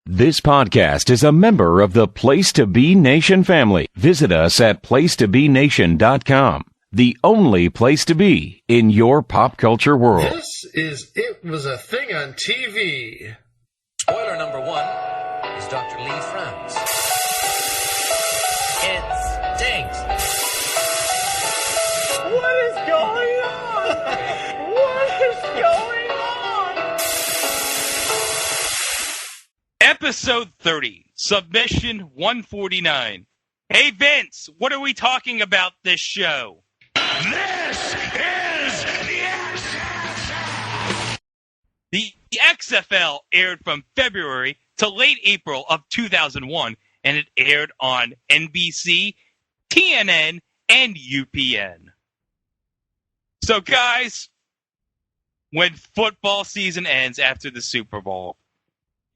This podcast is a member of the Place to Be Nation family. Visit us at placetobenation.com, the only place to be in your pop culture world. This is It Was a Thing on TV. Spoiler number one is Dr. Lee frowns. It stinks. What is going on? What is going on? Episode 30, Submission 149. Hey Vince, what are we talking about this show? This is the XFL! The XFL aired from February to late April of 2001, and it aired on NBC, TNN, and UPN. So guys, when football season ends after the Super Bowl,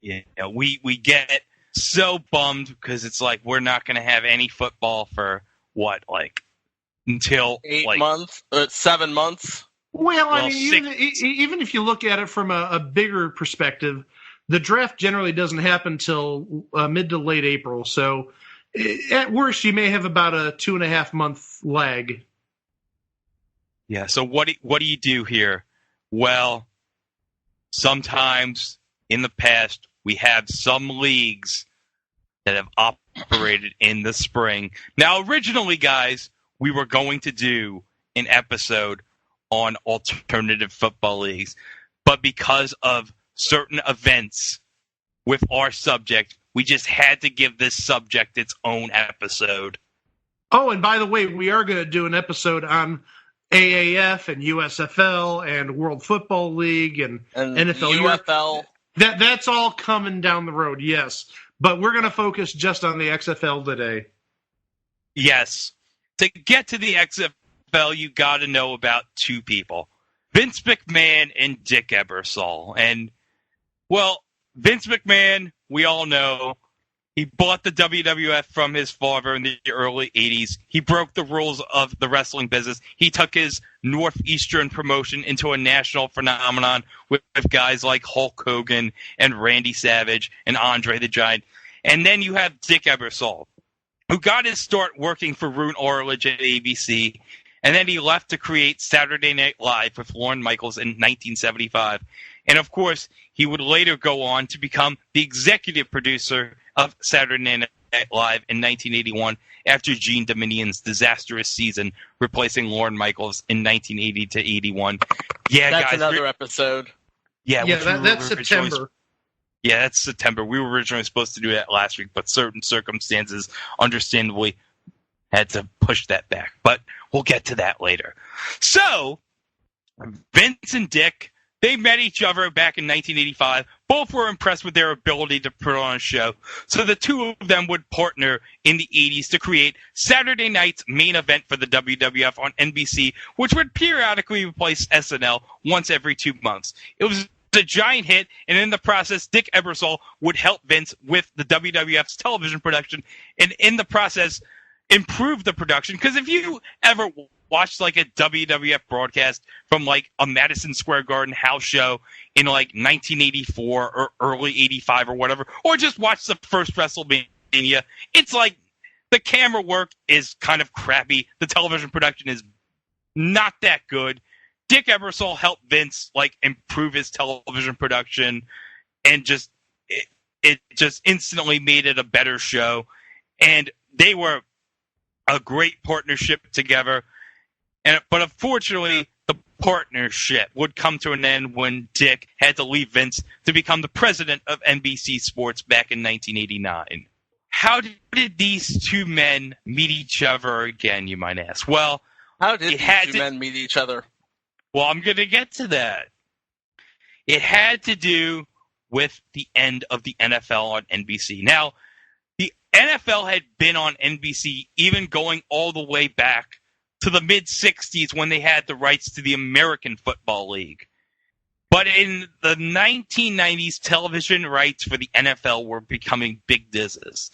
we get so bummed because it's like we're not going to have any football for until 8 months, 7 months. Well, I mean, even if you look at it from a bigger perspective, the draft generally doesn't happen till mid to late April. So at worst, you may have about a 2.5 month lag. Yeah. So what do you do here? Well, sometimes in the past, we have some leagues that have operated in the spring. Now, originally, guys, we were going to do an episode on alternative football leagues, but because of certain events with our subject, we just had to give this subject its own episode. Oh, and by the way, we are going to do an episode on AAF and USFL and World Football League and NFL. UFL. That's all coming down the road, yes. But we're going to focus just on the XFL today. Yes. To get to the XFL, you got to know about two people, Vince McMahon and Dick Ebersol. And, well, Vince McMahon, we all know, he bought the WWF from his father in the early 80s. He broke the rules of the wrestling business. He took his Northeastern promotion into a national phenomenon with guys like Hulk Hogan and Randy Savage and Andre the Giant. And then you have Dick Ebersol, who got his start working for Roone Arledge at ABC, and then he left to create Saturday Night Live with Lorne Michaels in 1975. And, of course, he would later go on to become the executive producer of Saturday Night Live in 1981 after Gene Dominion's disastrous season, replacing Lorne Michaels in 1980 to 81. Yeah, that's guys, another episode. That's September. Yeah, that's September. We were originally supposed to do that last week, but certain circumstances, understandably, had to push that back. But we'll get to that later. So, Vince and Dick, they met each other back in 1985. Both were impressed with their ability to put on a show. So the two of them would partner in the 80s to create Saturday night's main event for the WWF on NBC, which would periodically replace SNL once every 2 months. It was a giant hit, and in the process, Dick Ebersol would help Vince with the WWF's television production, and in the process, improve the production. Because if you ever watched like a WWF broadcast from like a Madison Square Garden house show in like 1984 or early 85 or whatever, or just watch the first WrestleMania, it's like the camera work is kind of crappy. The television production is not that good. Dick Ebersol helped Vince like improve his television production, and just it just instantly made it a better show. And they were a great partnership together. But unfortunately, the partnership would come to an end when Dick had to leave Vince to become the president of NBC Sports back in 1989. How did these two men meet each other again, you might ask? Well, how did these two men meet each other? Well, I'm going to get to that. It had to do with the end of the NFL on NBC. Now, the NFL had been on NBC even going all the way back to the mid-'60s when they had the rights to the American Football League. But in the 1990s, television rights for the NFL were becoming big business.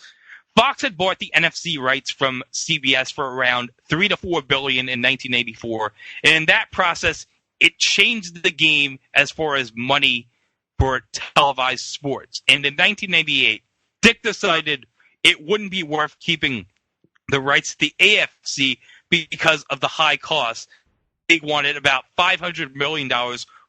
Fox had bought the NFC rights from CBS for around $3 to $4 billion in 1984, and in that process, it changed the game as far as money for televised sports. And in 1998, Dick decided it wouldn't be worth keeping the rights to the AFC because of the high cost. They wanted about $500 million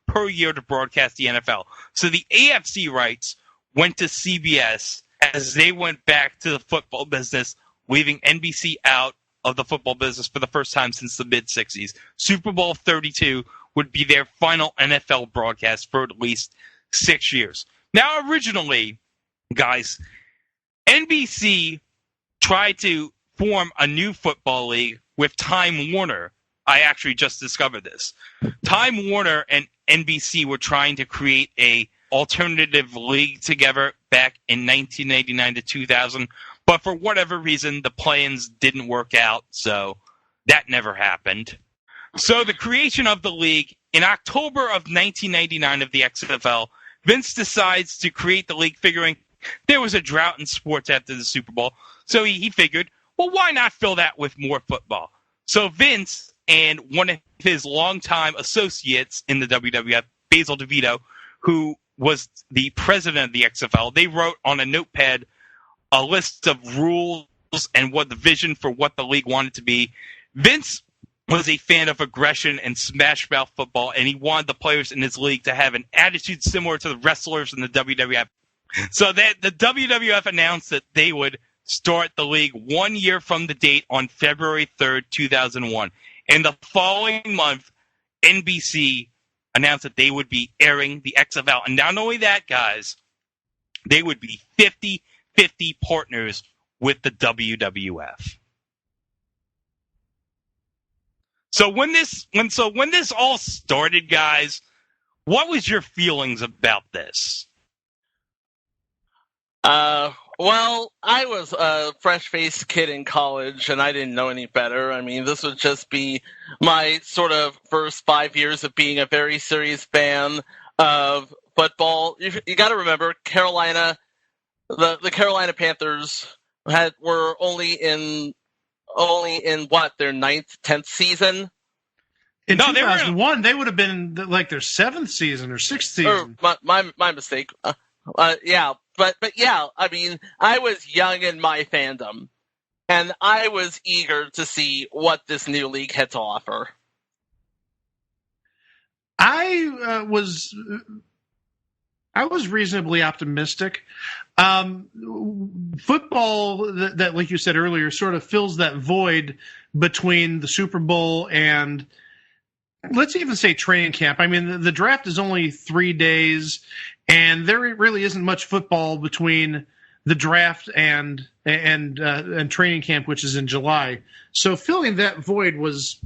per year to broadcast the NFL. So the AFC rights went to CBS as they went back to the football business, leaving NBC out of the football business for the first time since the mid-'60s. Super Bowl 32 would be their final NFL broadcast for at least 6 years. Now, originally, guys, NBC tried to form a new football league with Time Warner. I actually just discovered this. Time Warner and NBC were trying to create a alternative league together back in 1999 to 2000, but for whatever reason, the plans didn't work out, so that never happened. So the creation of the league, in October of 1999 of the XFL, Vince decides to create the league figuring there was a drought in sports after the Super Bowl, so he figured, well, why not fill that with more football? So Vince and one of his longtime associates in the WWF, Basil DeVito, who was the president of the XFL, they wrote on a notepad a list of rules and what the vision for what the league wanted to be. Vince was a fan of aggression and smash mouth football, and he wanted the players in his league to have an attitude similar to the wrestlers in the WWF. So that the WWF announced that they would start the league 1 year from the date on February 3rd, 2001. And the following month, NBC announced that they would be airing the XFL. And not only that, guys, they would be 50-50 partners with the WWF. So when this all started, guys, what was your feelings about this? Well, I was a fresh-faced kid in college, and I didn't know any better. I mean, this would just be my sort of first 5 years of being a very serious fan of football. You got to remember, Carolina, the Carolina Panthers were only in what, their 9th, 10th season. In 2001, they would have been like their 7th season or 6th season. My mistake. Yeah. But yeah, I mean, I was young in my fandom, and I was eager to see what this new league had to offer. I was reasonably optimistic. Football, that, like you said earlier, sort of fills that void between the Super Bowl and, let's even say, training camp. I mean, the draft is only 3 days. And there really isn't much football between the draft and training camp, which is in July. So filling that void was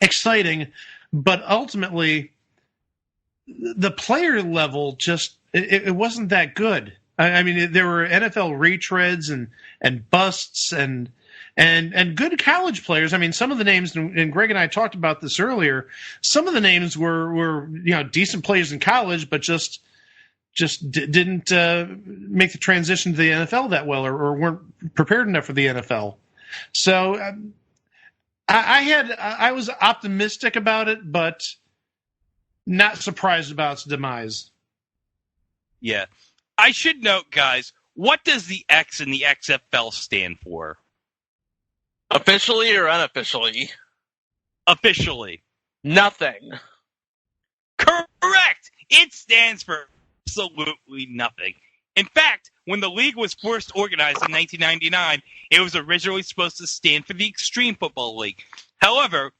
exciting, but ultimately the player level just it wasn't that good. I mean, there were NFL retreads and busts and good college players. I mean, some of the names, and Greg and I talked about this earlier. Some of the names were decent players in college, but just didn't make the transition to the NFL that well, or weren't prepared enough for the NFL. So I was optimistic about it, but not surprised about its demise. Yeah. I should note, guys, what does the X in the XFL stand for? Officially or unofficially? Officially. Nothing. Correct! It stands for absolutely nothing. In fact, when the league was first organized in 1999, it was originally supposed to stand for the Extreme Football League. However,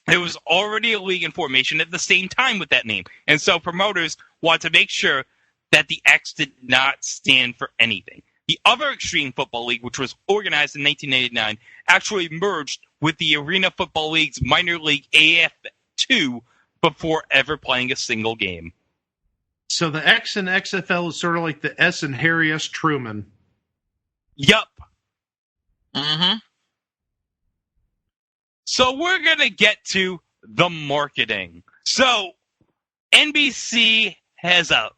there was already a league in formation at the same time with that name, and so promoters wanted to make sure that the X did not stand for anything. The other Extreme Football League, which was organized in 1989, actually merged with the Arena Football League's minor league AF2 before ever playing a single game. So the X in XFL is sort of like the S in Harry S. Truman. Yup. Mm-hmm. So we're going to get to the marketing. So NBC has a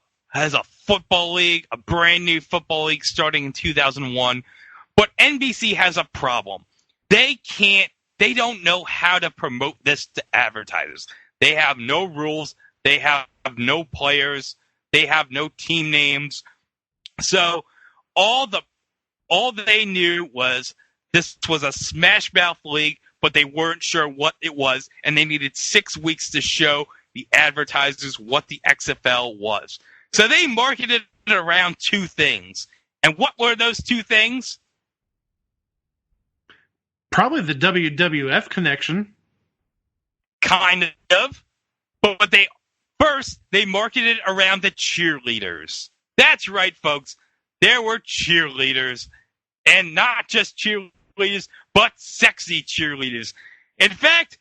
football league, a brand new football league starting in 2001. But NBC has a problem. They don't know how to promote this to advertisers. They have no rules. They have no players. They have no team names. So all they knew was this was a Smash Mouth league, but they weren't sure what it was, and they needed 6 weeks to show the advertisers what the XFL was. So they marketed it around two things. And what were those two things? Probably the WWF connection. Kind of. But they marketed around the cheerleaders. That's right, folks. There were cheerleaders. And not just cheerleaders, but sexy cheerleaders. In fact,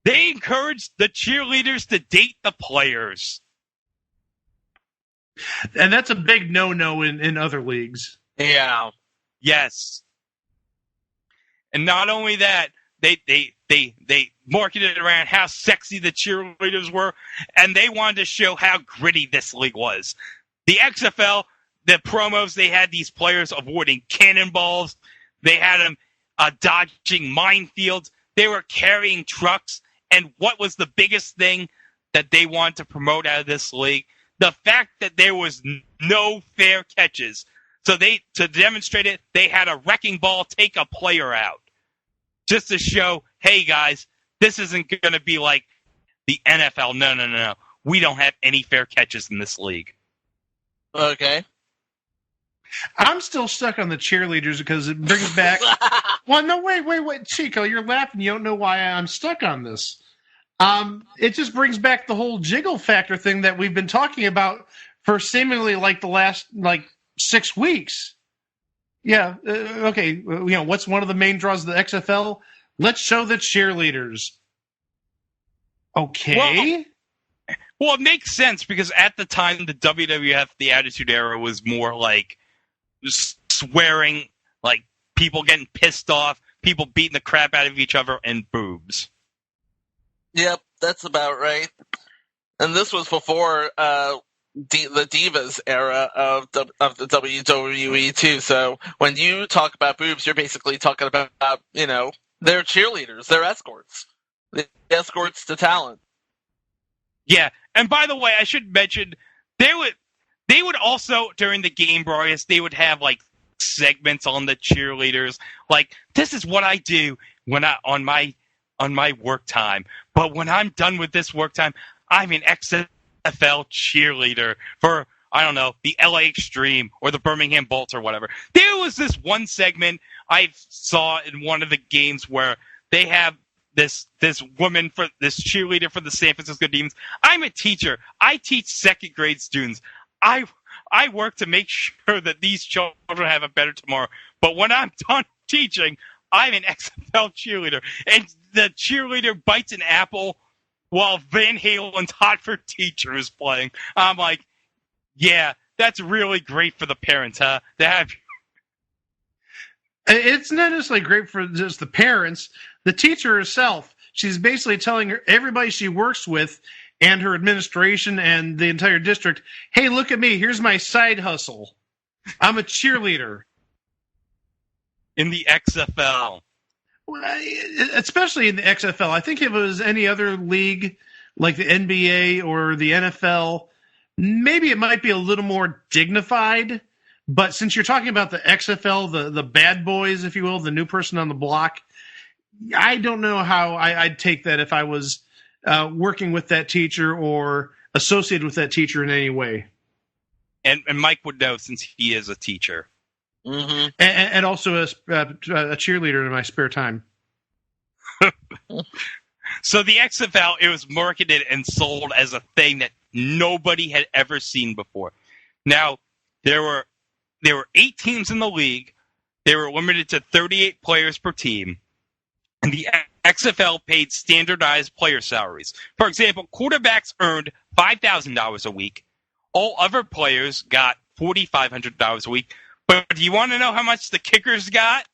they encouraged the cheerleaders to date the players. And that's a big no-no in other leagues. Yeah. Yes. And not only that, they marketed it around how sexy the cheerleaders were, and they wanted to show how gritty this league was. The XFL, the promos, they had these players avoiding cannonballs. They had them dodging minefields. They were carrying trucks. And what was the biggest thing that they wanted to promote out of this league? The fact that there was no fair catches. So to demonstrate it, they had a wrecking ball take a player out. Just to show, hey guys, this isn't going to be like the NFL. No. We don't have any fair catches in this league. Okay. I'm still stuck on the cheerleaders because it brings back... Well, no, wait. Chico, you're laughing. You don't know why I'm stuck on this. It just brings back the whole jiggle factor thing that we've been talking about for seemingly like the last 6 weeks. Yeah. Okay. What's one of the main draws of the XFL? Let's show the cheerleaders. Okay. Well, it makes sense because at the time, the WWF, the Attitude Era, was more like swearing, like people getting pissed off, people beating the crap out of each other, and boobs. Yep, that's about right. And this was before the Divas era of the WWE too. So when you talk about boobs, you're basically talking about their cheerleaders, their escorts, the escorts to talent. Yeah, and by the way, I should mention they would also during the game broadcast they would have like segments on the cheerleaders, like this is what I do when on my work time. But when I'm done with this work time, I'm an XFL cheerleader for, I don't know, the LA Extreme or the Birmingham Bolts or whatever. There was this one segment I saw in one of the games where they have this woman for this cheerleader for the San Francisco Demons. I'm a teacher. I teach second grade students. I work to make sure that these children have a better tomorrow. But when I'm done teaching, I'm an XFL cheerleader. And the cheerleader bites an apple while Van Halen's Hot for Teacher is playing. I'm like, yeah, that's really great for the parents, huh? It's not necessarily great for just the parents. The teacher herself, she's basically telling everybody she works with and her administration and the entire district, hey, look at me. Here's my side hustle. I'm a cheerleader. In the XFL. Especially in the XFL. I think if it was any other league like the NBA or the NFL, maybe it might be a little more dignified. But since you're talking about the XFL, the bad boys, if you will, the new person on the block, I don't know how I'd take that if I was working with that teacher or associated with that teacher in any way. And Mike would know since he is a teacher. Mm-hmm. And also a cheerleader in my spare time. So the XFL, it was marketed and sold as a thing that nobody had ever seen before. Now, there were 8 teams in the league. They were limited to 38 players per team. And the XFL paid standardized player salaries. For example, quarterbacks earned $5,000 a week. All other players got $4,500 a week. But do you want to know how much the kickers got?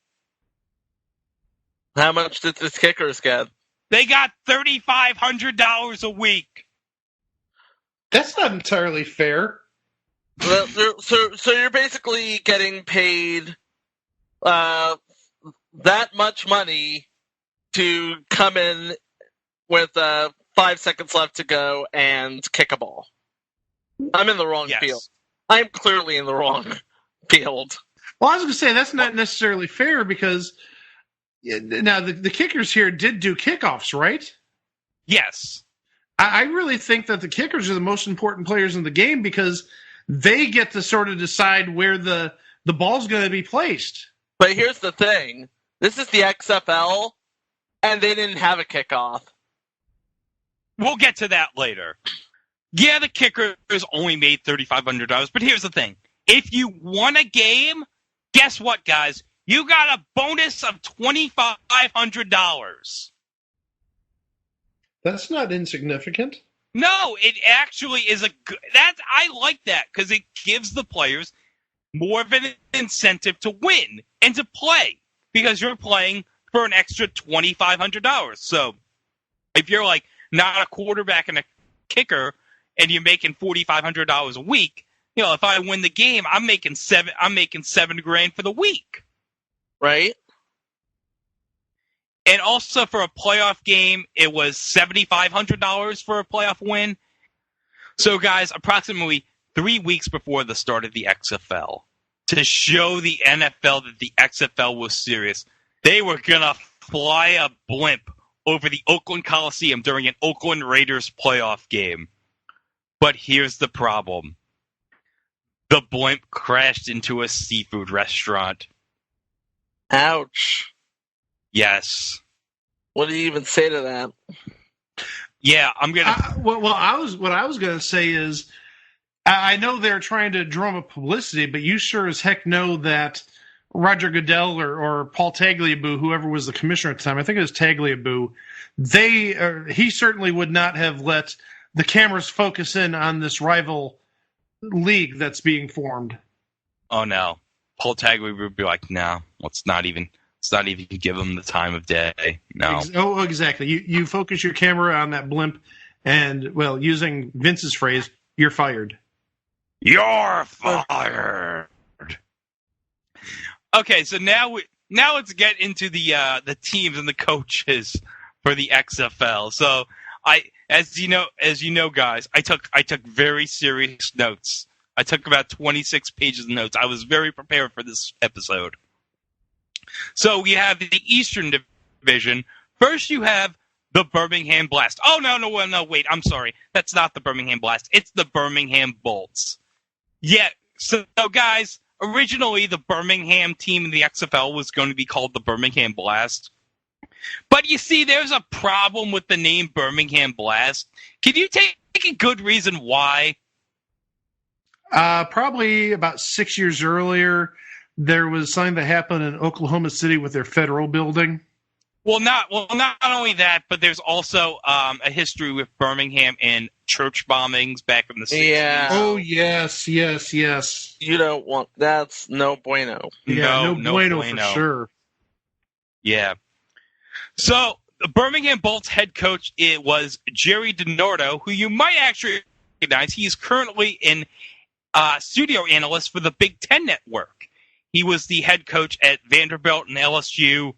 How much did the kickers get? They got $3,500 a week. That's not entirely fair. So you're basically getting paid that much money to come in with 5 seconds left to go and kick a ball. I'm in the wrong Yes. field. I'm clearly in the wrong field. Well, I was going to say that's not necessarily fair because now the kickers here did do kickoffs, right? Yes. I really think that the kickers are the most important players in the game because they get to sort of decide where the ball's going to be placed. But here's the thing. This is the XFL, and they didn't have a kickoff. We'll get to that later. Yeah, the kickers only made $3,500, but here's the thing. If you won a game, guess what, guys? You got a bonus of $2,500. That's not insignificant. No, it actually is a good... I like that because it gives the players more of an incentive to win and to play because you're playing for an extra $2,500. So if you're like not a quarterback and a kicker and you're making $4,500 a week, if I win the game, I'm making $7,000 for the week. Right? And also for a playoff game, it was $7,500 for a playoff win. So, guys, approximately 3 weeks before the start of the XFL, to show the NFL that the XFL was serious, they were going to fly a blimp over the Oakland Coliseum during an Oakland Raiders playoff game. But here's the problem. The blimp crashed into a seafood restaurant. Ouch. Yes. What do you even say to that? Yeah, I'm gonna. What I was going to say is, I know they're trying to drum up publicity, but you sure as heck know that Roger Goodell or Paul Tagliabue, whoever was the commissioner at the time, I think it was Tagliabue, he certainly would not have let the cameras focus in on this rival league that's being formed. Oh no, Paul Tagliabue would be like, no, let's not even give them the time of day. No. Oh, exactly. You focus your camera on that blimp, and well, using Vince's phrase, you're fired. You're fired. Okay, so now let's get into the teams and the coaches for the XFL. So as you know, guys, I took very serious notes. I took about 26 pages of notes. I was very prepared for this episode. So we have the Eastern Division. First, you have the Birmingham Blast. Oh, no, wait, I'm sorry. That's not the Birmingham Blast. It's the Birmingham Bolts. Yeah, so guys, originally the Birmingham team in the XFL was going to be called the Birmingham Blast. But you see, there's a problem with the name Birmingham Blast. Can you take a good reason why? Probably about 6 years earlier, there was something that happened in Oklahoma City with their federal building. Well, not only that, but there's also a history with Birmingham and church bombings back in the 60s. Yeah. Oh, yes. You don't want... That's no bueno. Yeah, no bueno for sure. Yeah. So, the Birmingham Bolts head coach, it was Jerry DiNardo, who you might actually recognize. He's currently in studio analyst for the Big Ten Network. He was the head coach at Vanderbilt and LSU.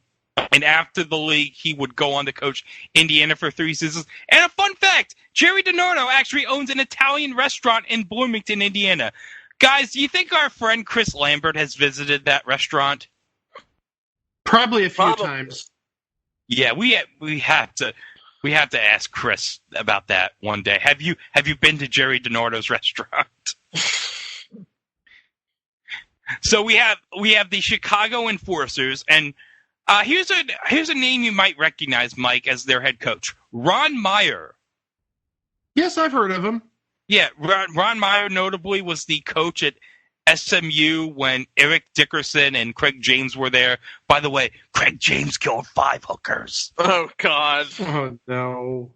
And after the league, he would go on to coach Indiana for 3 seasons. And a fun fact, Jerry DiNardo actually owns an Italian restaurant in Bloomington, Indiana. Guys, do you think our friend Chris Lambert has visited that restaurant? Probably a few times. Yeah, we have to ask Chris about that one day. Have you been to Jerry DiNardo's restaurant? So we have the Chicago Enforcers, and here's a name you might recognize, Mike, as their head coach, Ron Meyer. Yes, I've heard of him. Yeah, Ron Meyer notably was the coach at SMU when Eric Dickerson and Craig James were there. By the way, Craig James killed 5 hookers. Oh God! Oh no!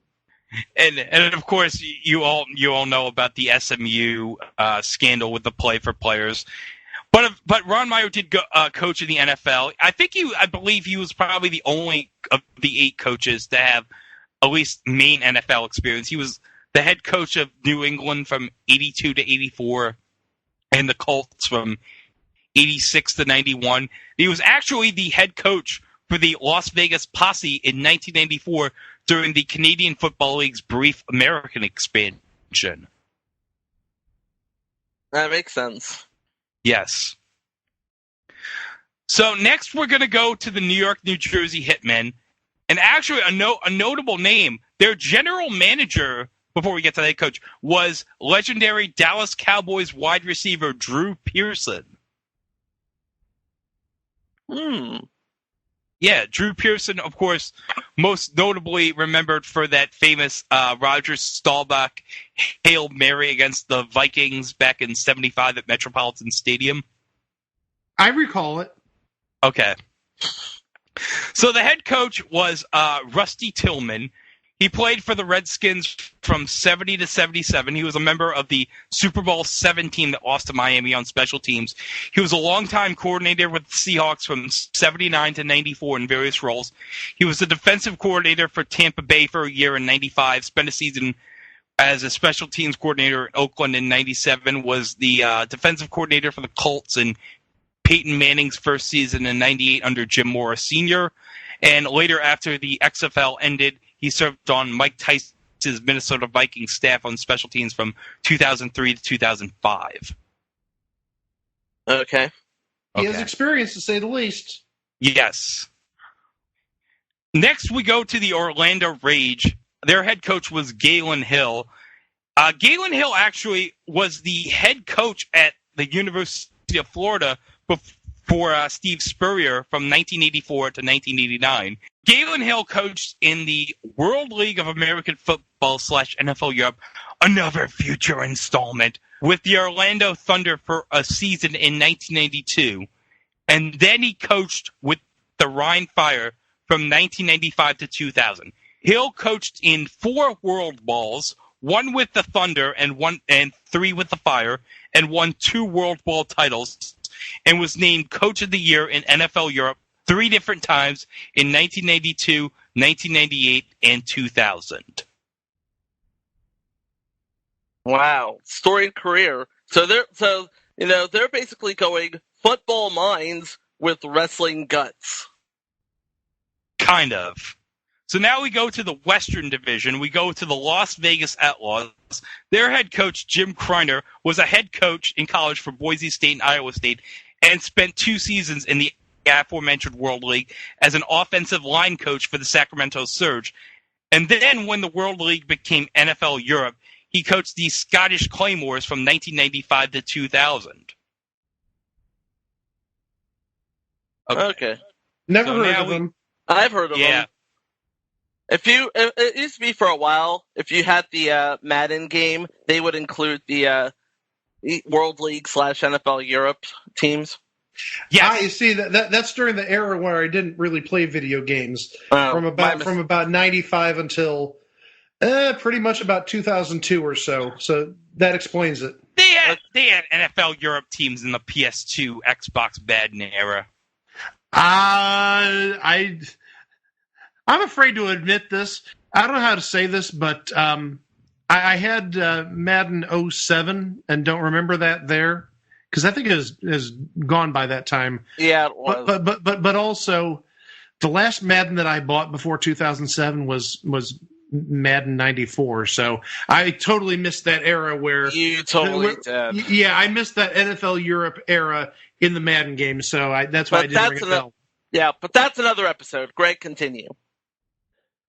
And of course you all know about the SMU scandal with the play for players. But Ron Meyer did go, coach in the NFL. I believe he was probably the only of the 8 coaches to have at least main NFL experience. He was the head coach of New England from 82 to 84 and the Colts from 86 to 91. He was actually the head coach for the Las Vegas Posse in 1994 during the Canadian Football League's brief American expansion. That makes sense. Yes. So next we're going to go to the New York, New Jersey Hitmen. And actually a notable name, their general manager, before we get to the head coach, was legendary Dallas Cowboys wide receiver Drew Pearson. Yeah, Drew Pearson, of course, most notably remembered for that famous Roger Staubach Hail Mary against the Vikings back in '75 at Metropolitan Stadium. I recall it. Okay. So the head coach was Rusty Tillman. He played for the Redskins from 70 to 77. He was a member of the Super Bowl 17 that lost to Miami on special teams. He was a longtime coordinator with the Seahawks from 79 to 94 in various roles. He was the defensive coordinator for Tampa Bay for a year in 95, spent a season as a special teams coordinator in Oakland in 97, was the defensive coordinator for the Colts in Peyton Manning's first season in 98 under Jim Morris Sr. And later, after the XFL ended, he served on Mike Tyson's Minnesota Vikings staff on special teams from 2003 to 2005. Okay. He has experience, to say the least. Yes. Next, we go to the Orlando Rage. Their head coach was Galen Hill. Galen Hill actually was the head coach at the University of Florida for Steve Spurrier from 1984 to 1989. Galen Hill coached in the World League of American Football / NFL Europe, another future installment, with the Orlando Thunder for a season in 1992. And then he coached with the Rhine Fire from 1995 to 2000. Hill coached in 4 World Balls, 1 with the Thunder and 3 with the Fire, and won 2 World Ball titles, and was named Coach of the Year in NFL Europe 3 different times in 1992, 1998, and 2000. Wow, storied career. So they're basically going football minds with wrestling guts. Kind of. So now we go to the Western Division. We go to the Las Vegas Outlaws. Their head coach, Jim Kreiner, was a head coach in college for Boise State and Iowa State, and spent 2 seasons in the aforementioned World League as an offensive line coach for the Sacramento Surge. And then when the World League became NFL Europe, he coached the Scottish Claymores from 1995 to 2000. Okay. Never heard of him. I've heard of him. It used to be for a while, if you had the Madden game, they would include the World League / NFL Europe teams. Yes. You see, that's during the era where I didn't really play video games. From about 95 until pretty much about 2002 or so. So that explains it. They had NFL Europe teams in the PS2 Xbox Madden era. I'm afraid to admit this. I don't know how to say this, but I had Madden 07 and don't remember that there because I think it has gone by that time. Yeah, it was. But also the last Madden that I bought before 2007 was Madden 94. So I totally missed that era where you totally did. Yeah, I missed that NFL Europe era in the Madden game. So that's why I didn't ring a bell. Yeah, but that's another episode. Greg, continue.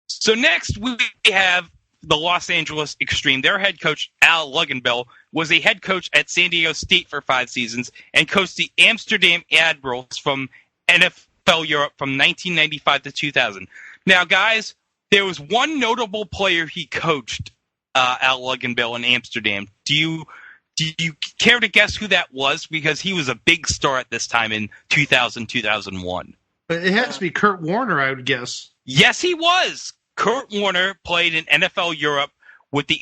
So next we have the Los Angeles Extreme. Their head coach, Al Luginbill, was a head coach at San Diego State for 5 seasons and coached the Amsterdam Admirals from NFL Europe from 1995 to 2000. Now, guys, there was one notable player he coached, Al Luginbill, in Amsterdam. Do you care to guess who that was? Because he was a big star at this time in 2000, 2001. It has to be Kurt Warner, I would guess. Yes, he was. Kurt Warner played in NFL Europe with the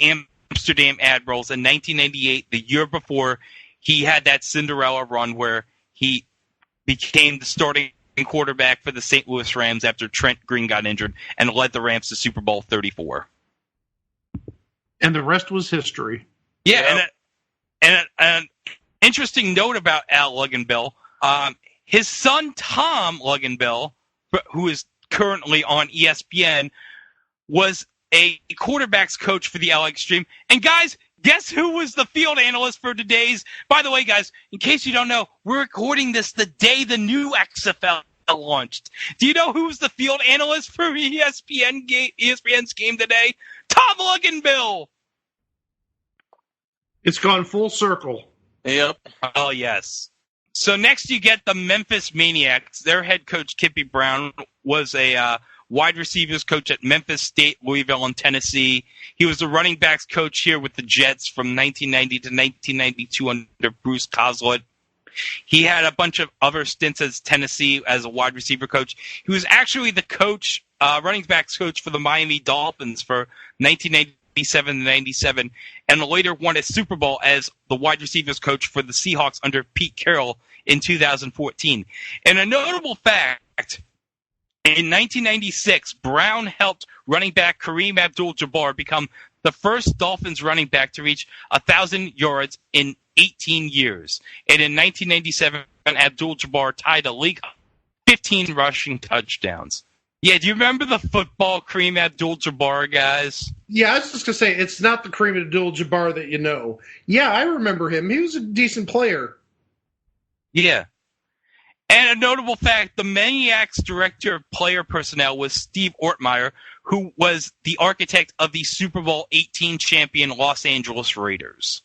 Amsterdam Admirals in 1998, the year before he had that Cinderella run where he became the starting quarterback for the St. Louis Rams after Trent Green got injured and led the Rams to Super Bowl 34. And the rest was history. Yeah, and an interesting note about Al Luginbill, his son Tom Luginbill, who is currently on ESPN, was a quarterback's coach for the LA Extreme. And guys, Guess who was the field analyst for today's? By the way, guys, in case you don't know, we're recording this the day the new XFL launched. Do you know who's the field analyst for ESPN's game today? Tom Luganville. It's gone full circle. Yep. Oh, yes. So next you get the Memphis Maniacs. Their head coach, Kippy Brown, was a wide receivers coach at Memphis State, Louisville, and Tennessee. He was the running backs coach here with the Jets from 1990 to 1992 under Bruce Coslet. He had a bunch of other stints as Tennessee as a wide receiver coach. He was actually the coach, running backs coach for the Miami Dolphins for 1997 to 97, and later won a Super Bowl as the wide receivers coach for the Seahawks under Pete Carroll in 2014. And a notable fact, in 1996, Brown helped running back Kareem Abdul-Jabbar become the first Dolphins running back to reach 1,000 yards in 18 years. And in 1997, Abdul-Jabbar tied a league 15 rushing touchdowns. Yeah, do you remember the football Kareem Abdul-Jabbar, guys? Yeah, I was just going to say, it's not the Kareem Abdul-Jabbar that you know. Yeah, I remember him. He was a decent player. Yeah. And a notable fact, the Maniacs director of player personnel was Steve Ortmeyer, who was the architect of the Super Bowl 18 champion Los Angeles Raiders.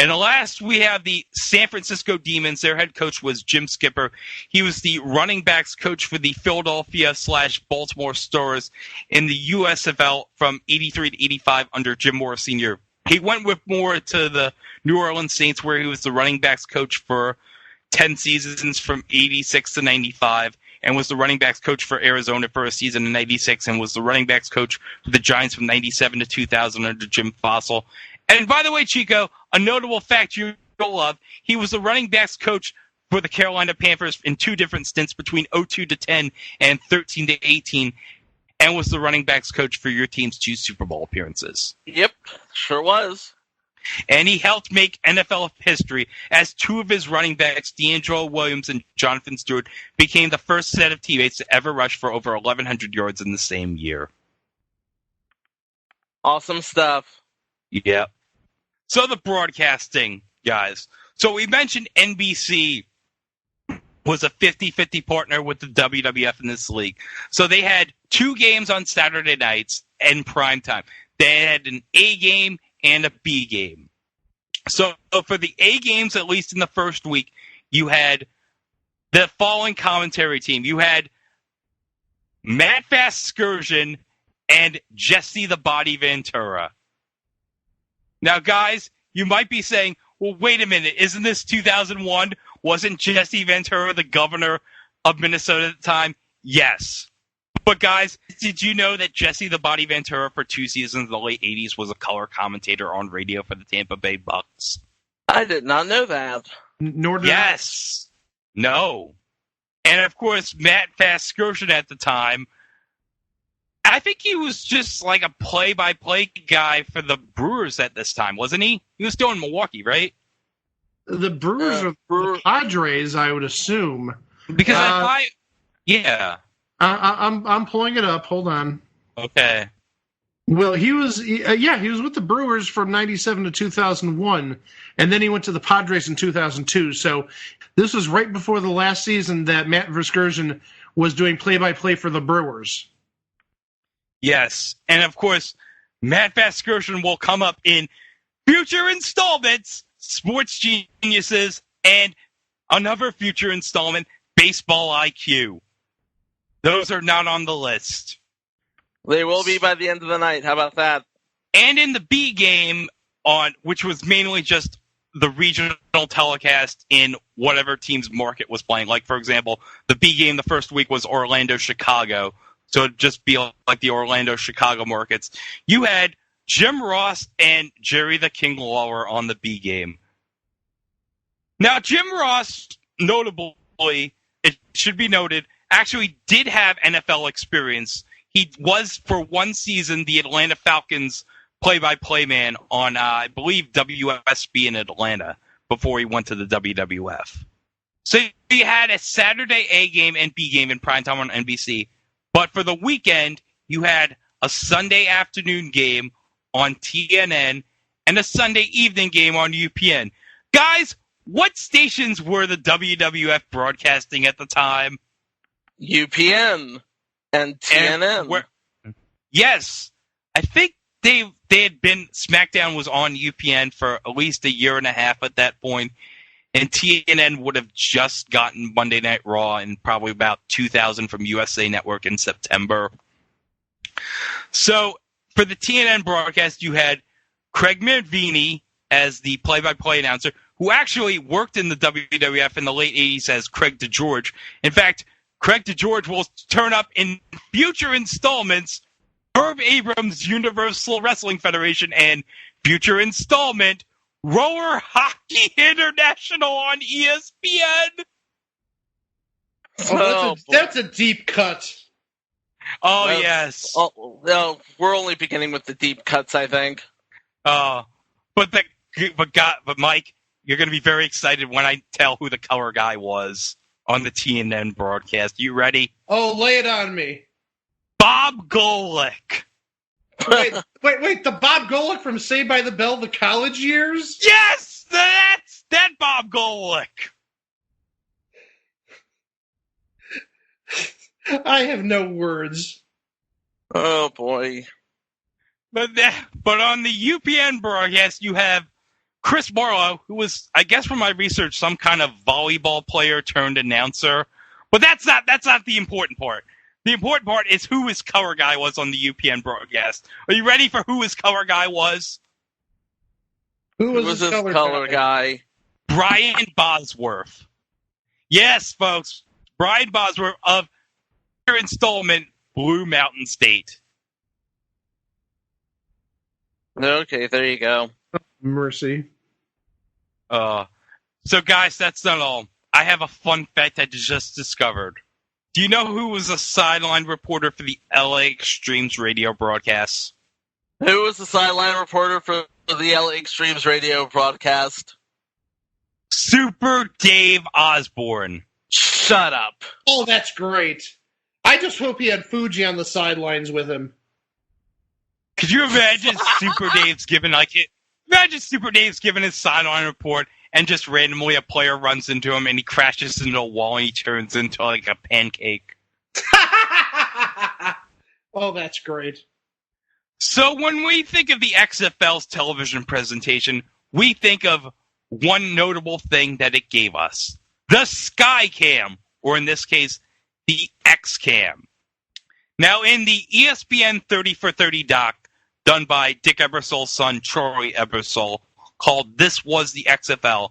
And last, we have the San Francisco Demons. Their head coach was Jim Skipper. He was the running backs coach for the Philadelphia/Baltimore Stars in the USFL from 83 to 85 under Jim Moore Sr. He went with Moore to the New Orleans Saints, where he was the running backs coach for 10 seasons from 86 to 95, and was the running backs coach for Arizona for a season in 96, and was the running backs coach for the Giants from 97 to 2000 under Jim Fossil. And by the way, Chico, a notable fact you'll love, he was the running backs coach for the Carolina Panthers in two different stints between 02 to 10 and 13 to 18, and was the running backs coach for your team's 2 Super Bowl appearances. Yep, sure was. And he helped make NFL history as 2 of his running backs, D'Angelo Williams and Jonathan Stewart, became the first set of teammates to ever rush for over 1,100 yards in the same year. Awesome stuff. Yep. So the broadcasting, guys. So we mentioned NBC was a 50-50 partner with the WWF in this league. So they had 2 games on Saturday nights in prime time. They had an A game and a B game. So for the A games, at least in the first week, you had the following commentary team. You had Matt Vasgersian and Jesse the Body Ventura. Now, guys, you might be saying, well, wait a minute, isn't this 2001? Wasn't Jesse Ventura the governor of Minnesota at the time? Yes. But, guys, did you know that Jesse the Body Ventura for 2 seasons in the late 80s was a color commentator on radio for the Tampa Bay Bucks? I did not know that. Nor did Yes. No. And, of course, Matt Vasgersian at the time, I think he was just like a play-by-play guy for the Brewers at this time, wasn't he? He was still in Milwaukee, right? The Brewers are the Padres, I would assume. Because yeah. I'm pulling it up. Hold on. Okay. Well, he was with the Brewers from 97 to 2001, and then he went to the Padres in 2002. So this was right before the last season that Matt Vasgersian was doing play-by-play for the Brewers. Yes. And, of course, Matt Vasgersian will come up in future installments, Sports Geniuses, and another future installment, Baseball IQ. Those are not on the list. They will be by the end of the night. How about that? And in the B game, which was mainly just the regional telecast in whatever team's market was playing. Like, for example, the B game the first week was Orlando-Chicago. So it'd just be like the Orlando-Chicago markets. You had Jim Ross and Jerry the King Lawler on the B game. Now, Jim Ross, notably, it should be noted, actually did have NFL experience. He was, for 1 season, the Atlanta Falcons play-by-play man on, I believe, WSB in Atlanta before he went to the WWF. So you had a Saturday A game and B game in primetime on NBC. But for the weekend, you had a Sunday afternoon game on TNN and a Sunday evening game on UPN. Guys, what stations were the WWF broadcasting at the time? UPN and TNN. Yes. I think they had been, SmackDown was on UPN for at least a year and a half at that point, and TNN would have just gotten Monday Night Raw in probably about 2000 from USA Network in September. So for the TNN broadcast, you had Craig Manvini as the play-by-play announcer, who actually worked in the WWF in the late 80s as Craig DeGeorge. In fact, Craig DeGeorge will turn up in future installments Herb Abrams' Universal Wrestling Federation and future installment Roller Hockey International on ESPN. That's a deep cut. Oh, well, yes. Oh, no, we're only beginning with the deep cuts, I think. But Mike, you're going to be very excited when I tell who the color guy was on the TNN broadcast. You ready? Oh, lay it on me. Bob Golick. Wait, the Bob Golick from Saved by the Bell, the college years? Yes, that's that Bob Golick. I have no words. Oh, boy. But on the UPN broadcast, you have Chris Marlowe, who was, I guess from my research, some kind of volleyball player turned announcer. But that's not the important part. The important part is who his color guy was on the UPN broadcast. Are you ready for who his color guy was? Who was his color guy? Brian Bosworth. Yes, folks. Brian Bosworth of your installment Blue Mountain State. Okay, there you go. Mercy. So, guys, that's not all. I have a fun fact I just discovered. Do you know who was a sideline reporter for the LA Extremes radio broadcasts? Who was the sideline reporter for the LA Extremes radio broadcast? Super Dave Osborne. Shut up. Oh, that's great. I just hope he had Fuji on the sidelines with him. Could you imagine Super Dave's giving his sideline report and just randomly a player runs into him and he crashes into a wall and he turns into like a pancake? Oh, that's great. So when we think of the XFL's television presentation, we think of one notable thing that it gave us. The Skycam, or in this case, the XCam. Now in the ESPN 30 for 30 doc done by Dick Ebersol's son, Troy Ebersol, called This Was the XFL,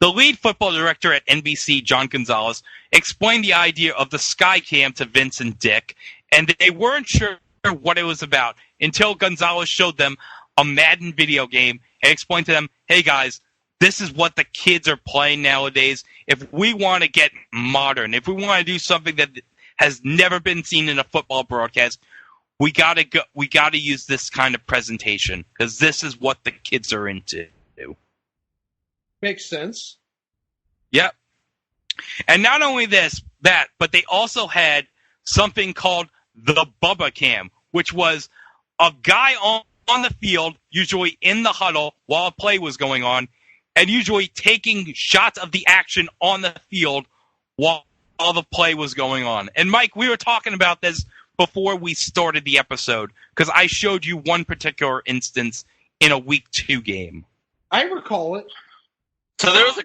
the lead football director at NBC, John Gonzalez, explained the idea of the Skycam to Vince and Dick, and they weren't sure what it was about until Gonzalez showed them a Madden video game and explained to them, hey guys, this is what the kids are playing nowadays. If we want to get modern, if we want to do something that has never been seen in a football broadcast, we gotta use this kind of presentation because this is what the kids are into. Makes sense. Yep. And not only that, but they also had something called the Bubba Cam, which was a guy on the field, usually in the huddle while a play was going on, and usually taking shots of the action on the field while the play was going on. And Mike, we were talking about this before we started the episode because I showed you one particular instance in a Week 2 game. I recall it. So there's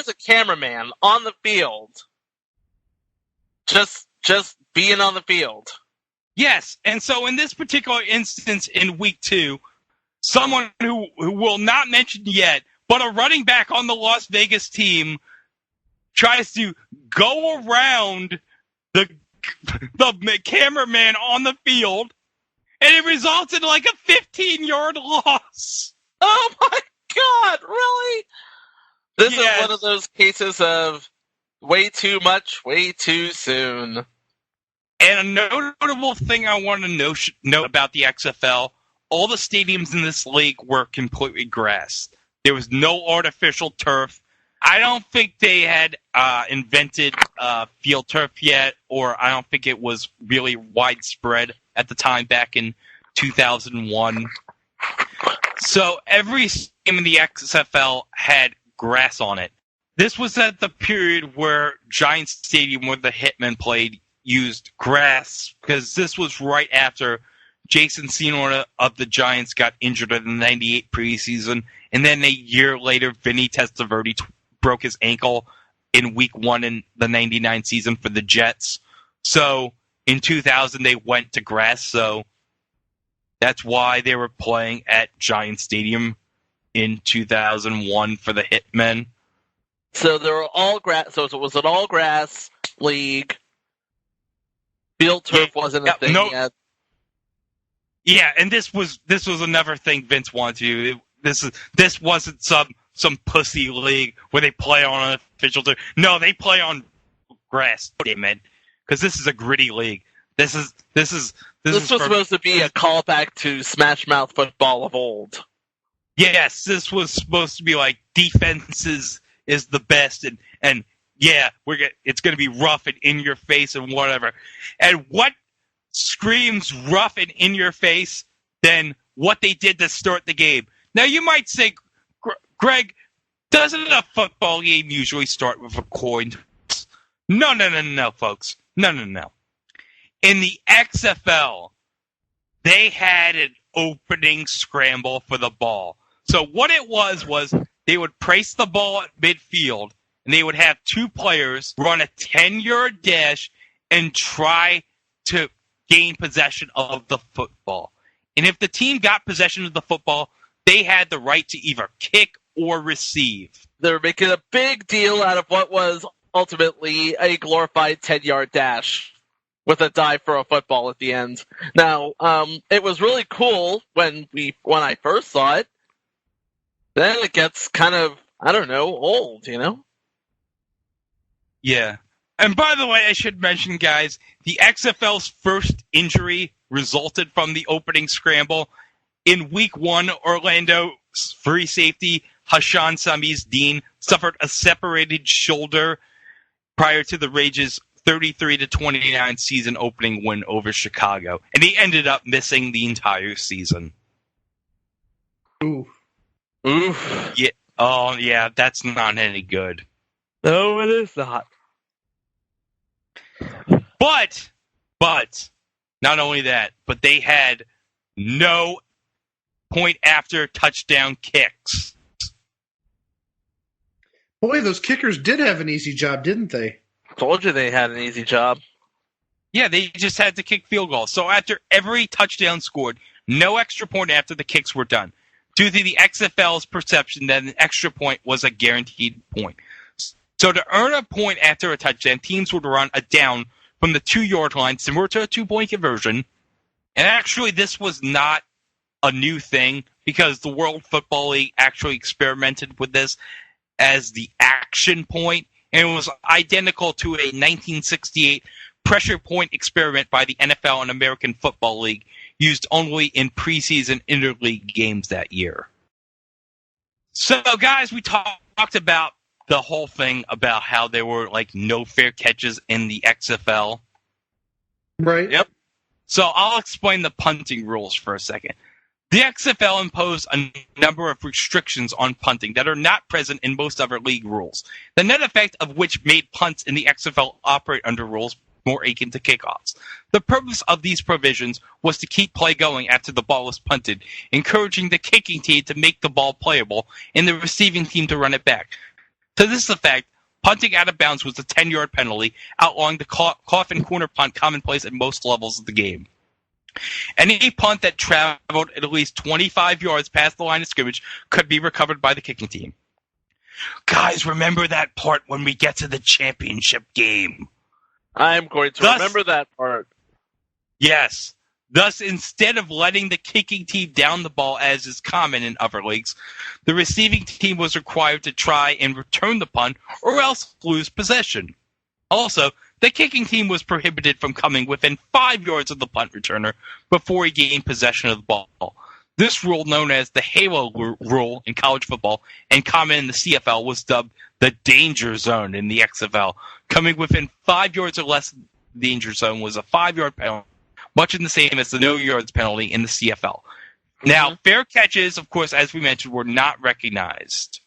a cameraman on the field, just being on the field. Yes, and so in this particular instance in Week 2, someone who will not mention yet, but a running back on the Las Vegas team tries to go around the cameraman on the field, and it results in like a 15-yard loss. Oh my God, really? This Yes. is one of those cases of way too much, way too soon. And a notable thing I want to note about the XFL, all the stadiums in this league were completely grass. There was no artificial turf. I don't think they had invented field turf yet, or I don't think it was really widespread at the time back in 2001. So every game in the XFL had grass on it. This was at the period where Giants Stadium, where the Hitmen played, used grass, because this was right after Jason Senior of the Giants got injured in the 98 preseason, and then a year later, Vinny Testaverde broke his ankle in week 1 in the 99 season for the Jets. So in 2000, they went to grass, so that's why they were playing at Giant Stadium in 2001 for the Hitmen. So they were all grass. So it was an all grass league. Field turf wasn't a thing yet. Yeah, and this was another thing Vince wanted to do. This wasn't some pussy league where they play on an official turf. No, they play on grass, damn it, because this is a gritty league. This was supposed to be a callback to Smash Mouth football of old. Yes, this was supposed to be like defenses is the best, and yeah, it's going to be rough and in your face and whatever. And what screams rough and in your face than what they did to start the game? Now you might say, Greg, doesn't a football game usually start with a coin toss? No, folks. No. In the XFL, they had an opening scramble for the ball. So what it was they would place the ball at midfield, and they would have two players run a 10-yard dash and try to gain possession of the football. And if the team got possession of the football, they had the right to either kick or receive. They were making a big deal out of what was ultimately a glorified 10-yard dash with a dive for a football at the end. Now, it was really cool when I first saw it. Then it gets kind of, old, Yeah. And by the way, I should mention, guys, the XFL's first injury resulted from the opening scramble. In week 1, Orlando's free safety, Hashan Samiz Dean, suffered a separated shoulder prior to the Rage's 33-29 season opening win over Chicago. And he ended up missing the entire season. Oof. Yeah. Oh, yeah, that's not any good. No, it is not. But, not only that, but they had no point after touchdown kicks. Boy, those kickers did have an easy job, didn't they? Told you they had an easy job. Yeah, they just had to kick field goals. So after every touchdown scored, no extra point after the kicks were done, due to the XFL's perception that an extra point was a guaranteed point. So to earn a point after a touchdown, teams would run a down from the 2-yard line, similar to a 2-point conversion. And actually, this was not a new thing, because the World Football League actually experimented with this as the action point, and it was identical to a 1968 pressure point experiment by the NFL and American Football League, used only in preseason interleague games that year. So, guys, we talked about the whole thing about how there were, no fair catches in the XFL. Right. Yep. So I'll explain the punting rules for a second. The XFL imposed a number of restrictions on punting that are not present in most other league rules, the net effect of which made punts in the XFL operate under rules more akin to kickoffs. The purpose of these provisions was to keep play going after the ball was punted, encouraging the kicking team to make the ball playable and the receiving team to run it back. To this effect, punting out of bounds was a 10-yard penalty, outlawing the coffin corner punt commonplace at most levels of the game. Any punt that traveled at least 25 yards past the line of scrimmage could be recovered by the kicking team. Guys, remember that part when we get to the championship game. I'm going to remember that part. Yes. Thus, instead of letting the kicking team down the ball, as is common in other leagues, the receiving team was required to try and return the punt or else lose possession. Also, the kicking team was prohibited from coming within 5 yards of the punt returner before he gained possession of the ball. This rule, known as the halo rule in college football and common in the CFL, was dubbed the danger zone in the XFL. Coming within 5 yards or less of the danger zone was a 5-yard penalty, much in the same as the no yards penalty in the CFL. Now, fair catches, of course, as we mentioned, were not recognized.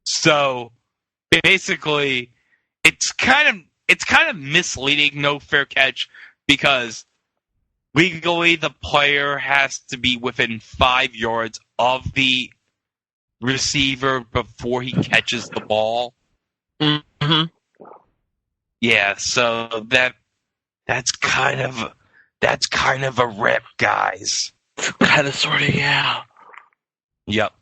So basically, it's kind of misleading, no fair catch, because legally the player has to be within 5 yards of the receiver before he catches the ball. Mm-hmm. Yeah, so that's kind of a rip, guys. Kind of, sort of, yeah. Yep.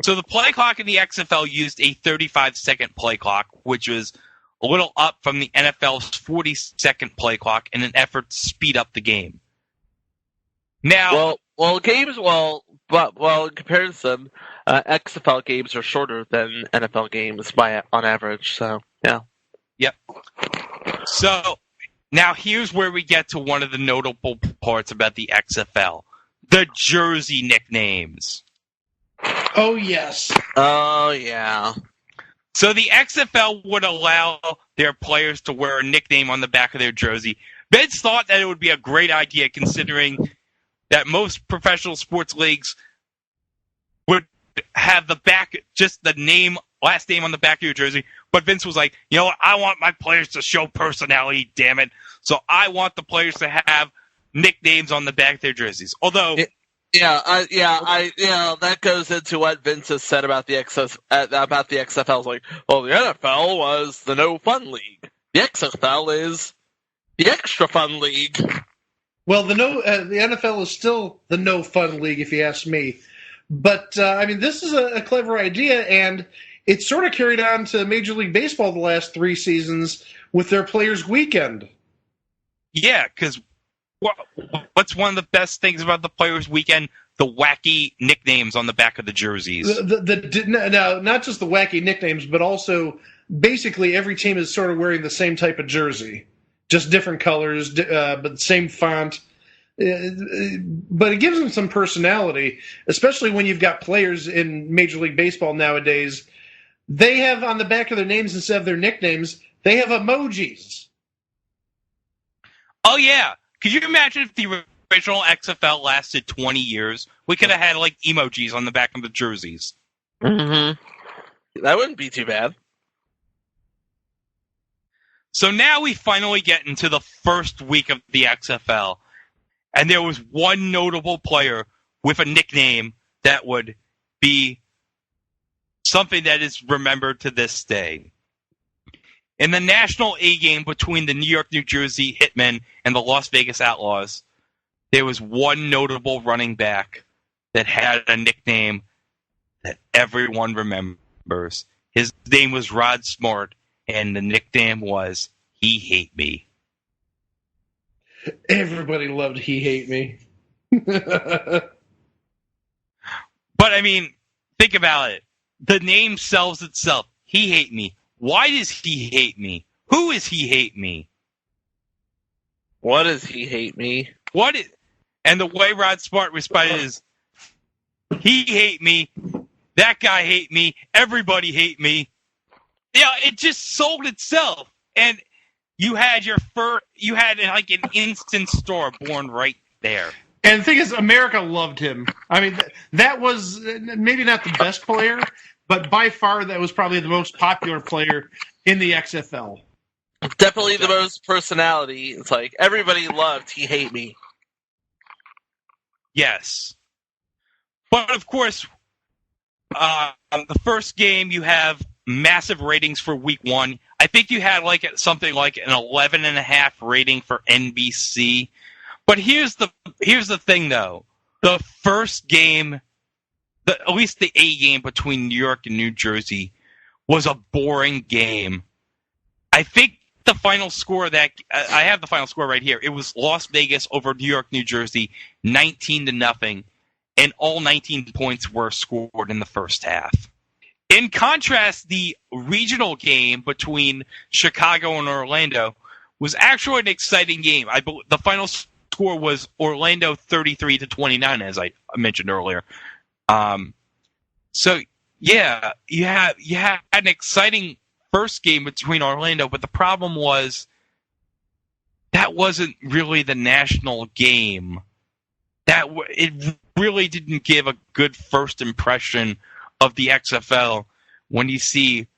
So the play clock in the XFL used a 35-second play clock, which was a little up from the NFL's 40-second play clock in an effort to speed up the game. Now, in comparison, XFL games are shorter than NFL games on average. So yeah. Yep. So now here's where we get to one of the notable parts about the XFL: the jersey nicknames. Oh yes. Oh yeah. So the XFL would allow their players to wear a nickname on the back of their jersey. Vince thought that it would be a great idea, considering that most professional sports leagues would have just the last name on the back of your jersey. But Vince was like, you know what? I want my players to show personality, damn it. So I want the players to have nicknames on the back of their jerseys. Although, that goes into what Vince has said about the XFL. It's like, well, the NFL was the no fun league. The XFL is the extra fun league. Well, the NFL is still the no fun league, if you ask me. But this is a clever idea, and it's sort of carried on to Major League Baseball the last 3 seasons with their Players' Weekend. Yeah, because what's one of the best things about the Players' Weekend? The wacky nicknames on the back of the jerseys. No, not just the wacky nicknames, but also basically every team is sort of wearing the same type of jersey. Just different colors, but same font. But it gives them some personality, especially when you've got players in Major League Baseball nowadays. They have on the back of their names, instead of their nicknames, they have emojis. Oh, yeah. Could you imagine if the original XFL lasted 20 years? We could have had, emojis on the back of the jerseys. Mm-hmm. That wouldn't be too bad. So now we finally get into the first week of the XFL, and there was one notable player with a nickname that would be something that is remembered to this day. In the National A game between the New York, New Jersey Hitmen and the Las Vegas Outlaws, there was one notable running back that had a nickname that everyone remembers. His name was Rod Smart, and the nickname was He Hate Me. Everybody loved He Hate Me. But, think about it. The name sells itself. He Hate Me. Why does he hate me? Who is he hate me? What does he hate me? And the way Rod Smart responded is, he hate me, that guy hate me, everybody hate me. Yeah, it just sold itself. And you had an instant star born right there. And the thing is, America loved him. That was maybe not the best player, but by far that was probably the most popular player in the XFL. Definitely the most personality. It's like everybody loved He Hate Me. Yes. But of course, the first game you have massive ratings for week 1. I think you had something like an 11.5 rating for NBC. But here's the thing though. The first game, at least the A game between New York and New Jersey, was a boring game. I think the final score I have the final score right here. It was Las Vegas over New York, New Jersey, 19-0, and all 19 points were scored in the first half. In contrast, the regional game between Chicago and Orlando was actually an exciting game. The final score was Orlando 33-29, as I mentioned earlier. So yeah, you had an exciting first game between Orlando, but the problem was that wasn't really the national game. It really didn't give a good first impression of the XFL when you see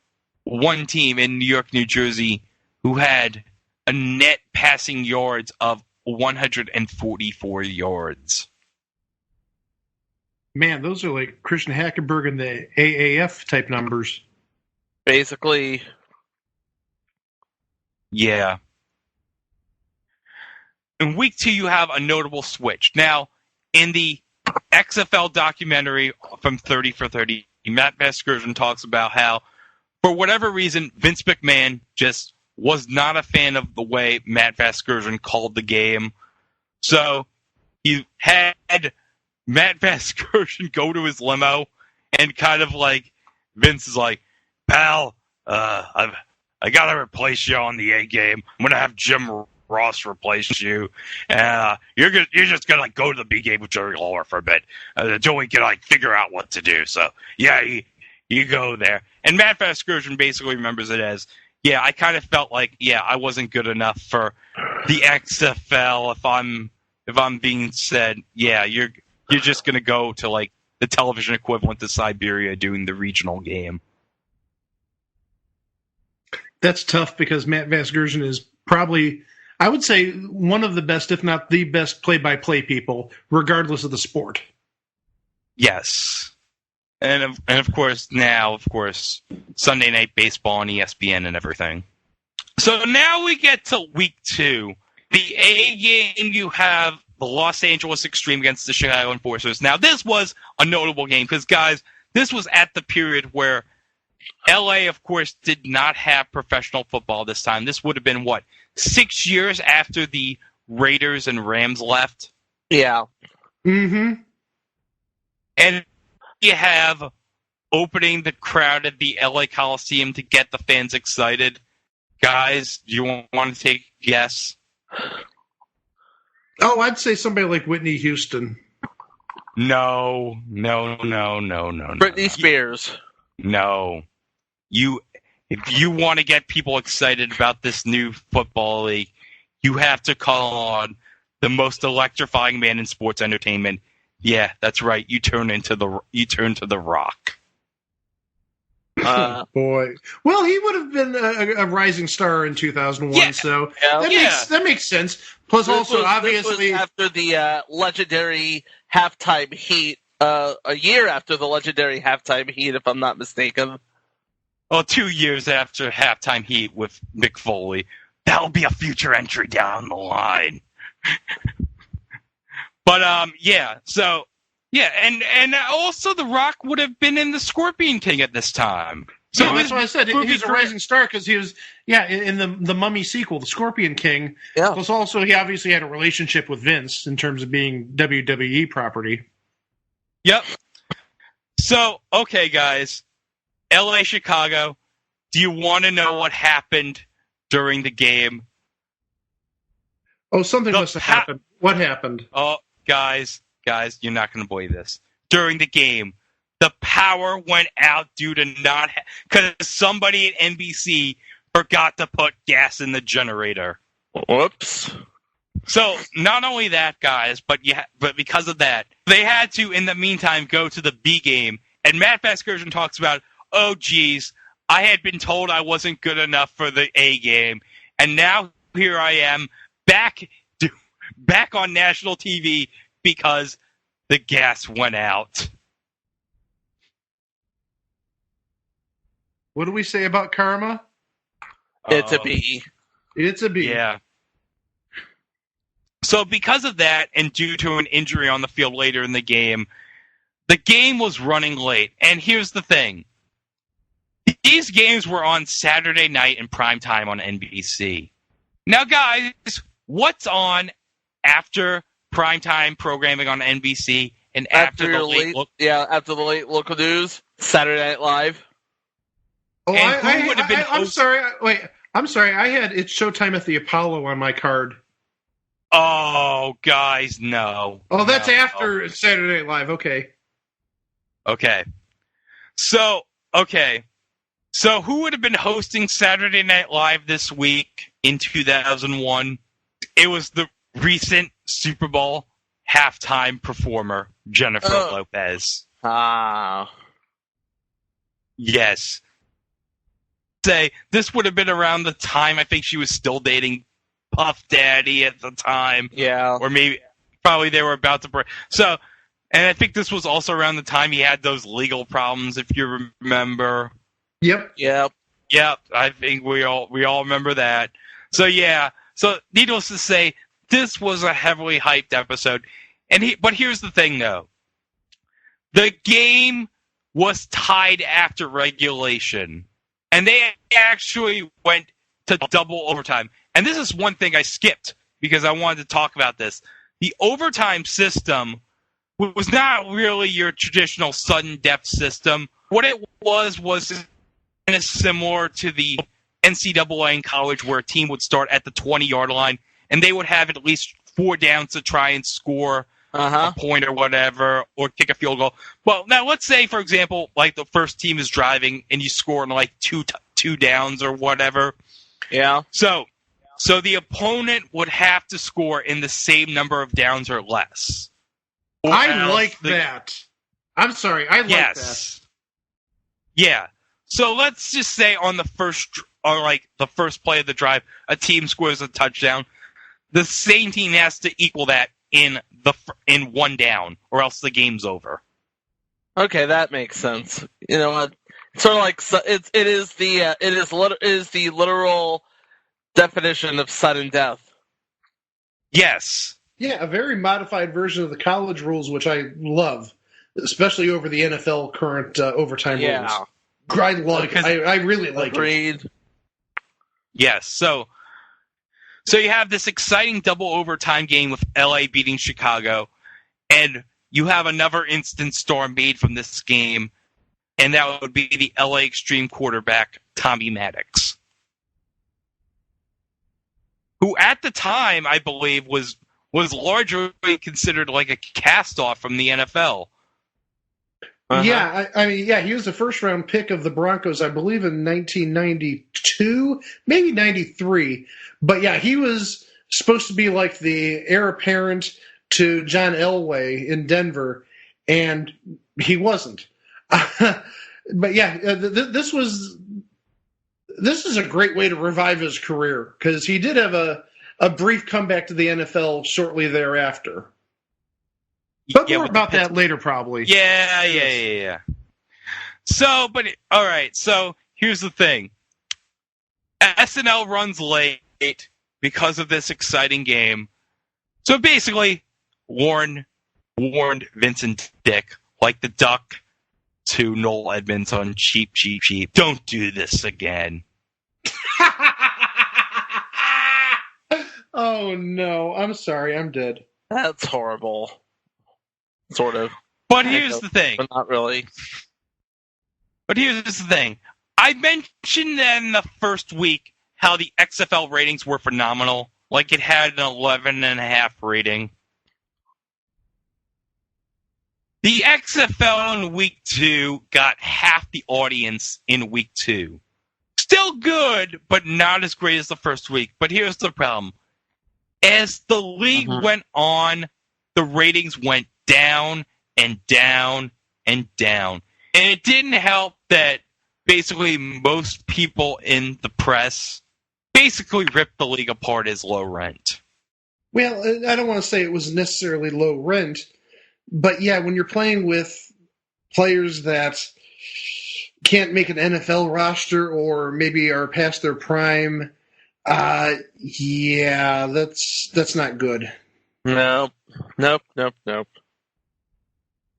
one team in New York, New Jersey, who had a net passing yards of 144 yards. Man, those are like Christian Hackenberg and the AAF type numbers. Basically. Yeah. In week 2, you have a notable switch. Now, in the XFL documentary from 30 for 30, Matt Vasgersian talks about how, for whatever reason, Vince McMahon just was not a fan of the way Matt Vasgersian called the game. So he had Matt Vasgersian go to his limo and kind of like, Vince is like, pal, I got to replace you on the A game. I'm going to have Jim Ross replace you. You're just going to like go to the B game with Jerry Lawler for a bit until we can like figure out what to do. So, yeah, you go there. And Matt Vasgersian basically remembers it as, yeah, I kind of felt like, yeah, I wasn't good enough for the XFL. If I'm being said, yeah, you're just going to go to like the television equivalent to Siberia doing the regional game. That's tough because Matt Vasgersian is probably, I would say, one of the best, if not the best, play-by-play people, regardless of the sport. Yes. And of course, Sunday Night Baseball on ESPN and everything. So now we get to week 2. The A game, you have the Los Angeles Extreme against the Chicago Enforcers. Now, this was a notable game because, guys, this was at the period where LA, of course, did not have professional football this time. This would have been, 6 years after the Raiders and Rams left? Yeah. Mm-hmm. And you have opening the crowd at the LA Coliseum to get the fans excited. Guys, do you want to take a guess? Oh, I'd say somebody like Whitney Houston. No. Britney Spears. No. If you want to get people excited about this new football league, you have to call on the most electrifying man in sports entertainment. Yeah, that's right. You turn to the Rock. Boy. Well, he would have been a rising star in 2001, yeah. so Yeah. that makes sense. Plus, This also, was obviously, after the legendary halftime heat, a year after the legendary halftime heat, if I'm not mistaken. Well, 2 years after halftime heat with Mick Foley. That'll be a future entry down the line. But, yeah, so, yeah, and also The Rock would have been in The Scorpion King at this time. So that's what I said. He's a rising star because he was, in the Mummy sequel, The Scorpion King. Yeah. Plus, also, he obviously had a relationship with Vince in terms of being WWE property. Yep. So, okay, guys. LA, Chicago. Do you want to know what happened during the game? Oh, something must have happened. What happened? Oh, guys, you're not going to believe this. During the game, the power went out due to because somebody at NBC forgot to put gas in the generator. Whoops. So not only that, guys, but because of that, they had to, in the meantime, go to the B game. And Matt Vasgersian talks about, oh, geez, I had been told I wasn't good enough for the A game, and now here I am back on national TV because the gas went out. What do we say about karma? It's a B. It's a B. Yeah. So because of that, and due to an injury on the field later in the game was running late. And here's the thing. These games were on Saturday night in prime time on NBC. Now, guys, what's on after primetime programming on NBC and after the late after the late local news? Saturday Night Live. Oh, I'm sorry. Wait, I'm sorry. I had It's Showtime at the Apollo on my card. Oh, guys, no. Oh, that's after Saturday Night Live. Okay. So who would have been hosting Saturday Night Live this week in 2001? It was the recent Super Bowl halftime performer, Jennifer Lopez. Ah. Yes. Say, this would have been around the time I think she was still dating Puff Daddy at the time. Yeah. Or maybe, probably they were about to break. So, and I think this was also around the time he had those legal problems, if you remember. Yep. Yep. Yep. I think we all remember that. So, yeah. So, needless to say, this was a heavily hyped episode. But here's the thing, though. The game was tied after regulation. And they actually went to double overtime. And this is one thing I skipped because I wanted to talk about this. The overtime system was not really your traditional sudden death system. What it was kind of similar to the NCAA in college where a team would start at the 20-yard line and they would have at least 4 downs to try and score a point or whatever, or kick a field goal. Well, now let's say, for example, like the first team is driving and you score in like two downs or whatever. Yeah. So the opponent would have to score in the same number of downs or less. I like that. I'm sorry, I like that. Yeah. So let's just say on the first play of the drive, a team scores a touchdown. The same team has to equal that in 1 down, or else the game's over. Okay, that makes sense. You know what? Sort of like it is the literal definition of sudden death. Yes. Yeah, a very modified version of the college rules, which I love, especially over the NFL current overtime rules. I really like it. Yes. So you have this exciting double overtime game with LA beating Chicago, and you have another instant star made from this game, and that would be the LA Extreme quarterback, Tommy Maddox, who at the time, I believe, was largely considered like a cast-off from the NFL. Yeah, he was the first-round pick of the Broncos, I believe, in 1992, maybe 93. But yeah, he was supposed to be like the heir apparent to John Elway in Denver, and he wasn't. But yeah, this is a great way to revive his career, because he did have a brief comeback to the NFL shortly thereafter. But more about that later, probably. Yeah. So, all right. So here's the thing: SNL runs late because of this exciting game. So basically, warned Vincent Dick, like the duck to Noel Edmonds on Cheap. Don't do this again. Oh no! I'm sorry. I'm dead. That's horrible. Sort of. But here's the thing. But not really. But here's the thing. I mentioned in the first week how the XFL ratings were phenomenal. Like it had an 11.5 rating. The XFL in week 2 got half the audience in week 2. Still good, but not as great as the first week. But here's the problem. As the league went on, the ratings went down and down and down. And it didn't help that basically most people in the press basically ripped the league apart as low rent. Well, I don't want to say it was necessarily low rent, but yeah, when you're playing with players that can't make an NFL roster or maybe are past their prime, yeah, that's not good. Nope.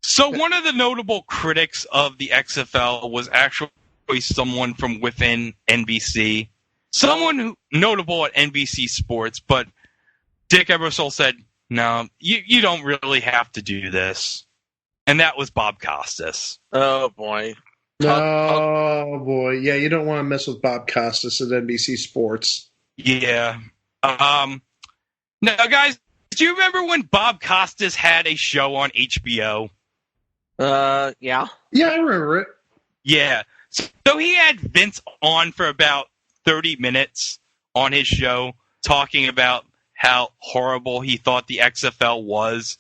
So one of the notable critics of the XFL was actually someone from within NBC. Someone notable at NBC Sports, but Dick Ebersol said, no, you don't really have to do this. And that was Bob Costas. Oh, boy. Oh, boy. Yeah, you don't want to mess with Bob Costas at NBC Sports. Yeah. Now, guys, do you remember when Bob Costas had a show on HBO? Yeah. Yeah, I remember it. Yeah. So he had Vince on for about 30 minutes on his show talking about how horrible he thought the XFL was.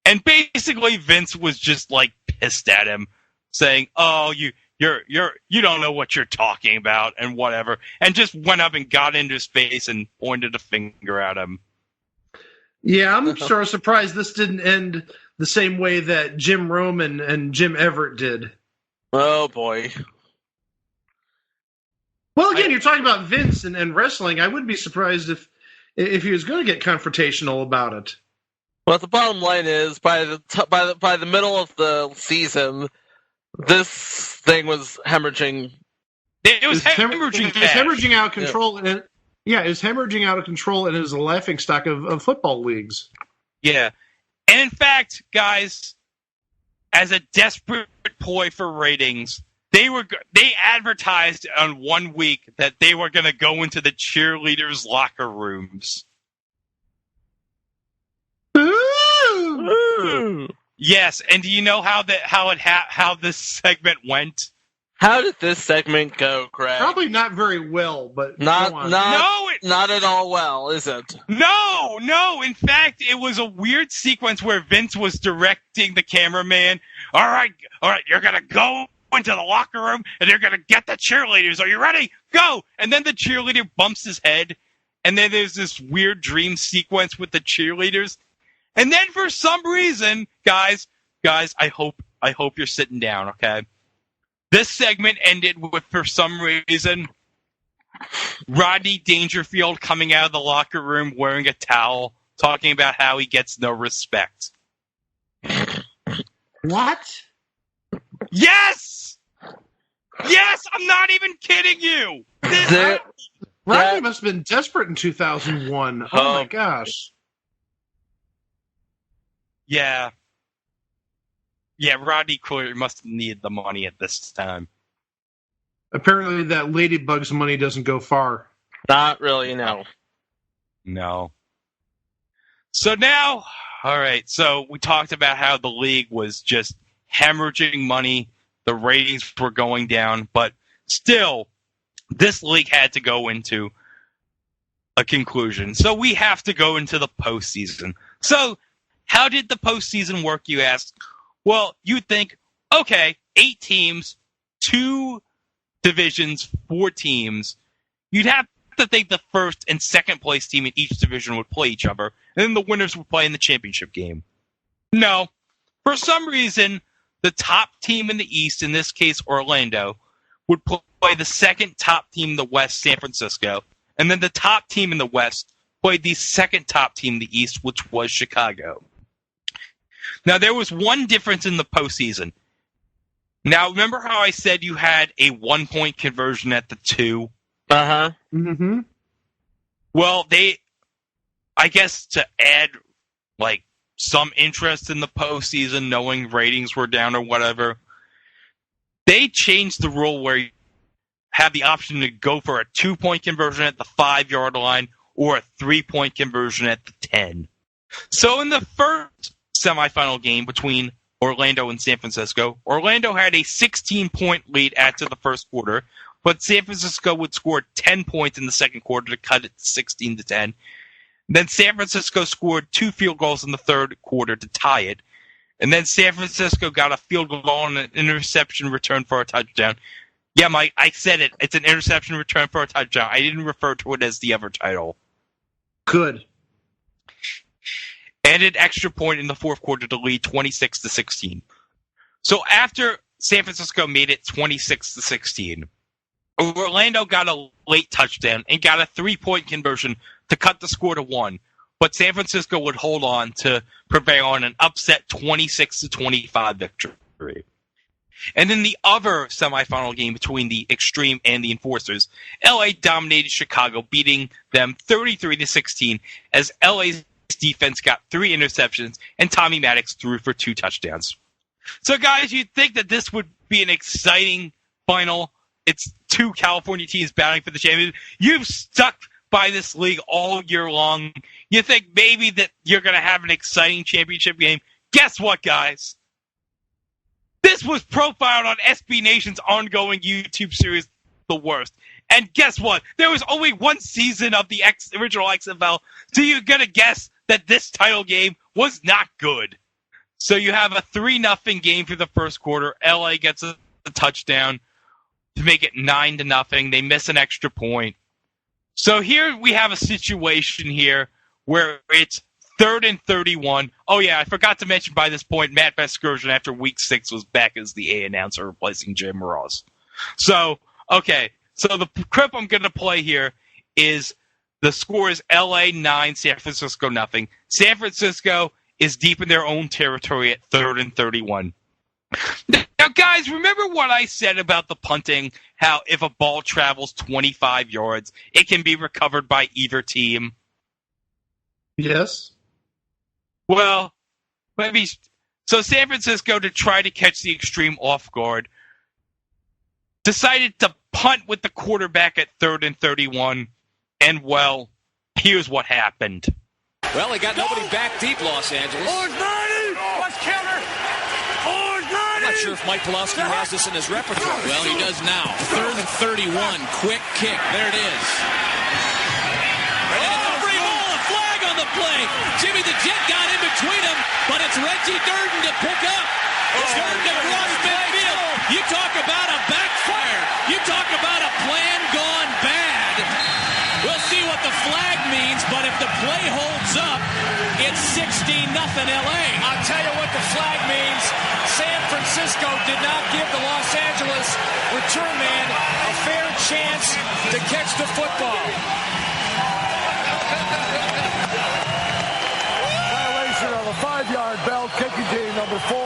And basically Vince was just like pissed at him, saying, "Oh, you don't know what you're talking about," and whatever, and just went up and got into his face and pointed a finger at him. Yeah, I'm sort of surprised this didn't end the same way that Jim Rome and Jim Everett did. Oh, boy. Well, again, you're talking about Vince and wrestling. I wouldn't be surprised if he was going to get confrontational about it. Well, the bottom line is, by the middle of the season, this thing was hemorrhaging. It was hemorrhaging. It was hemorrhaging out of control. Yeah. It was hemorrhaging out of control, and it was a laughingstock of football leagues. Yeah. And in fact, guys, as a desperate ploy for ratings, they advertised on 1 week that they were going to go into the cheerleaders' locker rooms. Ooh. Yes, and do you know how this segment went? How did this segment go, Craig? Probably not very well, but not at all well, is it? No. In fact, it was a weird sequence where Vince was directing the cameraman. All right, you're gonna go into the locker room and you're gonna get the cheerleaders. Are you ready? Go! And then the cheerleader bumps his head, and then there's this weird dream sequence with the cheerleaders. And then for some reason, guys, I hope you're sitting down, okay? This segment ended with, for some reason, Rodney Dangerfield coming out of the locker room wearing a towel, talking about how he gets no respect. What? Yes! Yes! I'm not even kidding you! Rodney must have been desperate in 2001. Oh my gosh. Yeah. Yeah, Rodney clearly must have needed the money at this time. Apparently that Ladybug's money doesn't go far. Not really, no. No. So now, all right, so we talked about how the league was just hemorrhaging money, the ratings were going down, but still, this league had to go into a conclusion. So we have to go into the postseason. So how did the postseason work, you ask? Well, you'd think, okay, 8 teams, 2 divisions, 4 teams. You'd have to think the first and second place team in each division would play each other, and then the winners would play in the championship game. No. For some reason, the top team in the East, in this case Orlando, would play the second top team in the West, San Francisco, and then the top team in the West played the second top team in the East, which was Chicago. Now, there was one difference in the postseason. Now, remember how I said you had a 1-point conversion at the 2? Uh-huh. Mm-hmm. Well, I guess to add, like, some interest in the postseason, knowing ratings were down or whatever, they changed the rule where you have the option to go for a 2-point conversion at the 5-yard line or a 3-point conversion at the 10. So in the first semifinal game between Orlando and San Francisco, Orlando had a 16-point lead after the first quarter, but San Francisco would score 10 points in the second quarter to cut it 16-10. Then San Francisco scored 2 field goals in the third quarter to tie it. And then San Francisco got a field goal and an interception return for a touchdown. Yeah, Mike, I said it. It's an interception return for a touchdown. I didn't refer to it as the other title. Good. And an extra point in the fourth quarter to lead 26-16. So after San Francisco made it 26-16, Orlando got a late touchdown and got a 3-point conversion to cut the score to 1. But San Francisco would hold on to prevail on an upset 26-25 victory. And in the other semifinal game between the Extreme and the Enforcers, LA dominated Chicago, beating them 33-16 as LA's defense got 3 interceptions and Tommy Maddox threw for 2 touchdowns. So guys, you'd think that this would be an exciting final. It's 2 California teams battling for the championship. You've stuck by this league all year long. You think maybe that you're going to have an exciting championship game. Guess what, guys? This was profiled on SB Nation's ongoing YouTube series, The Worst. And guess what? There was only one season of the original XFL, so you're going to guess that this title game was not good. So you have a 3-0 game for the first quarter. LA gets a touchdown to make it 9-0. They miss an extra point. So here we have a situation here where it's 3rd and 31. Oh, yeah, I forgot to mention by this point, Matt Vasgersian after week 6 was back as the A announcer replacing Jim Ross. So, okay. So the clip I'm going to play here is the score is LA 9, San Francisco 0. San Francisco is deep in their own territory at 3rd and 31. Now, guys, remember what I said about the punting, how if a ball travels 25 yards, it can be recovered by either team? Yes. Well, maybe. So San Francisco, to try to catch the extreme off guard, decided to punt with the quarterback at 3rd and 31, and, well, here's what happened. Well, they got nobody back deep, Los Angeles. Orange 90! Watch counter! Orange 90! I'm not sure if Mike Pawlowski has this in his repertoire. Well, he does now. 3rd and 31. Quick kick. There it is. Free ball, a flag on the play. Jimmy the Jet got in between them, but it's Reggie Durden to pick up. Durden across midfield. You talk about a backfire. You talk about a plan gone bad. We'll see what the flag means, but if the play holds up, it's 16-0 LA. I'll tell you what the flag means. San Francisco did not give the Los Angeles return man a fair chance to catch the football. Violation of a 5-yard belt, kicking team number 4.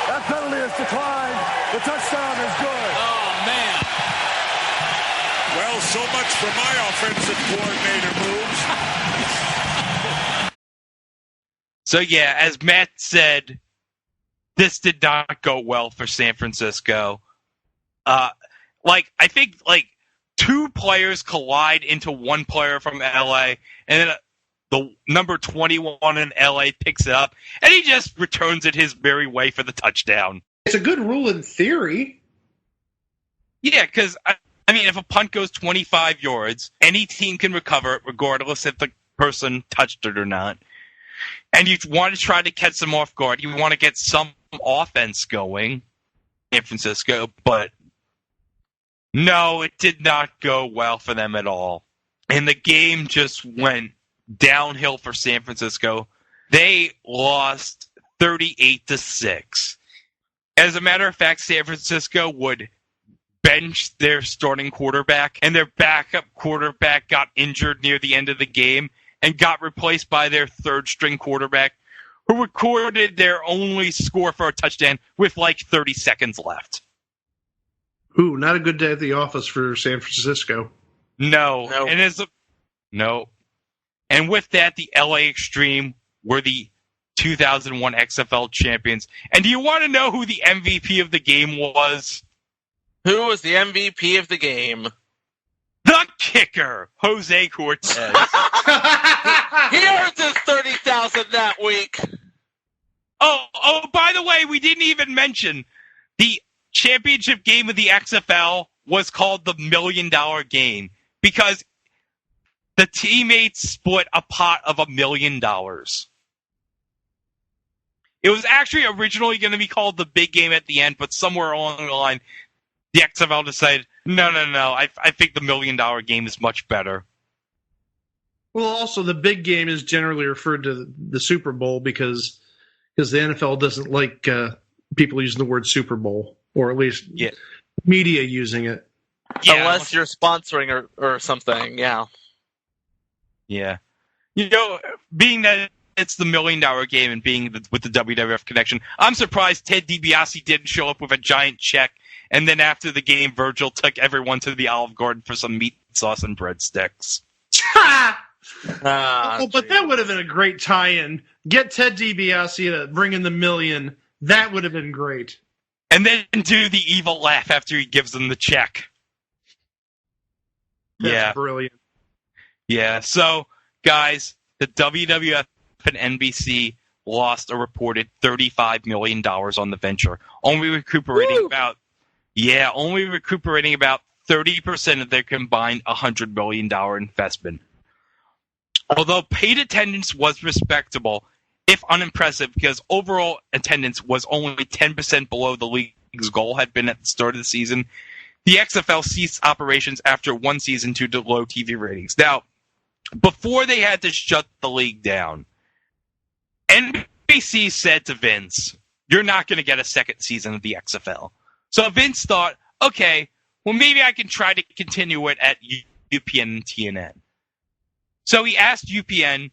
That penalty is declined. The touchdown is good. Oh, man. Well, so much for my offensive coordinator moves. So, yeah, as Matt said, this did not go well for San Francisco. I think 2 players collide into one player from LA, and then the number 21 in LA picks it up, and he just returns it his merry way for the touchdown. It's a good rule in theory. Yeah, because, I mean, if a punt goes 25 yards, any team can recover it regardless if the person touched it or not. And you want to try to catch them off guard. You want to get some offense going, San Francisco, but no, it did not go well for them at all. And the game just went downhill for San Francisco. They lost 38-6. As a matter of fact, San Francisco would bench their starting quarterback, and their backup quarterback got injured near the end of the game and got replaced by their third-string quarterback, who recorded their only score for a touchdown with 30 seconds left. Ooh, not a good day at the office for San Francisco. No. No. And with that, the LA Extreme were the 2001 XFL champions. And do you want to know who the MVP of the game was? Who was the MVP of the game? The kicker, Jose Cortez. He earned his $30,000 that week. Oh, by the way, we didn't even mention the championship game of the XFL was called the $1 Million Game because the teammates split a pot of $1 million. It was actually originally going to be called the Big Game at the end, but somewhere along the line, the XFL decided, no. I think the $1 Million Game is much better. Well, also the big game is generally referred to the Super Bowl because the NFL doesn't like people using the word Super Bowl, or at least media using it. Yeah. Unless you're sponsoring or something, yeah. Yeah. You know, being that it's the $1 Million Game and being with the WWF connection, I'm surprised Ted DiBiase didn't show up with a giant check. And then after the game, Virgil took everyone to the Olive Garden for some meat sauce and breadsticks. But that would have been a great tie-in. Get Ted DiBiase to bring in the $1 million. That would have been great. And then do the evil laugh after he gives them the check. That's brilliant. Yeah, so, guys, the WWF and NBC lost a reported $35 million on the venture. Only recuperating about 30% of their combined $100 million investment. Although paid attendance was respectable, if unimpressive, because overall attendance was only 10% below the league's goal had been at the start of the season, the XFL ceased operations after one season due to low TV ratings. Now, before they had to shut the league down, NBC said to Vince, "You're not going to get a second season of the XFL." So Vince thought, okay, well, maybe I can try to continue it at UPN and TNN. So he asked UPN,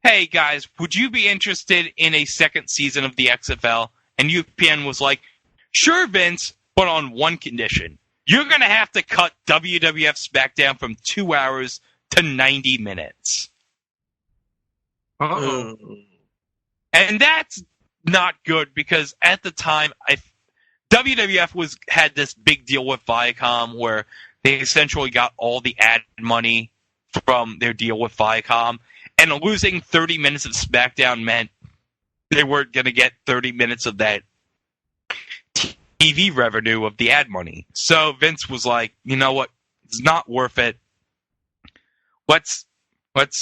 hey, guys, would you be interested in a second season of the XFL? And UPN was like, sure, Vince, but on one condition. You're going to have to cut WWF SmackDown from 2 hours to 90 minutes. Uh-oh. And that's not good because at the time, WWF had this big deal with Viacom where they essentially got all the ad money from their deal with Viacom, and losing 30 minutes of SmackDown meant they weren't going to get 30 minutes of that TV revenue of the ad money. So Vince was like, you know what? It's not worth it. Let's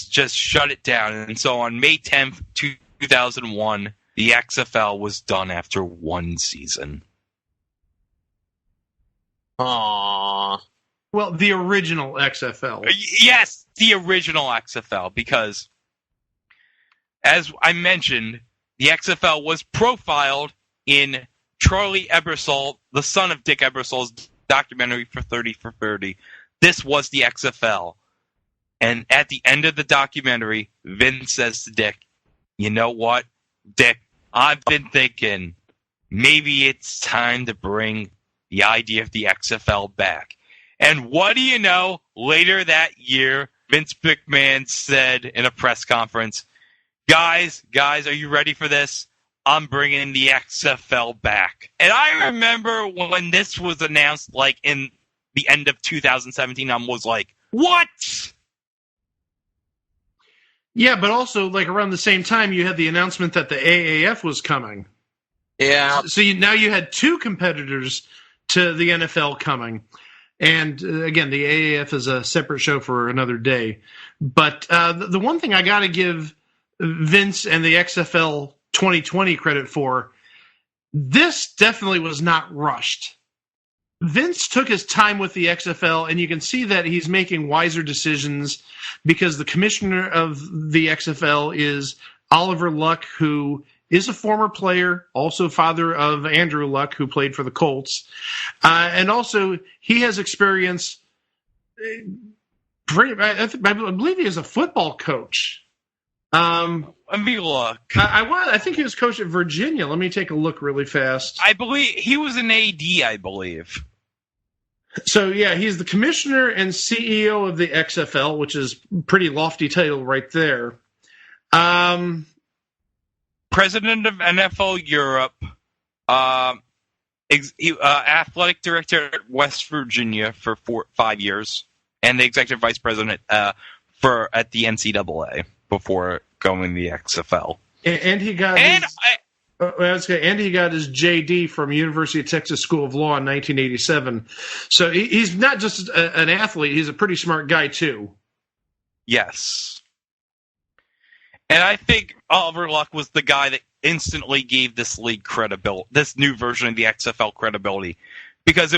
just shut it down. And so on May 10th, 2001, the XFL was done after one season. Aww. Well, the original XFL. Yes, the original XFL, because, as I mentioned, the XFL was profiled in Charlie Ebersol, the son of Dick Ebersol's documentary for 30 for 30. This was the XFL. And at the end of the documentary, Vince says to Dick, you know what, Dick, I've been thinking maybe it's time to bring the idea of the XFL back. And what do you know? Later that year, Vince McMahon said in a press conference, guys, are you ready for this? I'm bringing the XFL back. And I remember when this was announced, like in the end of 2017, I was like, what? Yeah, but also, like, around the same time, you had the announcement that the AAF was coming. Yeah. So now you had two competitors to the NFL coming. And, again, the AAF is a separate show for another day. But the one thing I got to give Vince and the XFL 2020 credit for, this definitely was not rushed. Vince took his time with the XFL, and you can see that he's making wiser decisions because the commissioner of the XFL is Oliver Luck, who is a former player, also father of Andrew Luck, who played for the Colts. And also, he has experience. I believe he is a football coach. Let me look. I think he was coach at Virginia. Let me take a look really fast. I believe he was an AD, I believe. So, yeah, he's the commissioner and CEO of the XFL, which is a pretty lofty title right there. President of NFL Europe, athletic director at West Virginia for 5 years, and the executive vice president at the NCAA before going to the XFL. And he got he got his JD from University of Texas School of Law in 1987. So he's not just an athlete; he's a pretty smart guy too. Yes. And I think Oliver Luck was the guy that instantly gave this league credibility, this new version of the XFL credibility, because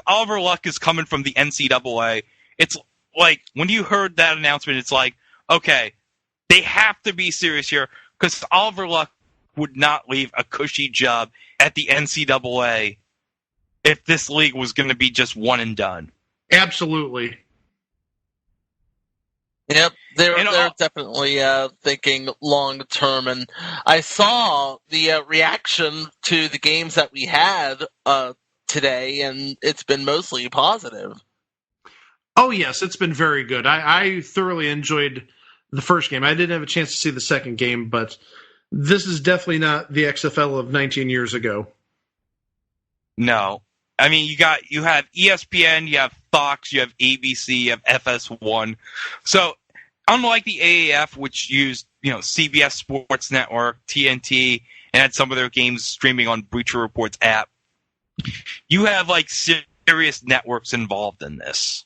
Oliver Luck is coming from the NCAA. It's like when you heard that announcement, it's like, okay, they have to be serious here because Oliver Luck would not leave a cushy job at the NCAA if this league was going to be just one and done. Absolutely. Yep, they're definitely thinking long term, and I saw the reaction to the games that we had today, and it's been mostly positive. Oh yes, it's been very good. I thoroughly enjoyed the first game. I didn't have a chance to see the second game, but this is definitely not the XFL of 19 years ago. No. I mean, you have ESPN, you have Fox, you have ABC, you have FS1. So, unlike the AAF, which used, CBS Sports Network, TNT, and had some of their games streaming on Bleacher Report's app, you have like Sirius various networks involved in this.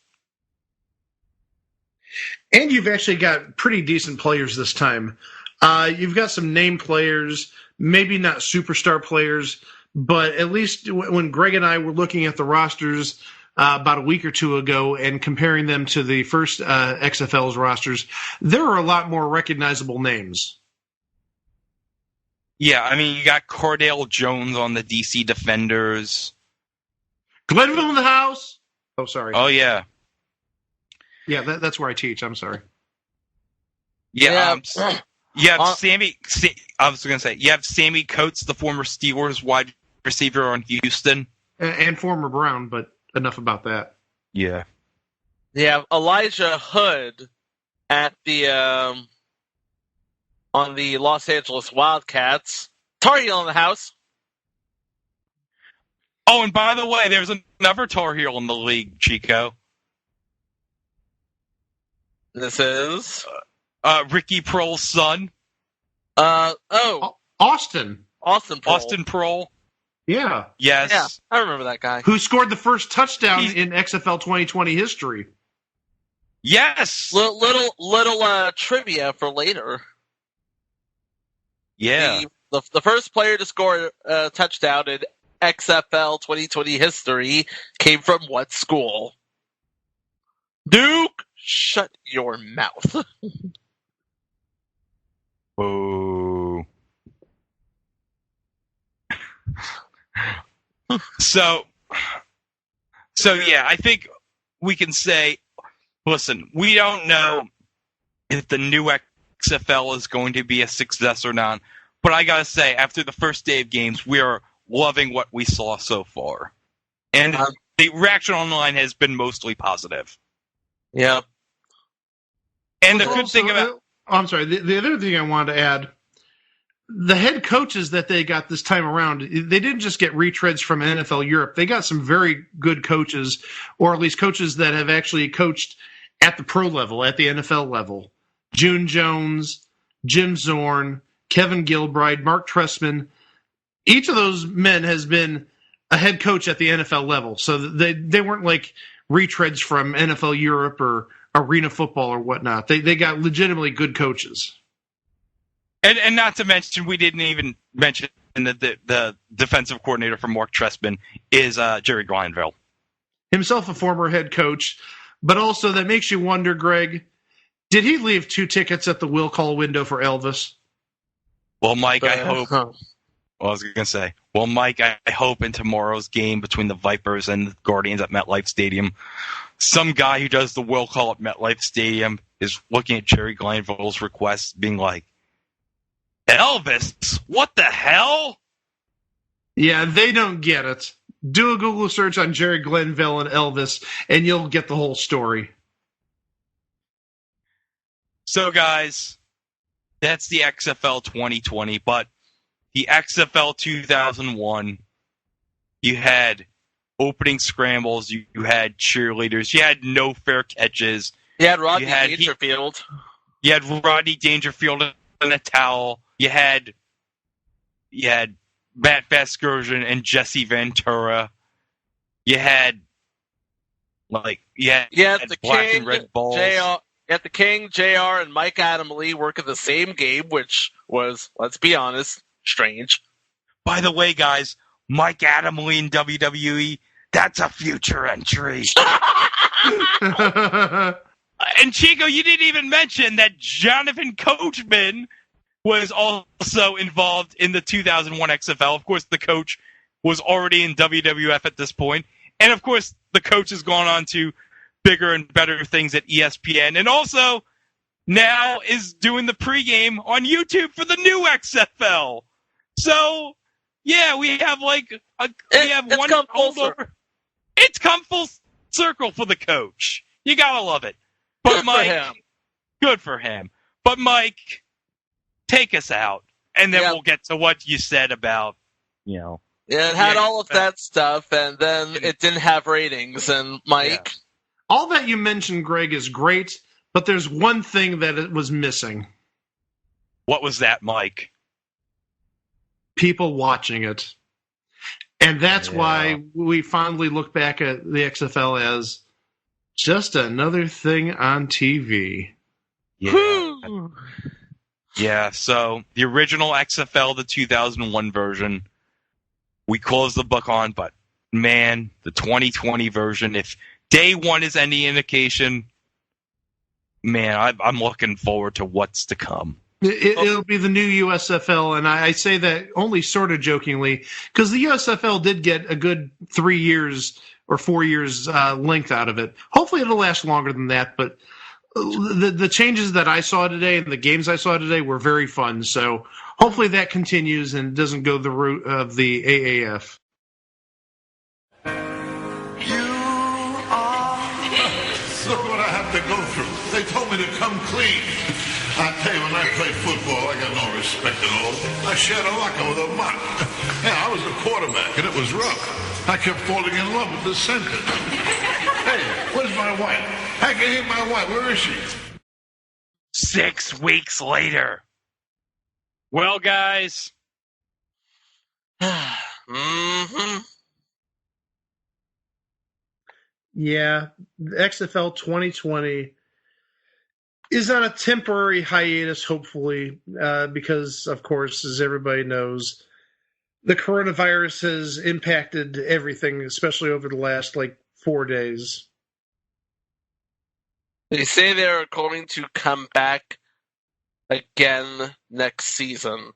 And you've actually got pretty decent players this time. You've got some name players, maybe not superstar players, but at least when Greg and I were looking at the rosters about a week or two ago and comparing them to the first XFL's rosters, there are a lot more recognizable names. Yeah, I mean, you got Cordell Jones on the DC Defenders. Glenville in the house. Oh, sorry. Oh, yeah. Yeah, that's where I teach. I'm sorry. Yeah. You have Sammy. I was going to say, you have Sammy Coates, the former Steelers wide receiver on Houston. And former Brown, but enough about that. Yeah. Yeah, Elijah Hood at the on the Los Angeles Wildcats. Tar Heel in the house. Oh, and by the way, there's another Tar Heel in the league, Chico. This is Ricky Prohl's son. Austin. Austin Prohl. Austin Prohl. Yeah. Yes. Yeah, I remember that guy. Who scored the first touchdown in XFL 2020 history. Yes. Little trivia for later. Yeah. The first player to score a touchdown in XFL 2020 history came from what school? Duke, shut your mouth. Boo. So yeah, I think we can say, listen, we don't know if the new XFL is going to be a success or not, but I gotta say, after the first day of games, we are loving what we saw so far. And the reaction online has been mostly positive. Yeah. And the good thing about... I'm sorry, the other thing I wanted to add, the head coaches that they got this time around, they didn't just get retreads from NFL Europe. They got some very good coaches, or at least coaches that have actually coached at the pro level, at the NFL level. June Jones, Jim Zorn, Kevin Gilbride, Mark Trestman. Each of those men has been a head coach at the NFL level. So they weren't like retreads from NFL Europe or arena football or whatnot. They got legitimately good coaches. And not to mention, we didn't even mention that the defensive coordinator for Mark Trestman is Jerry Glanville. Himself a former head coach, but also that makes you wonder, Greg, did he leave 2 tickets at the will call window for Elvis? Well, Mike, I hope... I was going to say, well, Mike, I hope in tomorrow's game between the Vipers and the Guardians at MetLife Stadium, some guy who does the will call at MetLife Stadium is looking at Jerry Glanville's request, being like, Elvis? What the hell? Yeah, they don't get it. Do a Google search on Jerry Glanville and Elvis, and you'll get the whole story. So, guys, that's the XFL 2020, but the XFL 2001, you had opening scrambles, you had cheerleaders, you had no fair catches. You had Rodney Dangerfield. You had Rodney Dangerfield in a towel. You had Matt Vasgersian and Jesse Ventura. You had the Black King, and Red Balls. At the King, JR, and Mike Adam Lee work at the same game, which was, let's be honest, strange. By the way, guys, Mike Adam Lee in WWE, that's a future entry. And Chico, you didn't even mention that Jonathan Coachman was also involved in the 2001 XFL. Of course, the coach was already in WWF at this point. And of course, the coach has gone on to bigger and better things at ESPN. And also now is doing the pregame on YouTube for the new XFL. So, yeah, we have It's come full circle for the coach. You gotta love it. But good for him. But Mike, take us out, and then we'll get to what you said about, Yeah, it had all of that stuff, and then it didn't have ratings. And Mike, yeah. All that you mentioned, Greg, is great, but there's one thing that it was missing. What was that, Mike? People watching it. And that's why we fondly look back at the XFL as just another thing on TV. Yeah. Yeah, so the original XFL, the 2001 version, we closed the book on, but man, the 2020 version, if day one is any indication, man, I'm looking forward to what's to come. It'll be the new USFL, and I say that only sort of jokingly, because the USFL did get a good 3 years or 4 years length out of it. Hopefully it'll last longer than that, but the changes that I saw today and the games I saw today were very fun, so hopefully that continues and doesn't go the route of the AAF. Look what I have to go through. They told me to come clean. I tell you, when I played football, I got no respect at all. I shared a locker with a mutt. Yeah, I was the quarterback, and it was rough. I kept falling in love with the center. Hey, where's my wife? I can hit my wife. Where is she? 6 weeks later. Well, guys. Yeah, the XFL 2020 is on a temporary hiatus, hopefully, because, of course, as everybody knows, the coronavirus has impacted everything, especially over the last, 4 days. They say they're going to come back again next season.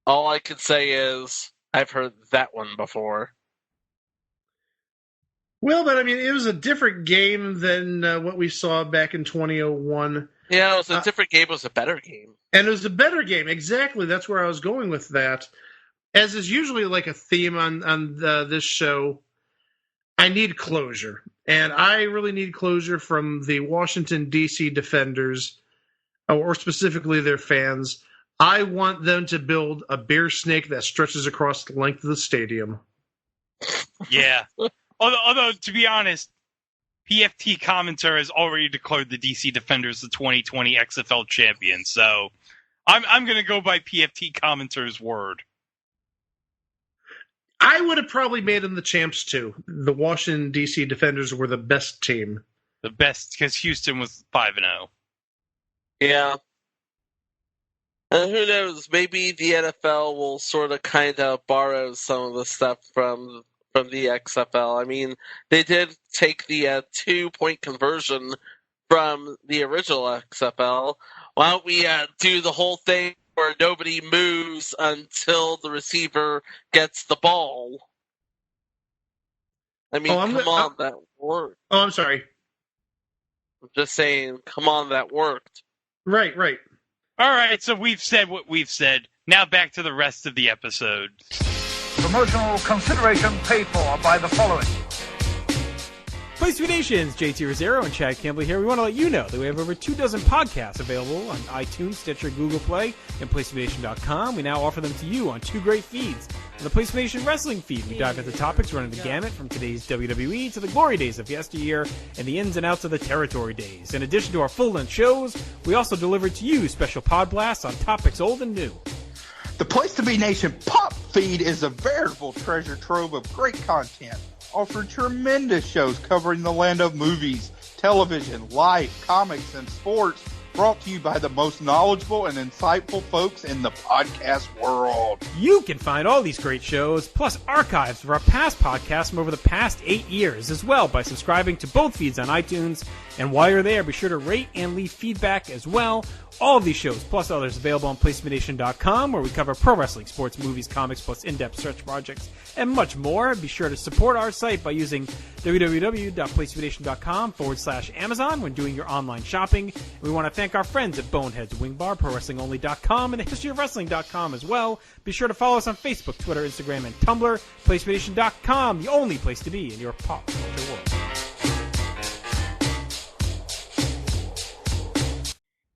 All I can say is I've heard that one before. Well, but I mean, it was a different game than what we saw back in 2001. Yeah, it was a different game. It was a better game. And it was a better game. Exactly. That's where I was going with that. As is usually a theme on this show, I need closure. And I really need closure from the Washington, D.C. Defenders, or specifically their fans. I want them to build a bear snake that stretches across the length of the stadium. Yeah. Although, to be honest, PFT Commenter has already declared the DC Defenders the 2020 XFL champions, so I'm going to go by PFT Commenter's word. I would have probably made them the champs, too. The Washington, D.C. Defenders were the best team. The best, because Houston was 5-0. Yeah. And who knows, maybe the NFL will sort of kind of borrow some of the stuff from the XFL. I mean, they did take the 2-point conversion from the original XFL. Why don't we do the whole thing where nobody moves until the receiver gets the ball? I mean, that worked. Oh, I'm sorry. I'm just saying, come on, that worked. Right. All right, so we've said what we've said. Now back to the rest of the episode. Promotional consideration paid for by the following. Place to Be Nations, JT Rosero and Chad Campbell here. We want to let you know that we have over 24 podcasts available on iTunes, Stitcher, Google Play, and PlaceToBeNation.com. We now offer them to you on 2 great feeds. On the Place to Be Nation Wrestling feed, we dive into topics running the gamut from today's WWE to the glory days of yesteryear and the ins and outs of the territory days. In addition to our full-length shows, we also deliver to you special pod blasts on topics old and new. The Place to Be Nation Pop feed is a veritable treasure trove of great content, offering tremendous shows covering the land of movies, television, life, comics, and sports, brought to you by the most knowledgeable and insightful folks in the podcast world. You can find all these great shows, plus archives of our past podcasts from over the past 8 years as well by subscribing to both feeds on iTunes. And while you're there, be sure to rate and leave feedback as well. All of these shows, plus others, available on PlaceToBeNation.com, where we cover pro wrestling, sports, movies, comics, plus in-depth search projects, and much more. Be sure to support our site by using www.PlaceToBeNation.com/Amazon when doing your online shopping. And we want to thank our friends at Boneheads Wing Bar, ProWrestlingOnly.com, and TheHistoryOfWrestling.com as well. Be sure to follow us on Facebook, Twitter, Instagram, and Tumblr. PlaceToBeNation.com, the only place to be in your pop culture world.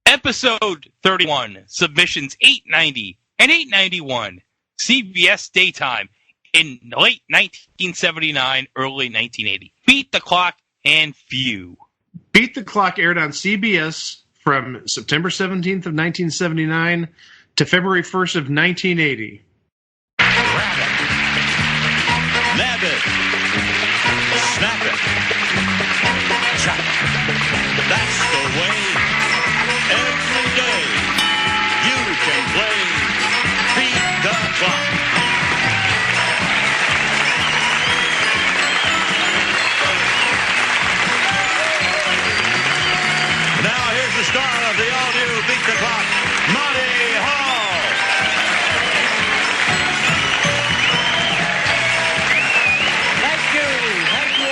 Episode 31, submissions 890 and 891, CBS Daytime in late 1979, early 1980. Beat the Clock and Few. Beat the Clock aired on CBS from September 17th of 1979 to February 1st of 1980. way. Every day you can play Beat the Clock. Now here's the star of the all-new Beat the Clock, Monty Hall. Thank you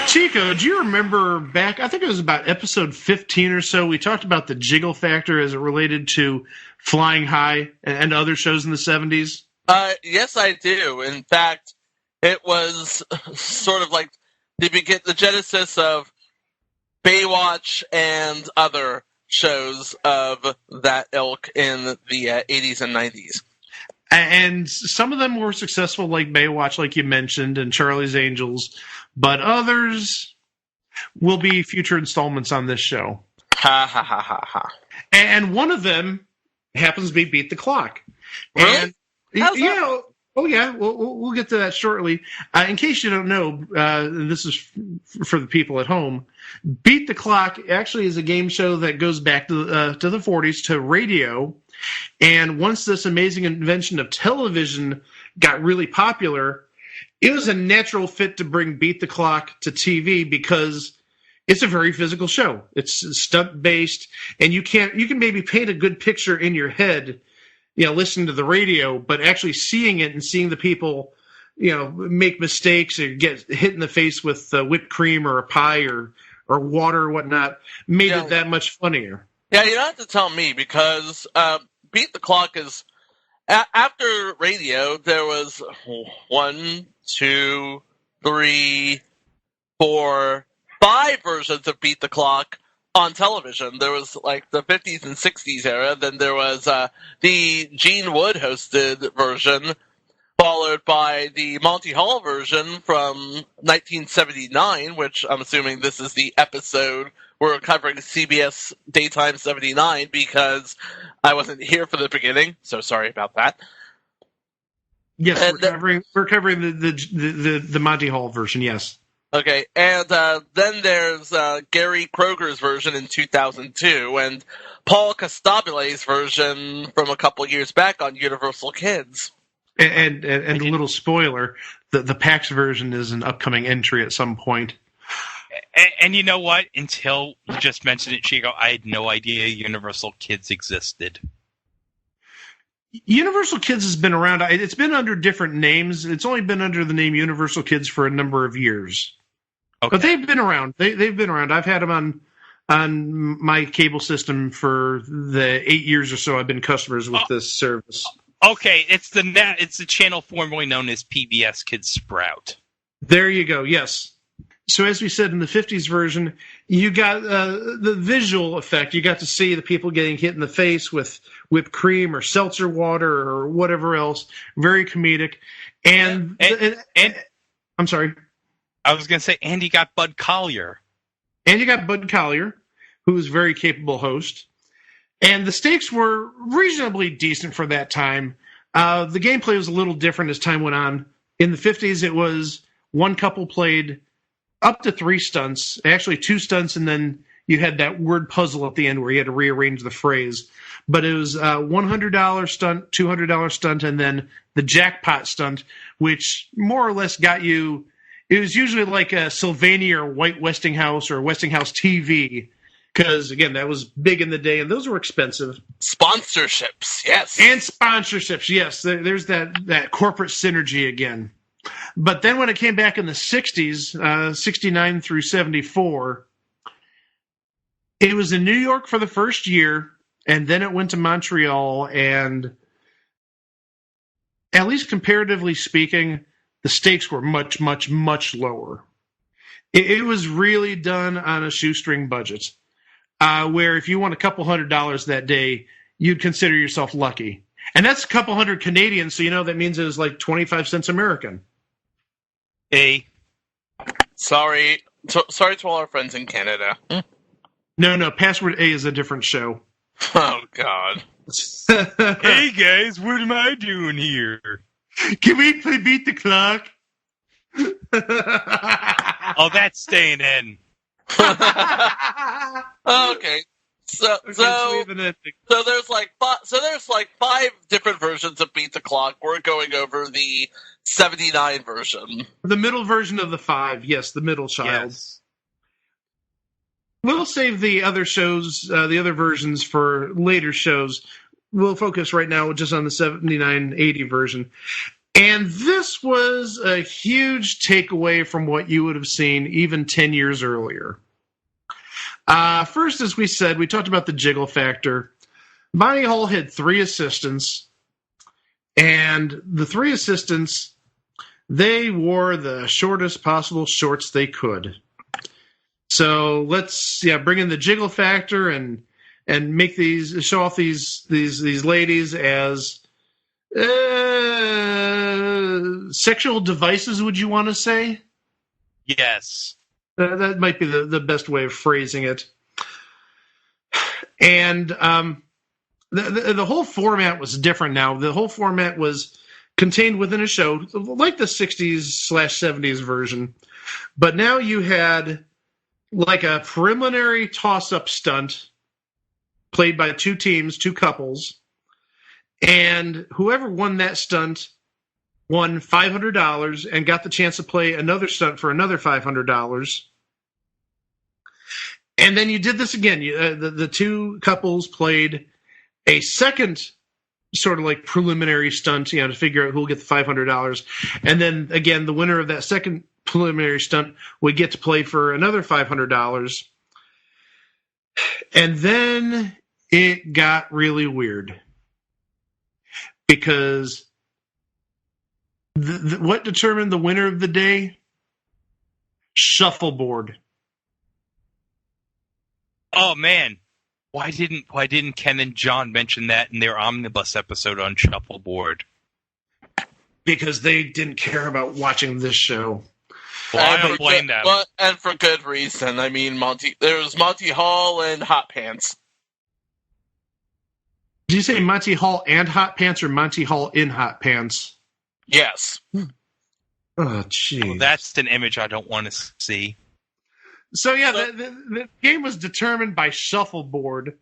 all. Chico, do you remember back, I think it was about episode 15 or so, we talked about the jiggle factor as it related to Flying High and other shows in the 70s? Yes, I do. In fact, it was sort of like the genesis of Baywatch and other shows of that ilk in the 80s and 90s. And some of them were successful, like Baywatch, like you mentioned, and Charlie's Angels, but others will be future installments on this show. Ha, ha, ha, ha, ha. And one of them happens to be Beat the Clock. Really? And, oh yeah, we'll get to that shortly. In case you don't know, this is for the people at home. Beat the Clock actually is a game show that goes back to the 40s, to radio. And once this amazing invention of television got really popular, it was a natural fit to bring Beat the Clock to TV because it's a very physical show. It's stunt based, and you can maybe paint a good picture in your head, listening to the radio, but actually seeing it and seeing the people, make mistakes or get hit in the face with whipped cream or a pie or water or whatnot made it that much funnier. Yeah, you don't have to tell me because Beat the Clock is after radio. There was 1, 2, 3, 4, 5 versions of Beat the Clock on television. There was like the 50s and 60s era. Then there was the Gene Wood hosted version, followed by the Monty Hall version from 1979, which I'm assuming this is the episode we're covering, CBS Daytime 79, because I wasn't here for the beginning, so sorry about that. Yes, we're covering the Monty Hall version, yes. Okay, and then there's Gary Kroger's version in 2002, and Paul Costabile's version from a couple years back on Universal Kids. And a little spoiler, the PAX version is an upcoming entry at some point. And you know what? Until you just mentioned it, Chico, I had no idea Universal Kids existed. Universal Kids has been around. It's been under different names. It's only been under the name Universal Kids for a number of years. Okay. But they've been around. They've been around. I've had them on my cable system for the 8 years or so I've been customers with this service. Okay, it's the channel formerly known as PBS Kids Sprout. There you go. Yes. So as we said, in the 50s version, you got the visual effect. You got to see the people getting hit in the face with whipped cream or seltzer water or whatever else. Very comedic. And I'm sorry. I was going to say, and you got Bud Collyer. And you got Bud Collyer, who was a very capable host. And the stakes were reasonably decent for that time. The gameplay was a little different as time went on. In the 50s, it was one couple played up to 3 stunts, actually 2 stunts, and then you had that word puzzle at the end where you had to rearrange the phrase. But it was a $100 stunt, $200 stunt, and then the jackpot stunt, which more or less got you. It was usually like a Sylvania or White Westinghouse or Westinghouse TV, because, again, that was big in the day, and those were expensive. Sponsorships, yes. And sponsorships, yes. There's that corporate synergy again. But then when it came back in the 60s, 69 through 74, it was in New York for the first year, and then it went to Montreal, and at least comparatively speaking, the stakes were much, much, much lower. It was really done on a shoestring budget, where if you won a couple $100 that day, you'd consider yourself lucky. And that's a couple $100 Canadian, so that means it was like 25 cents American. Sorry to all our friends in Canada. No, Password A is a different show. Oh, God. Hey, guys, what am I doing here? Can we play Beat the Clock? Oh, that's staying in. Okay. So there's like five different versions of Beat the Clock. We're going over the 79 version. The middle version of the 5, yes, the middle child. Yes. We'll save the other shows, the other versions for later shows. We'll focus right now just on the 79-80 version. And this was a huge takeaway from what you would have seen even 10 years earlier. First, as we said, we talked about the jiggle factor. Monty Hall had 3 assistants, and the 3 assistants, they wore the shortest possible shorts they could. So let's bring in the jiggle factor and make show off these ladies as sexual devices. Would you want to say? Yes. That might be the best way of phrasing it. And the whole format was different now. The whole format was contained within a show, like the 60s/70s version. But now you had like a preliminary toss-up stunt played by 2 teams, 2 couples. And whoever won that stunt won $500 and got the chance to play another stunt for another $500. And then you did this again. The 2 couples played a second sort of like preliminary stunt, to figure out who will get the $500. And then again, the winner of that second preliminary stunt would get to play for another $500. And then it got really weird because what determined the winner of the day? Shuffleboard. Oh man, why didn't Ken and John mention that in their omnibus episode on Shuffleboard? Because they didn't care about watching this show. Well, I don't blame them. And for good reason. I mean, there was Monty Hall and Hot Pants. Did you say Monty Hall and Hot Pants or Monty Hall in Hot Pants? Yes. Oh, jeez. Well, that's an image I don't want to see. So, yeah, the game was determined by shuffleboard.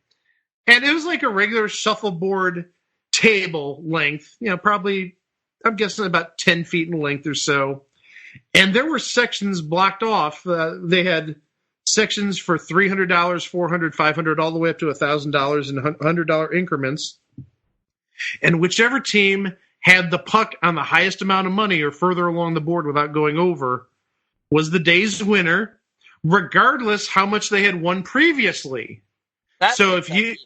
And it was like a regular shuffleboard table length, probably, I'm guessing about 10 feet in length or so. And there were sections blocked off. They had sections for $300, $400, $500, all the way up to $1,000 in $100 increments. And whichever team had the puck on the highest amount of money or further along the board without going over was the day's winner, regardless how much they had won previously. So if you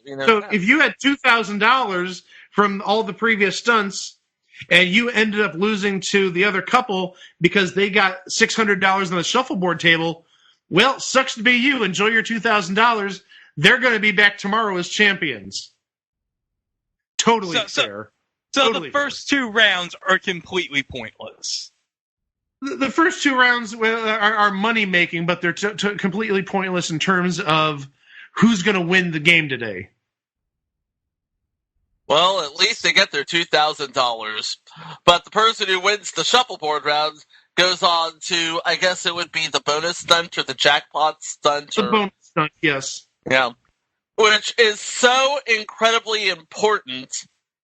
had $2,000 from all the previous stunts and you ended up losing to the other couple because they got $600 on the shuffleboard table, well, sucks to be you. Enjoy your $2,000. They're going to be back tomorrow as champions. Totally fair. So totally the first fair. 2 rounds are completely pointless. The first 2 rounds are money-making, but they're completely pointless in terms of who's going to win the game today. Well, at least they get their $2,000. But the person who wins the shuffleboard round goes on to, I guess it would be the bonus stunt or the jackpot stunt. The bonus stunt, yes. Yeah. Which is so incredibly important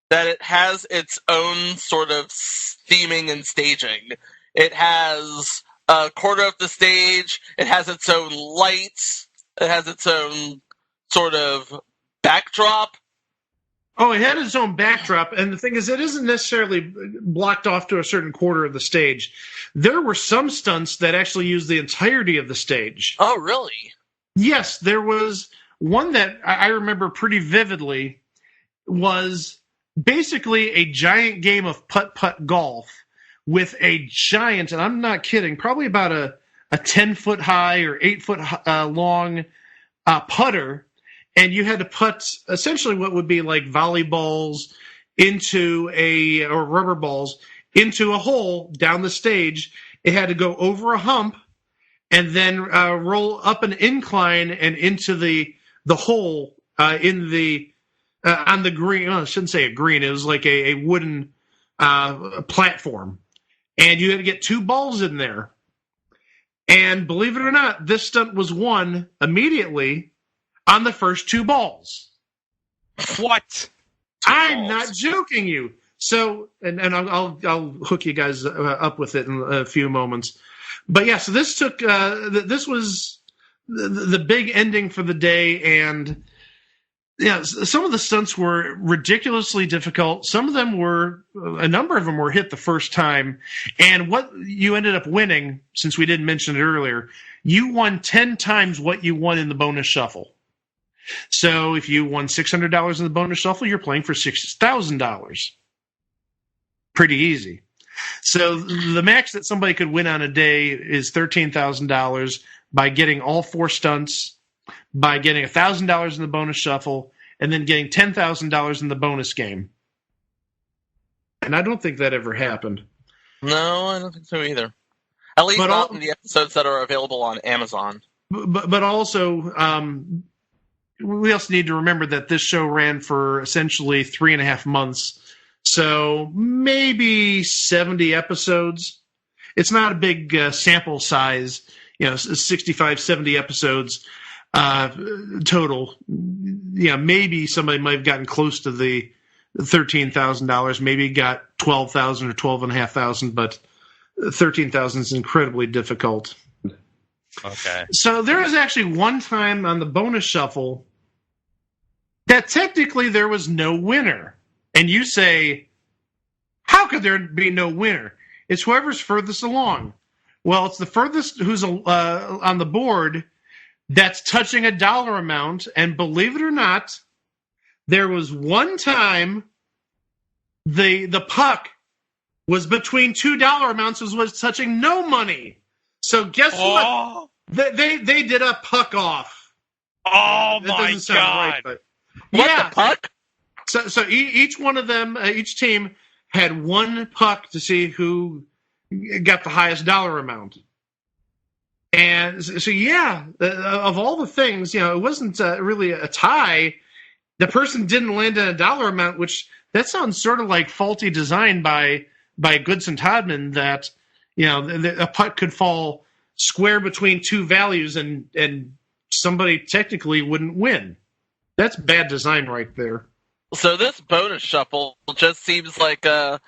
that it has its own sort of theming and staging. It has a quarter of the stage. It has its own lights. It has its own sort of backdrop. Oh, it had its own backdrop, and the thing is, it isn't necessarily blocked off to a certain quarter of the stage. There were some stunts that actually used the entirety of the stage. Oh, really? Yes, there was one that I remember pretty vividly was basically a giant game of putt-putt golf with a giant, and I'm not kidding, probably about a 10-foot high or 8-foot long putter. And you had to putt essentially what would be like volleyballs or rubber balls into a hole down the stage. It had to go over a hump and then roll up an incline and into the hole on the green. Well, I shouldn't say a green. It was like a wooden platform. And you had to get 2 balls in there. And believe it or not, this stunt was won immediately on the first 2 balls. What? I'm not joking you. So, and I'll hook you guys up with it in a few moments. But yeah, so this took, this was the big ending for the day. And yeah, some of the stunts were ridiculously difficult. Some of them were, a number of them were hit the first time. And what you ended up winning, since we didn't mention it earlier, you won 10 times what you won in the bonus shuffle. So if you won $600 in the bonus shuffle, you're playing for $6,000. Pretty easy. So the max that somebody could win on a day is $13,000 by getting all 4 stunts, by getting $1,000 in the bonus shuffle, and then getting $10,000 in the bonus game. And I don't think that ever happened. No, I don't think so either. At least not in the episodes that are available on Amazon. But also, we also need to remember that this show ran for essentially 3.5 months. So maybe 70 episodes. It's not a big sample size, 65, 70 episodes total. Yeah, maybe somebody might have gotten close to the $13,000, maybe got $12,000 or $12,500, but $13,000 is incredibly difficult. Okay. So there was actually one time on the bonus shuffle that technically there was no winner. And you say, how could there be no winner? It's whoever's furthest along. Well, it's the furthest who's on the board that's touching a dollar amount. And believe it or not, there was one time the puck was between $2 amounts, was touching no money. So guess what? They did a puck off. Oh, my God. Right, but the puck? So each one of them, each team had one puck to see who got the highest dollar amount. And so, yeah, of all the things, it wasn't really a tie. The person didn't land in a dollar amount, which that sounds sort of like faulty design by Goodson Todman, that, a puck could fall square between 2 values and somebody technically wouldn't win. That's bad design right there. So this bonus shuffle just seems like a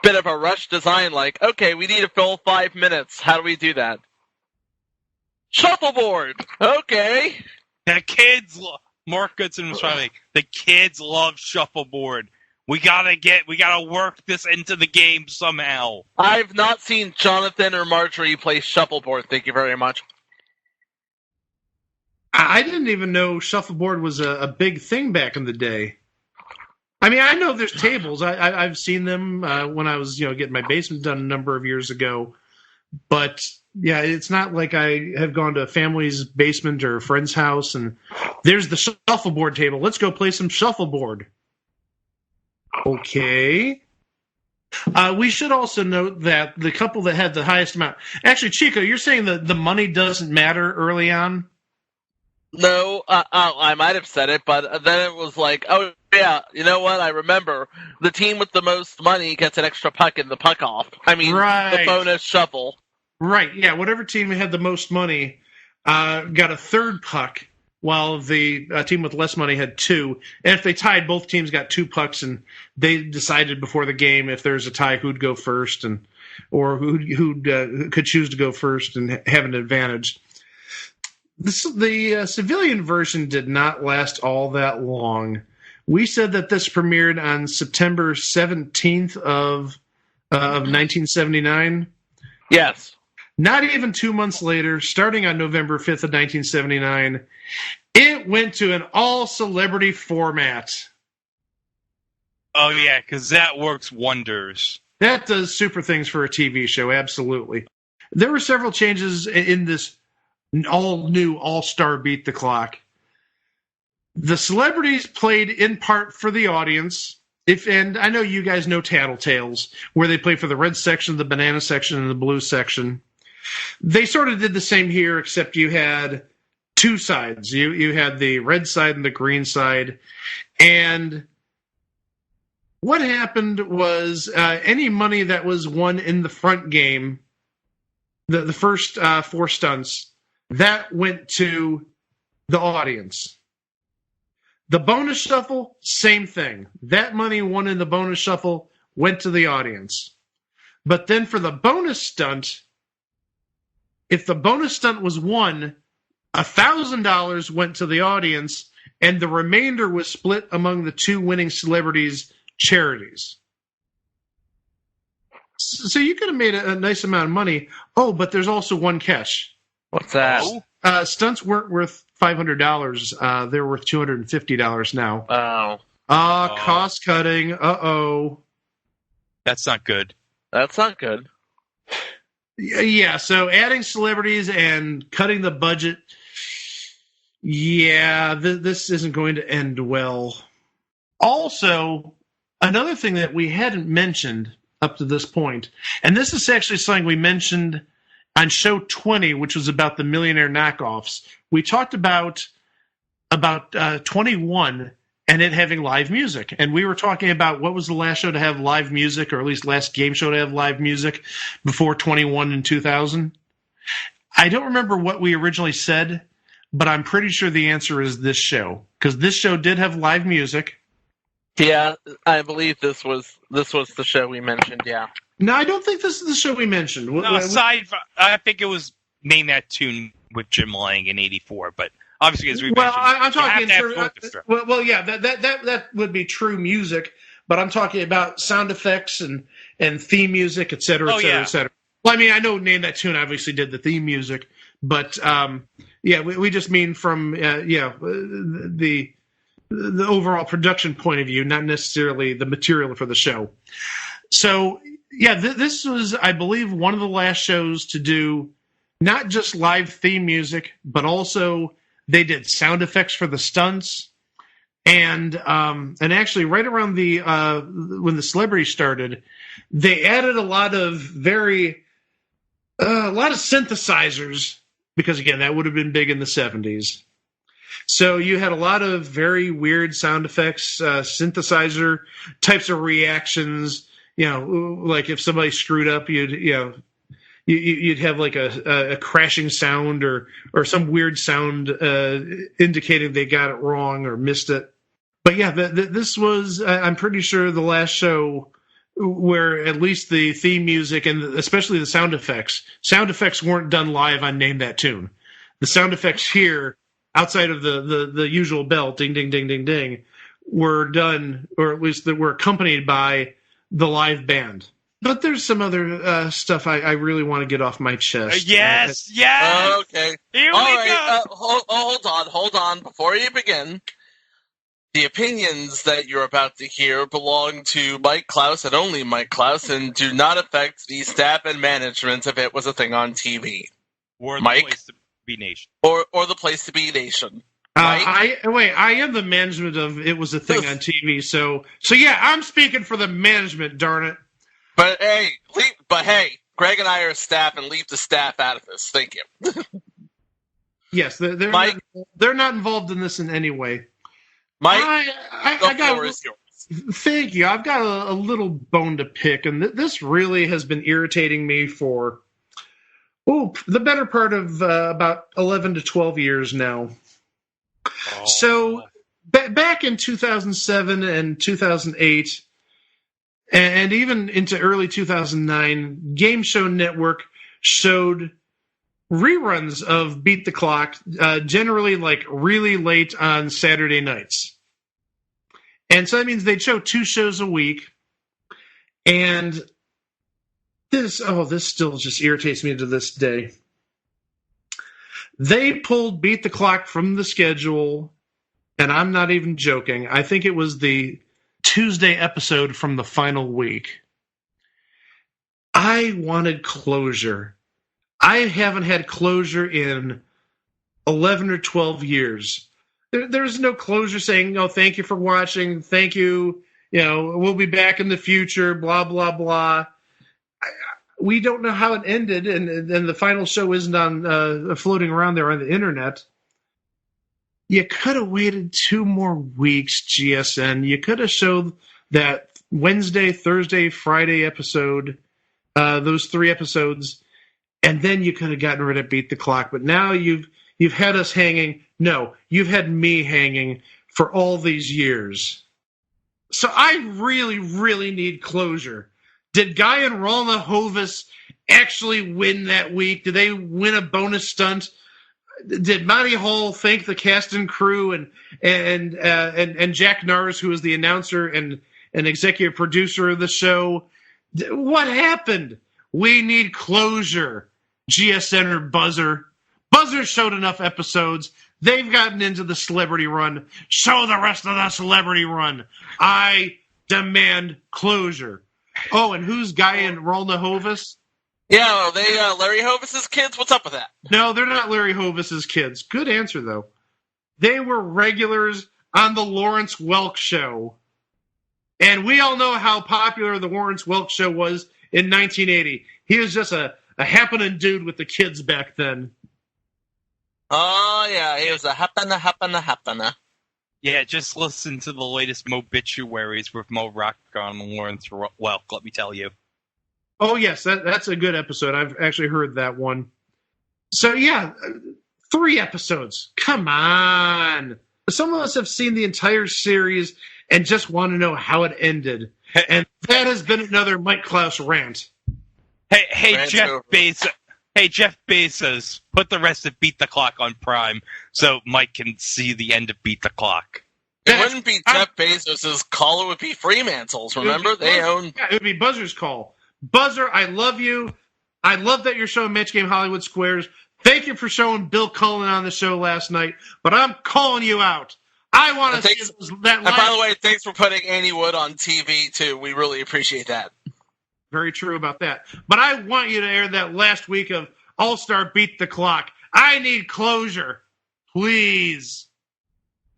bit of a rush design. Like, okay, we need to fill 5 minutes. How do we do that? Shuffleboard. Okay. The kids, Mark Goodson was trying to make, the kids love shuffleboard. We gotta work this into the game somehow. I've not seen Jonathan or Marjorie play shuffleboard. Thank you very much. I didn't even know shuffleboard was a big thing back in the day. I mean, I know there's tables. I've seen them when I was, getting my basement done a number of years ago. But yeah, it's not like I have gone to a family's basement or a friend's house and there's the shuffleboard table. Let's go play some shuffleboard. Okay. We should also note that the couple that had the highest amount. Actually, Chico, you're saying that the money doesn't matter early on? No, I might have said it, but then it was like, oh, yeah, you know what? I remember. The team with the most money gets an extra puck in the puck off. I mean, the bonus shuffle. Right, yeah. Whatever team had the most money got a third puck, while the team with less money had 2. And if they tied, both teams got 2 pucks, and they decided before the game if there's a tie who'd go first, or who could choose to go first and have an advantage. The civilian version did not last all that long. We said that this premiered on September 17th of 1979. Yes. Not even 2 months later, starting on November 5th of 1979, it went to an all-celebrity format. Oh, yeah, because that works wonders. That does super things for a TV show, absolutely. There were several changes in this all-new All-Star Beat the Clock. The celebrities played in part for the audience. And I know you guys know Tattletales, where they play for the red section, the banana section, and the blue section. They sort of did the same here, except you had 2 sides. You had the red side and the green side. And what happened was any money that was won in the front game, the first 4 stunts, that went to the audience. The bonus shuffle, same thing. That money won in the bonus shuffle went to the audience. But then for the bonus stunt, if the bonus stunt was won, $1,000 went to the audience, and the remainder was split among the 2 winning celebrities' charities. So you could have made a nice amount of money. Oh, but there's also one catch. What's that? Stunts weren't worth $500. They're worth $250 now. Oh. Cost cutting. Uh-oh. That's not good. That's not good. Yeah, so adding celebrities and cutting the budget, yeah, this isn't going to end well. Also, another thing that we hadn't mentioned up to this point, and this is actually something we mentioned on show 20, which was about the millionaire knockoffs. We talked about 21 and it having live music. And we were talking about what was the last show to have live music, or at least last game show to have live music before 21 in 2000. I don't remember what we originally said, but I'm pretty sure the answer is this show, because this show did have live music. Yeah, I believe this was the show we mentioned, yeah. No, I don't think this is the show we mentioned. No, I think it was Name That Tune with Jim Lang in '84, but obviously, as we mentioned, I'm talking orchestra. Well, yeah, that would be true music, but I'm talking about sound effects and theme music, et cetera, et cetera, et cetera. Well, I mean, I know Name That Tune obviously did the theme music, but we just mean from the overall production point of view, not necessarily the material for the show. So, yeah, this was, I believe, one of the last shows to do not just live theme music, but also they did sound effects for the stunts. And actually, right around when the celebrity started, they added a lot of synthesizers, because again, that would have been big in the 70s. So you had a lot of very weird sound effects, synthesizer types of reactions. You know, like if somebody screwed up, you'd have like a crashing sound or some weird sound indicating they got it wrong or missed it. But yeah, this was, I'm pretty sure, the last show where at least the theme music and especially the sound effects weren't done live on Name That Tune. The sound effects here, outside of the usual bell, ding, ding, ding, ding, ding, were done, or at least that were accompanied by the live band. But there's some other stuff I really want to get off my chest. Yes. Okay. Here All we right, go. Hold on. Before you begin, the opinions that you're about to hear belong to Mike Klaus and only Mike Klaus, and do not affect the staff and management if it was a thing on TV. Or the Mike? Place to Be Nation. Or the Place to Be Nation. I am the management of it was a thing on TV, so yeah, I'm speaking for the management, darn it. But hey, Greg and I are staff, and leave the staff out of this. Thank you. Yes, they're not involved in this in any way. Mike, the floor is yours. Thank you. I've got a little bone to pick, and this really has been irritating me for the better part of about 11 to 12 years now. Oh. So back in 2007 and 2008, and even into early 2009, Game Show Network showed reruns of Beat the Clock, generally like really late on Saturday nights. And so that means they'd show 2 shows a week. And this still just irritates me to this day. They pulled Beat the Clock from the schedule, and I'm not even joking. I think it was the Tuesday episode from the final week. I wanted closure. I haven't had closure in 11 or 12 years. There's no closure saying, "No, thank you for watching. Thank you. We'll be back in the future." Blah blah blah. We don't know how it ended, and the final show isn't on floating around there on the internet. You could have waited 2 more weeks, GSN. You could have showed that Wednesday, Thursday, Friday episode, those 3 episodes, and then you could have gotten rid of Beat the Clock. But now you've had us hanging. No, you've had me hanging for all these years. So I really, really need closure. Did Guy and Ralna Hovis actually win that week? Did they win a bonus stunt? Did Monty Hall thank the cast and crew and Jack Nars, who was the announcer and executive producer of the show? What happened? We need closure. GSN or Buzzer. Buzzer showed enough episodes. They've gotten into the celebrity run. Show the rest of the celebrity run. I demand closure. Oh, and who's Guy and Ralna Hovis? Yeah, are they Larry Hovis's kids? What's up with that? No, they're not Larry Hovis's kids. Good answer, though. They were regulars on the Lawrence Welk Show. And we all know how popular the Lawrence Welk Show was in 1980. He was just a happening dude with the kids back then. Oh, yeah, he was a happener. Yeah, just listen to the latest Mobituaries with Mo Rock on Lawrence Welk, let me tell you. Oh, yes, that's a good episode. I've actually heard that one. So, yeah, 3 episodes. Come on. Some of us have seen the entire series and just want to know how it ended. And that has been another Mike Klaus rant. Hey, Jeff Bezos, put the rest of Beat the Clock on Prime so Mike can see the end of Beat the Clock. It wouldn't be Jeff Bezos' call, it would be Fremantle's, remember? They own... Yeah, it would be Buzzer's call. Buzzer, I love you. I love that you're showing Match Game Hollywood Squares. Thank you for showing Bill Cullen on the show last night, but I'm calling you out. I want to see that. And by the way, thanks for putting Annie Wood on TV, too. We really appreciate that. Very true about that. But I want you to air that last week of All-Star Beat the Clock. I need closure. Please.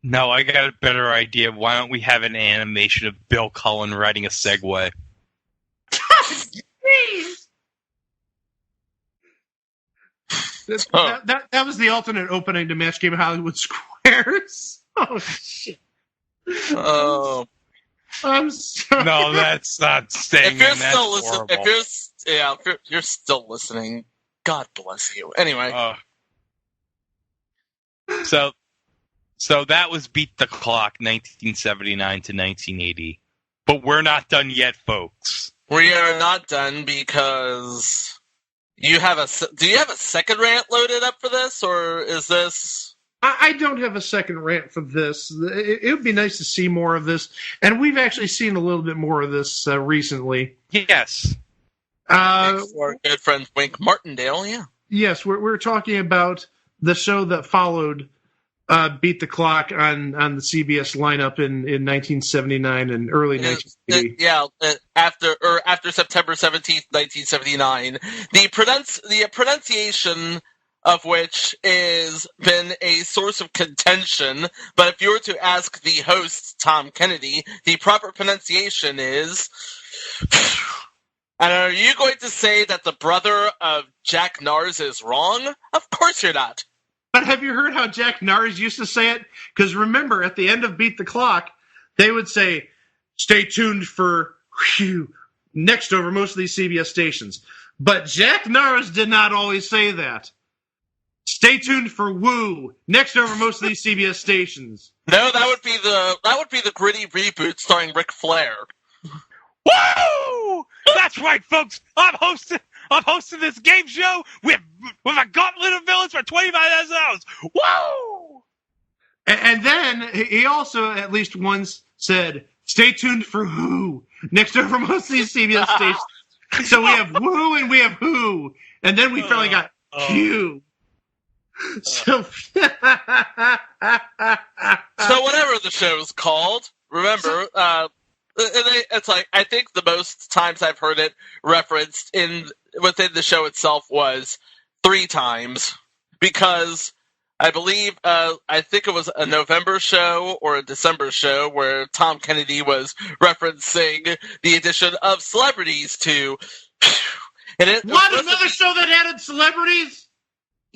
No, I got a better idea. Why don't we have an animation of Bill Cullen riding a Segway? Please. That was the alternate opening to Match Game Hollywood Squares. Oh, shit. Oh. I'm sorry. No, that's not staying. If you're still listening, if you're still listening, God bless you. Anyway. So that was Beat the Clock, 1979 to 1980. But we're not done yet, folks. We are not done because do you have a second rant loaded up for this, or is this? I don't have a second rant for this. It would be nice to see more of this, and we've actually seen a little bit more of this recently. Yes. Thanks to our good friend Wink Martindale, yeah. Yes, we're talking about the show that followed Beat the Clock on the CBS lineup in 1979 and early 1980. Yeah, after September 17th, 1979. The pronunciation of which has been a source of contention, but if you were to ask the host, Tom Kennedy, the proper pronunciation is... And are you going to say that the brother of Jack Nars is wrong? Of course you're not. But have you heard how Jack Nars used to say it? Because remember, at the end of Beat the Clock, they would say, stay tuned for next over most of these CBS stations. But Jack Nars did not always say that. Stay tuned for Woo next over most of these CBS stations. No, that would be the gritty reboot starring Ric Flair. Woo! That's right, folks. I'm hosting this game show with a gauntlet of villains for 25 episodes. Woo! And then he also at least once said, "Stay tuned for Who next over most of these CBS stations." So we have Woo and we have Who, and then we finally got Q. So whatever the show is called, remember, it's like, I think the most times I've heard it referenced within the show itself was 3 times, because I believe, I think it was a November show or a December show where Tom Kennedy was referencing the addition of celebrities to... Another show that added celebrities?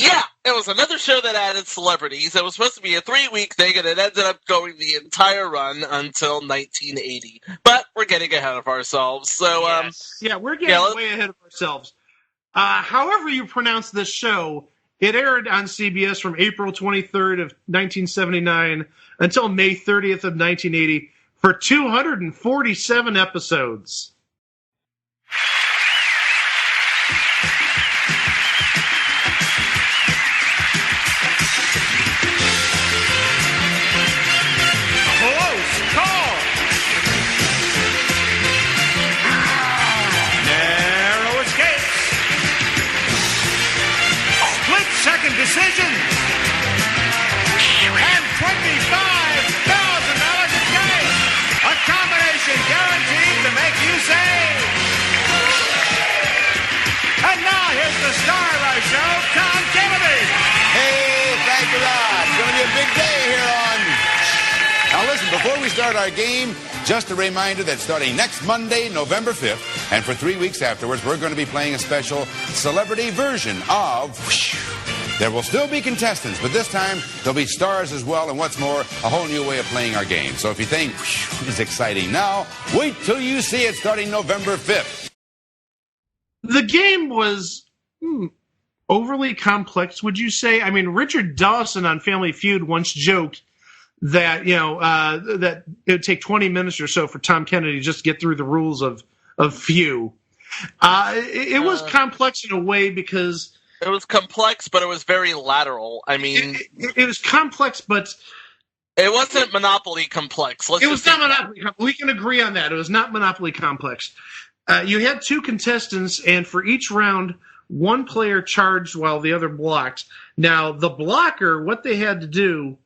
Yeah, it was another show that added celebrities. It was supposed to be a 3-week thing, and it ended up going the entire run until 1980. But we're getting ahead of ourselves. So, yeah, we're getting way ahead of ourselves. However you pronounce this show, it aired on CBS from April 23rd of 1979 until May 30th of 1980 for 247 episodes. Decision and $25,000 a day. A combination guaranteed to make you save. And now here's the star of our show, Tom Kennedy. Hey, thank you, Rod. It's going to be a big day here on... Now listen, before we start our game, just a reminder that starting next Monday, November 5th, and for 3 weeks afterwards, we're going to be playing a special celebrity version of... There will still be contestants, but this time there'll be stars as well, and what's more, a whole new way of playing our game. So if you think it's exciting now, wait till you see it starting November 5th. The game was overly complex, would you say? I mean, Richard Dawson on Family Feud once joked that, that it would take 20 minutes or so for Tom Kennedy just to get through the rules of Feud. It was complex in a way because... It was complex, but it was very lateral. I mean... It was complex, but... It wasn't Monopoly complex. It was not Monopoly complex. We can agree on that. It was not Monopoly complex. You had two contestants, and for each round, one player charged while the other blocked. Now, the blocker, what they had to do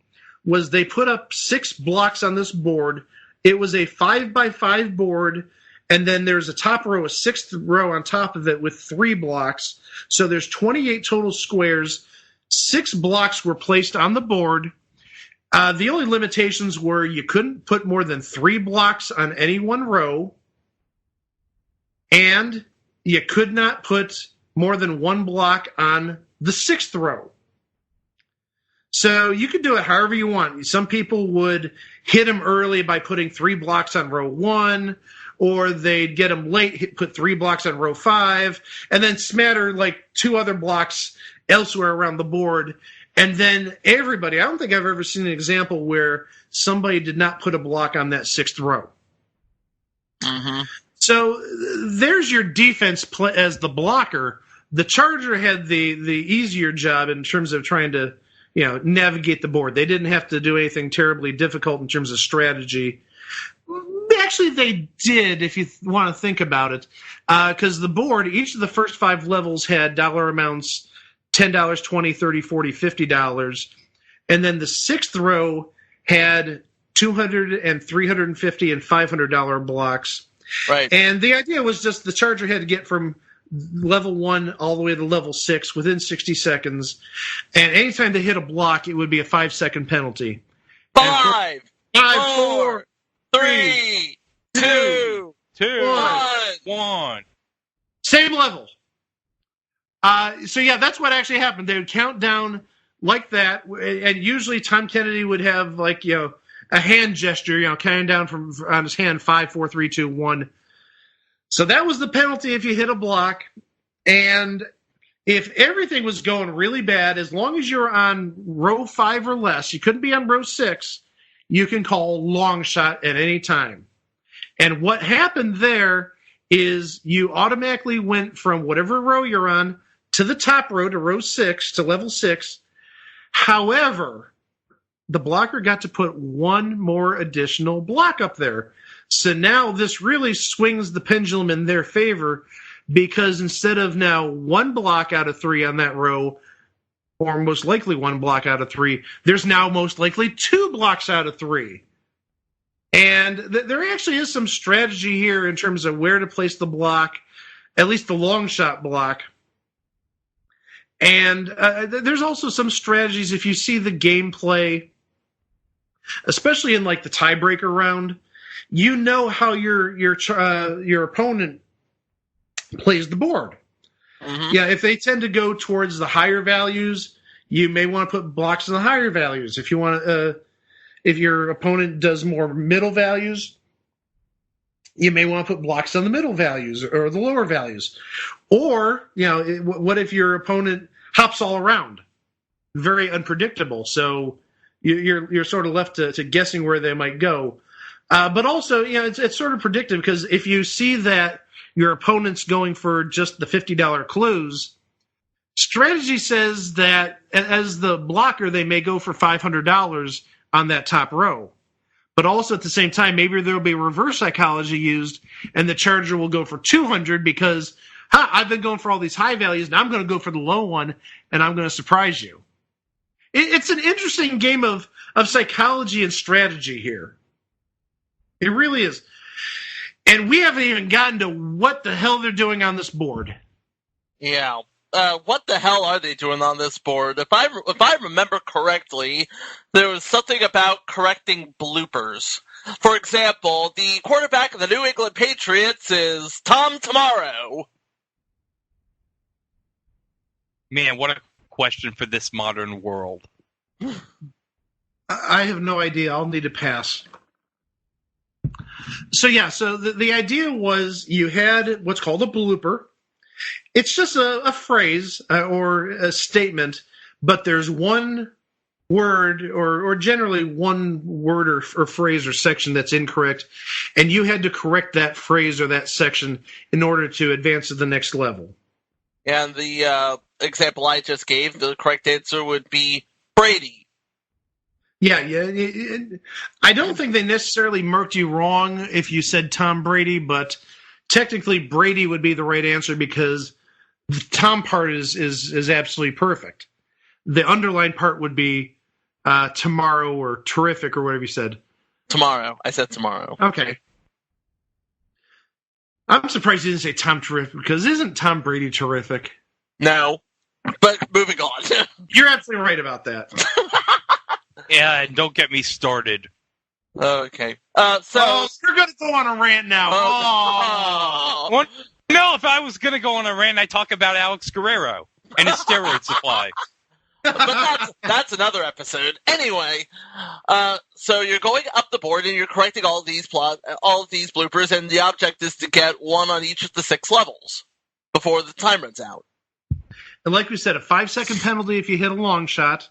was they put up 6 blocks on this board. It was a 5x5 board, and then there's a top row, a 6th row on top of it with 3 blocks. So there's 28 total squares. 6 blocks were placed on the board. The only limitations were you couldn't put more than 3 blocks on any one row, and you could not put more than 1 block on the 6th row. So you could do it however you want. Some people would hit them early by putting 3 blocks on row 1, or they'd get them late, put 3 blocks on row 5, and then smatter like 2 other blocks elsewhere around the board. And then everybody, I don't think I've ever seen an example where somebody did not put a block on that 6th row. Mm-hmm. So there's your defense as the blocker. The Charger had the easier job in terms of trying to, navigate the board. They didn't have to do anything terribly difficult in terms of strategy. Actually, they did, if you want to think about it, because the board, each of the first 5 levels had dollar amounts, $10, $20, $30, $40, $50. And then the 6th row had $200 and $350 and $500 blocks. Right. And the idea was just the Charger had to get from level 1 all the way to level 6 within 60 seconds. And anytime they hit a block, it would be a 5-second penalty. 5, 4, 3, 2, 1. Same level. So yeah, that's what actually happened. They would count down like that, and usually Tom Kennedy would have a hand gesture, counting down from on his hand 5, 4, 3, 2, 1. So that was the penalty if you hit a block. And if everything was going really bad, as long as you're on row 5 or less, you couldn't be on row 6. You can call long shot at any time. And what happened there is you automatically went from whatever row you're on to the top row, to row 6, to level 6. However, the blocker got to put 1 more additional block up there. So now this really swings the pendulum in their favor, because instead of now 1 block out of 3 on that row, or most likely 1 block out of 3, there's now most likely 2 blocks out of 3. And there actually is some strategy here in terms of where to place the block, at least the long shot block. And there's also some strategies if you see the gameplay, especially in like the tiebreaker round, how your opponent plays the board. Mm-hmm. Yeah, if they tend to go towards the higher values, you may want to put blocks in the higher values. If you want if your opponent does more middle values, you may want to put blocks on the middle values or the lower values. Or, what if your opponent hops all around? Very unpredictable. So you're sort of left to guessing where they might go. But also, it's sort of predictive because if you see that your opponent's going for just the $50 clues, strategy says that as the blocker, they may go for $500 on that top row. But also at the same time, maybe there will be reverse psychology used, and the charger will go for $200 because, I've been going for all these high values, now I'm going to go for the low one, and I'm going to surprise you. It's an interesting game of psychology and strategy here. It really is. And we haven't even gotten to what the hell they're doing on this board. Yeah. What the hell are they doing on this board? If I remember correctly, there was something about correcting bloopers. For example, the quarterback of the New England Patriots is Tom Tomorrow. Man, what a question for this modern world. I have no idea. I'll need to pass. So the idea was you had what's called a blooper. It's just a phrase or a statement, but there's one word or generally one word or phrase or section that's incorrect, and you had to correct that phrase or that section in order to advance to the next level. And the example I just gave, the correct answer would be Brady. Yeah. I don't think they necessarily marked you wrong if you said Tom Brady, but technically Brady would be the right answer because the Tom part is absolutely perfect. The underlined part would be tomorrow or terrific or whatever you said. Tomorrow. I said tomorrow. Okay. I'm surprised you didn't say Tom Terrific because isn't Tom Brady terrific? No. But moving on. You're absolutely right about that. Yeah, and don't get me started. Okay. So you're going to go on a rant now. Well, no, if I was going to go on a rant, I'd talk about Alex Guerrero and his steroid supply. But that's another episode. Anyway, so you're going up the board and you're correcting all of these bloopers, and the object is to get one on each of the 6 levels before the time runs out. And like we said, a 5-second penalty if you hit a long shot.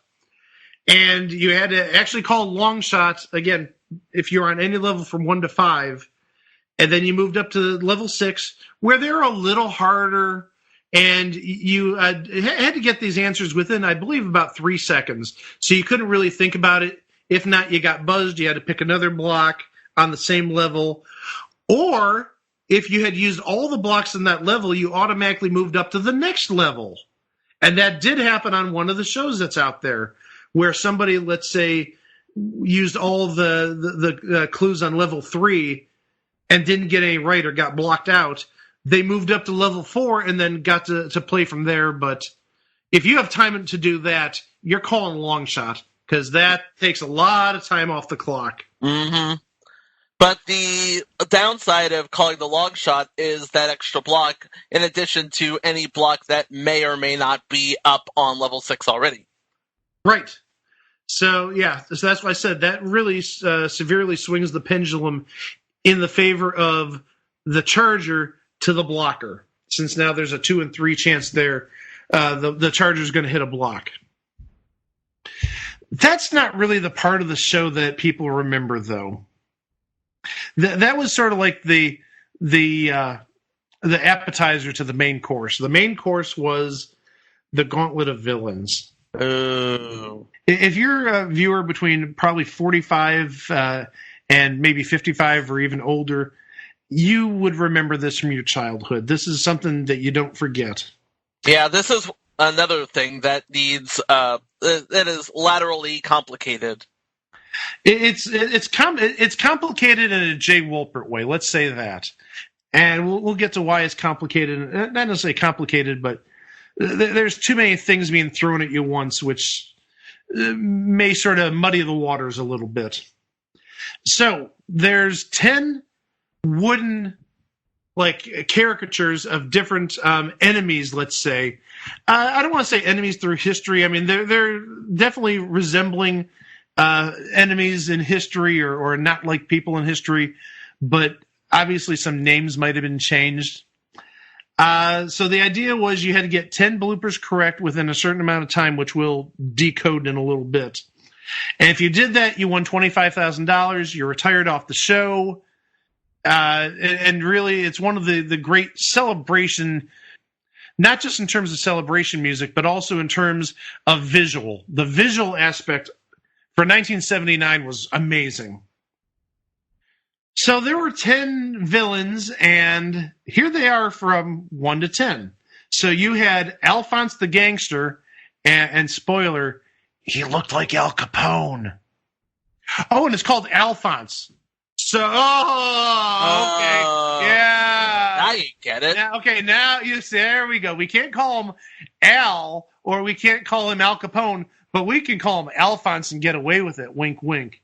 And you had to actually call long shots, again, if you're on any level from 1 to 5. And then you moved up to level 6, where they're a little harder. And you had to get these answers within, I believe, about 3 seconds. So you couldn't really think about it. If not, you got buzzed. You had to pick another block on the same level. Or if you had used all the blocks in that level, you automatically moved up to the next level. And that did happen on one of the shows that's out there, where somebody, let's say, used all the clues on level 3 and didn't get any right or got blocked out. They moved up to level 4 and then got to play from there. But if you have time to do that, you're calling a long shot because that takes a lot of time off the clock. Mm-hmm. But the downside of calling the long shot is that extra block in addition to any block that may or may not be up on level 6 already. Right. So that's why I said that really severely swings the pendulum in the favor of the charger to the blocker, since now there's a 2 and 3 chance there. The charger's going to hit a block. That's not really the part of the show that people remember, though. That was sort of like the appetizer to the main course. The main course was the Gauntlet of Villains. Oh. If you're a viewer between probably 45 and maybe 55 or even older, you would remember this from your childhood. This is something that you don't forget. Yeah, this is another thing that needs that is laterally complicated. It's complicated in a Jay Wolpert way. Let's say that, and we'll get to why it's complicated. Not necessarily complicated, but there's too many things being thrown at you once, which may sort of muddy the waters a little bit. So there's 10 wooden caricatures of different enemies, let's say. I don't want to say enemies through history. I mean, they're definitely resembling enemies in history or not like people in history, but Obviously, some names might have been changed. So the idea was you had to get 10 bloopers correct within a certain amount of time, which we'll decode in a little bit. And if you did that, you won $25,000. You're retired off the show. And really, it's one of the great celebration, not just in terms of celebration music, but also in terms of visual. The visual aspect for 1979 was amazing. So there were 10 villains, and here they are from 1 to 10. So you had Alphonse the gangster, and spoiler, he looked like Al Capone. Oh, and it's called Alphonse. So, okay. Yeah. Now you get it. Now you see, there we go. We can't call him Al, or we can't call him Al Capone, but we can call him Alphonse and get away with it. Wink, wink.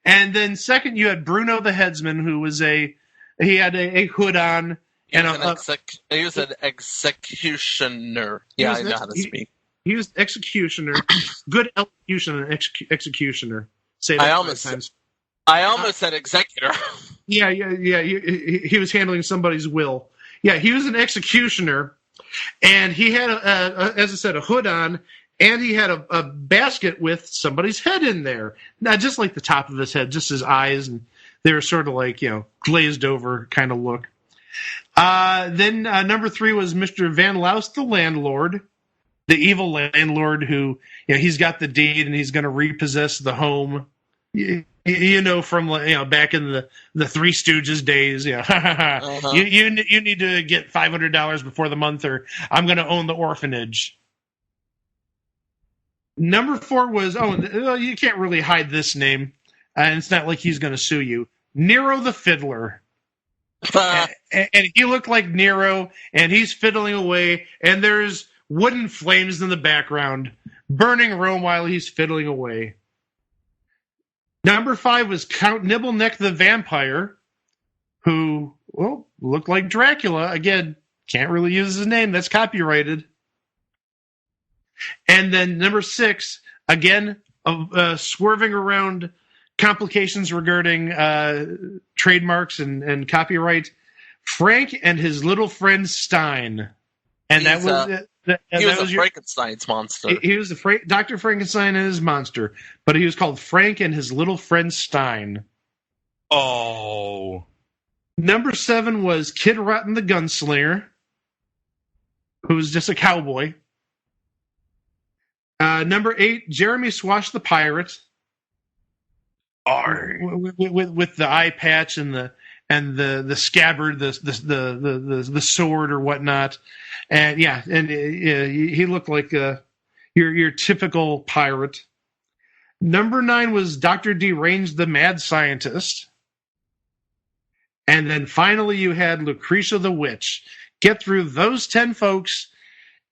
And then second, you had Bruno the headsman, who was he had a hood on. He was an executioner. Yeah, I know how to speak. He was executioner. Good executioner. Say that I almost said executor. Yeah. He was handling somebody's will. Yeah, he was an executioner, and he had, as I said, a hood on, and he had a basket with somebody's head in there. Not just like the top of his head, just his eyes, and they were sort of like, glazed over kind of look. Then number 3 was Mr. Van Louse, the landlord, the evil landlord who, he's got the deed and he's going to repossess the home. From back in the Three Stooges days. Uh-huh. You need to get $500 before the month, or I'm going to own the orphanage. Number 4 was you can't really hide this name, and it's not like he's going to sue you. Nero the fiddler. And he looked like Nero, and he's fiddling away, and there's wooden flames in the background, burning Rome while he's fiddling away. Number 5 was Count Nibbleneck the vampire, who, looked like Dracula. Again, can't really use his name. That's copyrighted. And then number 6, again, swerving around complications regarding trademarks and copyright, Frank and his little friend Stein. And he was Frankenstein's monster. He was Dr. Frankenstein and his monster, but he was called Frank and his little friend Stein. Oh. Number 7 was Kid Rotten the Gunslinger, who was just a cowboy. Number 8, Jeremy Swash the Pirate. With the eye patch and the scabbard, the sword or whatnot. And he looked like your typical pirate. Number 9 was Dr. Deranged the Mad Scientist. And then finally you had Lucretia the Witch. Get through those 10 folks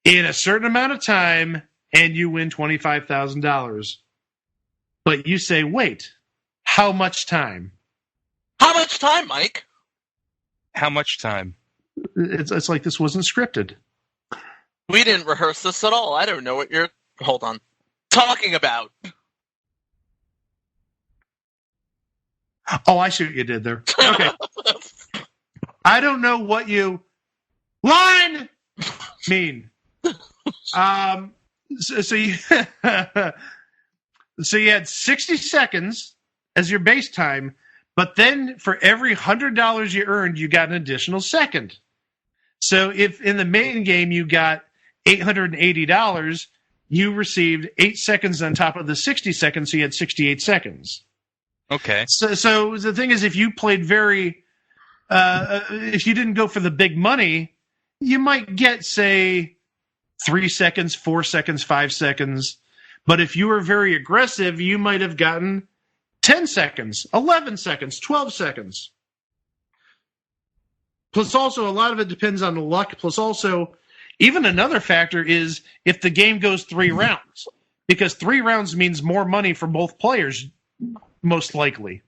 in a certain amount of time, and you win $25,000. But you say, wait, how much time? How much time, Mike? How much time? It's like this wasn't scripted. We didn't rehearse this at all. I don't know what you're talking about. Oh, I see what you did there. Okay. I don't know what you line mean. So you had 60 seconds as your base time, but then for every $100 you earned, you got an additional second. So if in the main game you got $880, you received 8 seconds on top of the 60 seconds, so you had 68 seconds. Okay. So the thing is, if you played if you didn't go for the big money, you might get, say, 3 seconds, 4 seconds, 5 seconds. But if you were very aggressive, you might have gotten 10 seconds, 11 seconds, 12 seconds. Plus also, a lot of it depends on the luck. Plus also, even another factor is if the game goes 3 rounds. Because 3 rounds means more money for both players, most likely.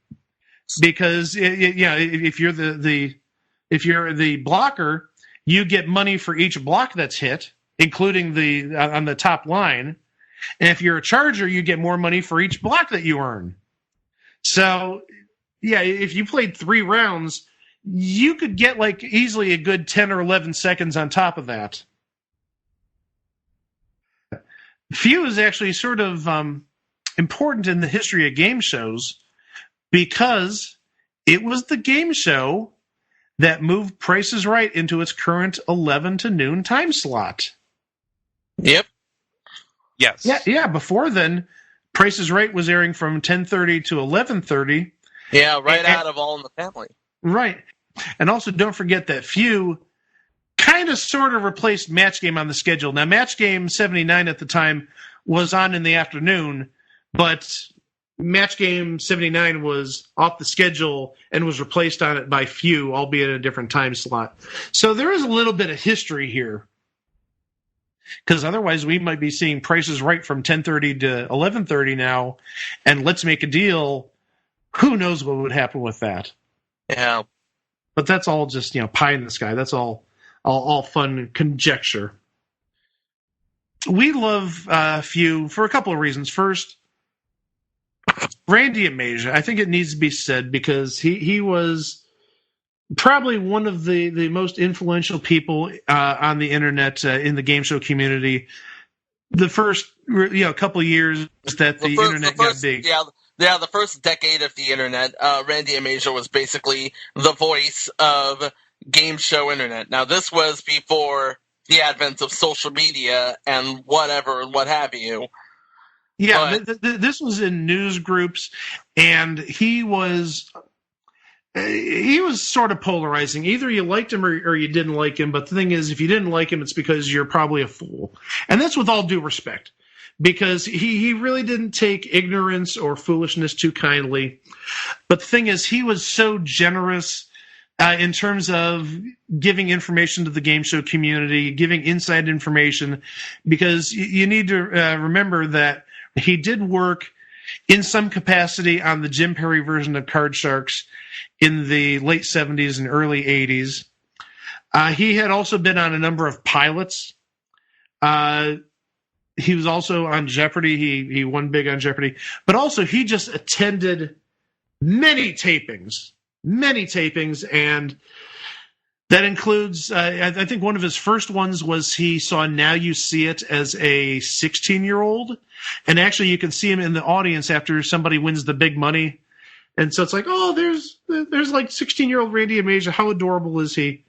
Because if you're the blocker, you get money for each block that's hit, including on the top line. And if you're a charger, you get more money for each block that you earn. So, if you played 3 rounds, you could get like easily a good 10 or 11 seconds on top of that. Few is actually sort of important in the history of game shows because it was the game show that moved Price is Right into its current 11 to noon time slot. Yep. Yes. Yeah. Before then, Price is Right was airing from 10:30 to 11:30. Yeah, out of All in the Family. Right. And also don't forget that Few kind of sort of replaced Match Game on the schedule. Now, Match Game 79 at the time was on in the afternoon, but Match Game 79 was off the schedule and was replaced on it by Few, albeit in a different time slot. So there is a little bit of history here, because otherwise we might be seeing Price is Right from 10:30 to 11:30 now, and Let's Make a Deal. Who knows what would happen with that? Yeah. But that's all just, pie in the sky. That's all fun conjecture. We love Few for a couple of reasons. First, Randy Amasia. I think it needs to be said because he was probably one of the most influential people on the internet in the game show community. The first couple of years that the internet got big. Yeah, the first decade of the internet, Randy Amasia was basically the voice of game show internet. Now, this was before the advent of social media and whatever and what have you. Yeah, this was in news groups, and he was sort of polarizing. Either you liked him or you didn't like him, but the thing is, if you didn't like him, it's because you're probably a fool. And that's with all due respect, because he really didn't take ignorance or foolishness too kindly. But the thing is, he was so generous in terms of giving information to the game show community, giving inside information, because you need to remember that he did work in some capacity on the Jim Perry version of Card Sharks in the late 70s and early 80s. He had also been on a number of pilots. He was also on Jeopardy. He won big on Jeopardy. But also he just attended many tapings, and that includes, I think one of his first ones was he saw Now You See It as a 16-year-old. And actually you can see him in the audience after somebody wins the big money. And so it's like, oh, there's like 16-year-old Randy Amasia. How adorable is he?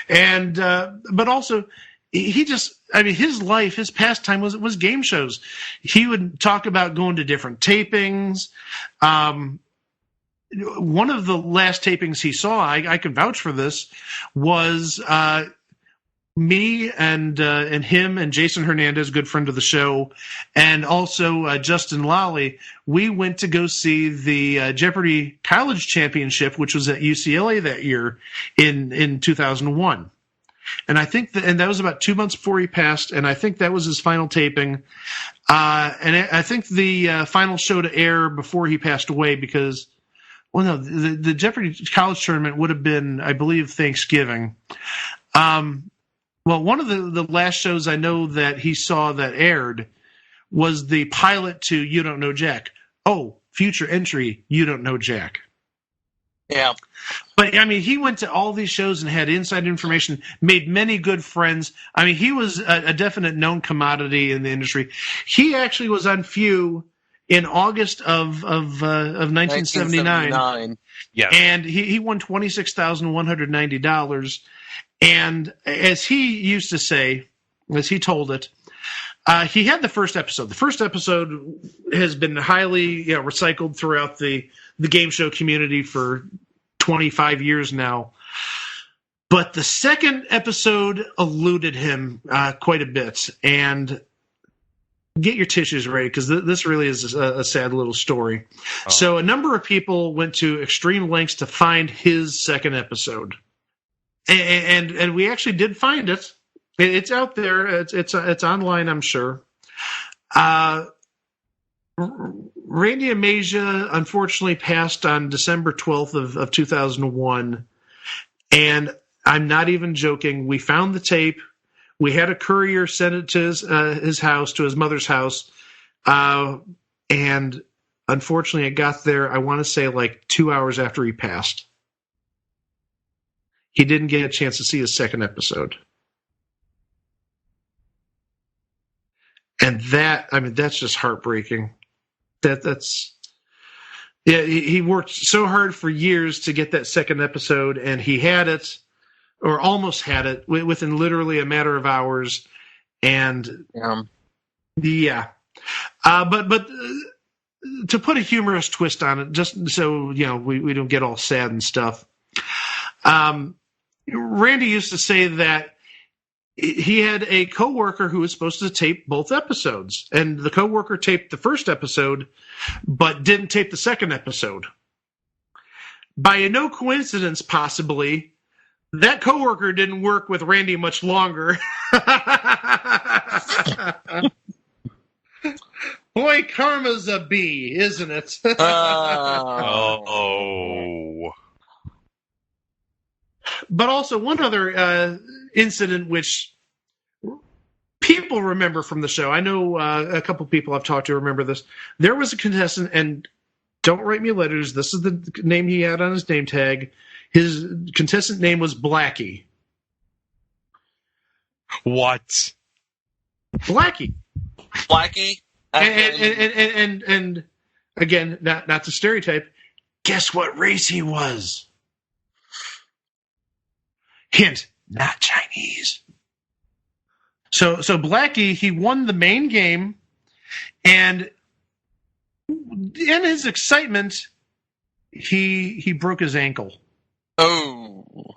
And, but also his life, his pastime was game shows. He would talk about going to different tapings. One of the last tapings he saw, I can vouch for this, was me and him and Jason Hernandez, good friend of the show, and also Justin Lally. We went to go see the Jeopardy College Championship, which was at UCLA that year in 2001. And I think that was about 2 months before he passed, and I think that was his final taping. And I think the final show to air before he passed away, because, well, no, the Jeopardy College Tournament would have been, I believe, Thanksgiving. Well, one of the last shows I know that he saw that aired was the pilot to You Don't Know Jack. Oh, future entry, You Don't Know Jack. Yeah. But, I mean, he went to all these shows and had inside information, made many good friends. I mean, he was a definite known commodity in the industry. He actually was on Few in August of 1979. Yeah. And he won $26,190. And as he used to say, as he told it, he had the first episode. The first episode has been highly recycled throughout the game show community for 25 years now. But the second episode eluded him quite a bit. And get your tissues ready, because this really is a sad little story. Oh. So a number of people went to extreme lengths to find his second episode. And we actually did find it. It's out there. It's online, I'm sure. Randy Amasia unfortunately passed on December 12th of 2001. And I'm not even joking. We found the tape. We had a courier send it to his house, to his mother's house. And unfortunately, it got there, I want to say, like 2 hours after he passed. he didn't get a chance to see his second episode. And that's just heartbreaking. That's he worked so hard for years to get that second episode, and he had it, or almost had it, within literally a matter of hours. And but to put a humorous twist on it, just so we don't get all sad and stuff. Randy used to say that he had a coworker who was supposed to tape both episodes, and the coworker taped the first episode, but didn't tape the second episode. By no coincidence, possibly, that coworker didn't work with Randy much longer. Boy, karma's a bee, isn't it? But also one other incident which people remember from the show. I know a couple people I've talked to remember this. There was a contestant, and don't write me letters, this is the name he had on his name tag. His contestant name was Blackie. What? Blackie. Blackie? And again, not to stereotype, guess what race he was? Hint, not Chinese. So Blackie, he won the main game, and in his excitement, he broke his ankle. Oh.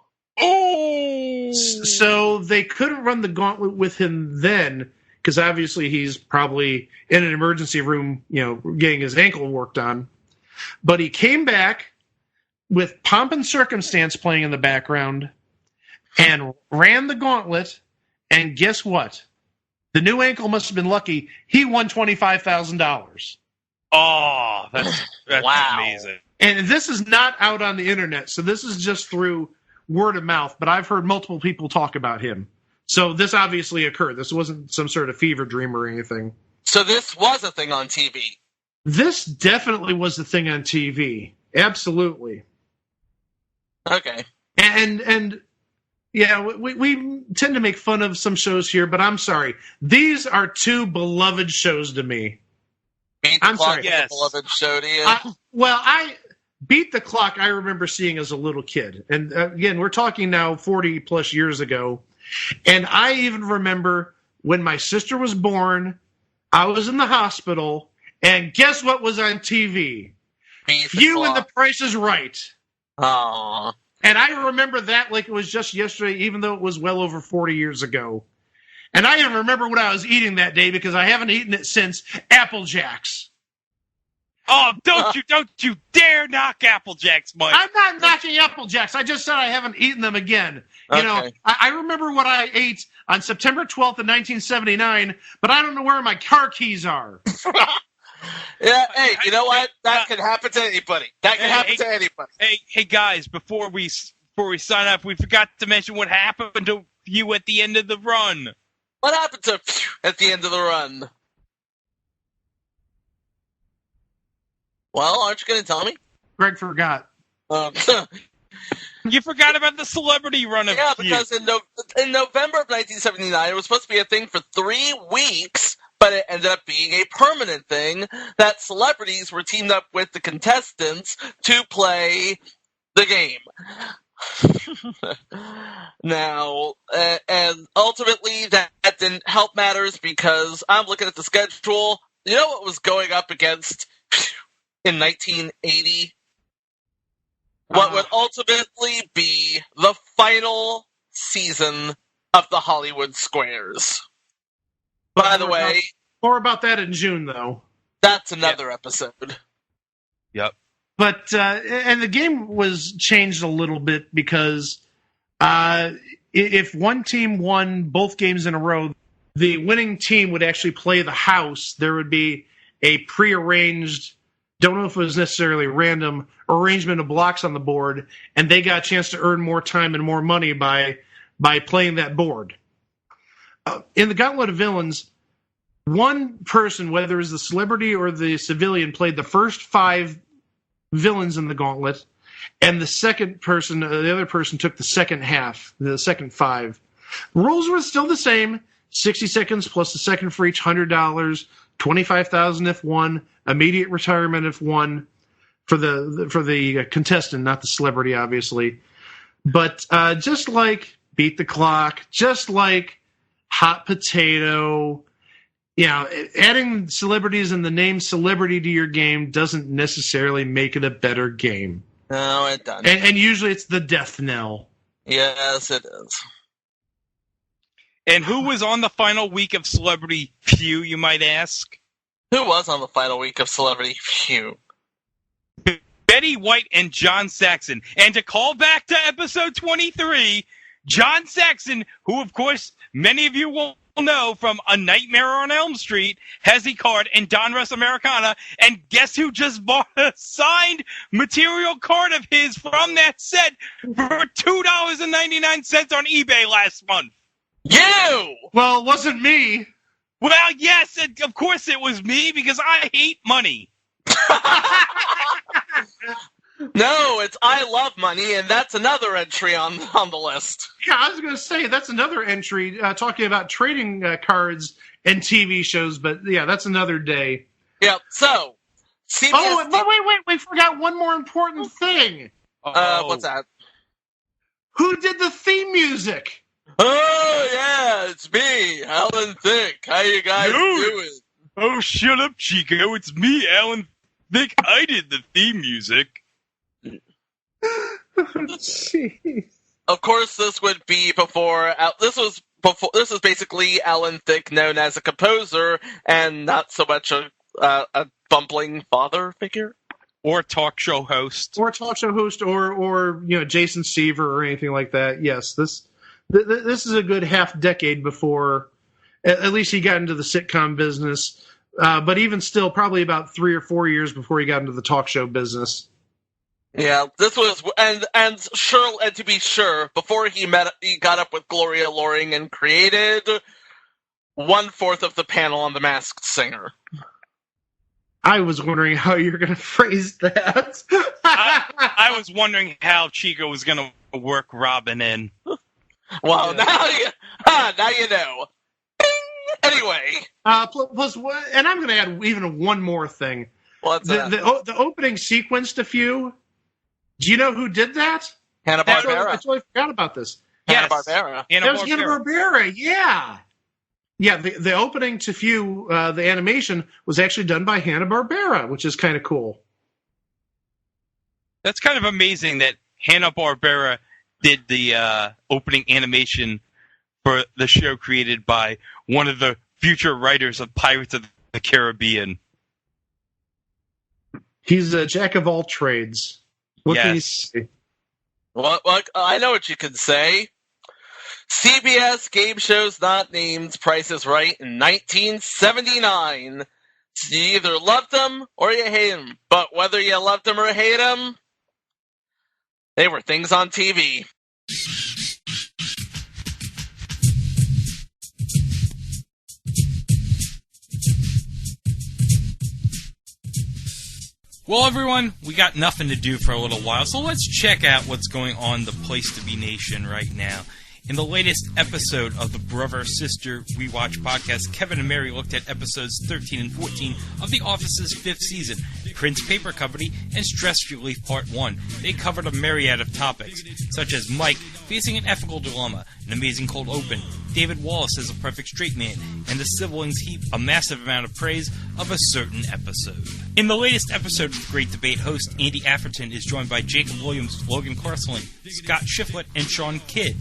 So they couldn't run the gauntlet with him then, because obviously he's probably in an emergency room, getting his ankle worked on. But he came back with Pomp and Circumstance playing in the background and ran the gauntlet. And guess what? The new ankle must have been lucky. He won $25,000. Oh, that's wow. Amazing. And this is not out on the internet, so this is just through word of mouth. But I've heard multiple people talk about him. So this obviously occurred. This wasn't some sort of fever dream or anything. So this was a thing on TV. This definitely was the thing on TV. Absolutely. Okay. And yeah, we tend to make fun of some shows here, but I'm sorry. These are two beloved shows to me. Beat the Clock is a beloved show to you? Beat the Clock I remember seeing as a little kid. And again, we're talking now 40 plus years ago. And I even remember when my sister was born, I was in the hospital, and guess what was on TV? You and the Price is Right. Aww. And I remember that like it was just yesterday, even though it was well over 40 years ago. And I even remember what I was eating that day because I haven't eaten it since Apple Jacks. Oh, don't you dare knock Apple Jacks, Mike. I'm not knocking Apple Jacks. I just said I haven't eaten them again. Okay. I remember what I ate on September 12th of 1979, but I don't know where my car keys are. Yeah, hey, you know what? That could happen to anybody. That could happen to anybody. Hey, guys! Before we sign up, we forgot to mention what happened to you at the end of the run. What happened to at the end of the run? Well, aren't you going to tell me? Greg forgot. You forgot about the celebrity run of because in November of 1979, it was supposed to be a thing for 3 weeks. But it ended up being a permanent thing that celebrities were teamed up with the contestants to play the game. Now, and ultimately that didn't help matters because I'm looking at the schedule. You know what was going up against in 1980? What would ultimately be the final season of the Hollywood Squares. By the way... More about that in June, though. That's another episode. Yep. But, and the game was changed a little bit because if one team won both games in a row, the winning team would actually play the house. There would be a prearranged, don't know if it was necessarily random, arrangement of blocks on the board, and they got a chance to earn more time and more money by playing that board. In the Gauntlet of Villains, one person, whether it was the celebrity or the civilian, played the first 5 villains in the Gauntlet, and the other person took the second half, the second 5. The rules were still the same: 60 seconds plus a second for each, $100, $25,000 if won, immediate retirement if won, for the contestant, not the celebrity, obviously. But just like Beat the Clock, just like Hot Potato, adding celebrities and the name celebrity to your game doesn't necessarily make it a better game. No, it doesn't. And usually it's the death knell. Yes, it is. And who was on the final week of Celebrity Feud, you might ask? Who was on the final week of Celebrity Feud? Betty White and John Saxon. And to call back to episode 23, John Saxon, who, of course, many of you will know from A Nightmare on Elm Street, has the card in Donruss Americana. And guess who just bought a signed material card of his from that set for $2.99 on eBay last month? You! Well, it wasn't me. Well, yes, of course it was me, because I hate money. No, it's I love money, and that's another entry on the list. Yeah, I was going to say, that's another entry talking about trading cards and TV shows, but yeah, that's another day. Yep, so... CBS we forgot one more important thing. What's that? Who did the theme music? Oh, yeah, it's me, Alan Thicke. How you guys doing? Oh, shut up, Chico. It's me, Alan Thicke. I did the theme music. Jeez. Of course, this would be before. This is basically Alan Thicke, known as a composer and not so much a bumbling father figure, or talk show host, or Jason Seaver or anything like that. Yes, this is a good half decade before, at least he got into the sitcom business. But even still, probably about 3 or 4 years before he got into the talk show business. Yeah, this was, and to be sure, before he got up with Gloria Loring and created 1/4 of the panel on The Masked Singer. I was wondering how you're going to phrase that. I was wondering how Chico was going to work Robin in. Well, now you know. Bing! Anyway. Plus, and I'm going to add even one more thing. What's that? The opening sequence to Few. Do you know who did that? Hanna-Barbera. I totally forgot about this. Hanna-Barbera. That was Hanna-Barbera, yeah. Yeah, the opening to Few, the animation, was actually done by Hanna-Barbera, which is kind of cool. That's kind of amazing that Hanna-Barbera did the opening animation for the show created by one of the future writers of Pirates of the Caribbean. He's a jack of all trades. What can you say? Well, I know what you can say. CBS Game Shows Not Named Price is Right in 1979. You either loved them or you hate them. But whether you loved them or hate them, they were things on TV. Well, everyone, we got nothing to do for a little while, so let's check out what's going on in the Place to Be Nation right now. In the latest episode of the Brother Sister Rewatch podcast, Kevin and Mary looked at episodes 13 and 14 of The Office's 5th season, Prince Paper Company, and Stress Relief Part 1. They covered a myriad of topics, such as Mike facing an ethical dilemma, an amazing cold open, David Wallace as a perfect straight man, and the siblings heap a massive amount of praise of a certain episode. In the latest episode of Great Debate, host Andy Afferton is joined by Jacob Williams, Logan Carsling, Scott Shiflett, and Sean Kidd.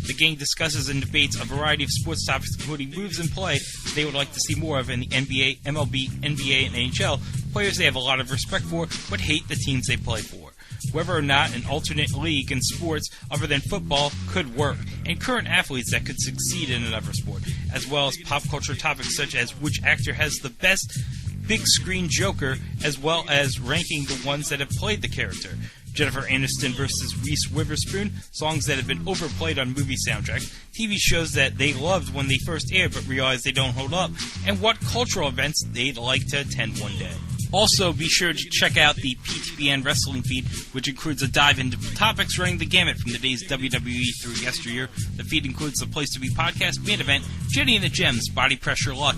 The gang discusses and debates a variety of sports topics, including moves in play they would like to see more of in the NBA, MLB, NBA, and NHL, players they have a lot of respect for, but hate the teams they play for. Whether or not an alternate league in sports other than football could work, and current athletes that could succeed in another sport, as well as pop culture topics such as which actor has the best big screen Joker, as well as ranking the ones that have played the character. Jennifer Aniston versus Reese Witherspoon, songs that have been overplayed on movie soundtracks, TV shows that they loved when they first aired but realized they don't hold up, and what cultural events they'd like to attend one day. Also, be sure to check out the PTBN Wrestling feed, which includes a dive into topics running the gamut from the day's WWE through yesteryear. The feed includes the Place to Be podcast, Main Event, Jenny and the Gems, Body Pressure Luck,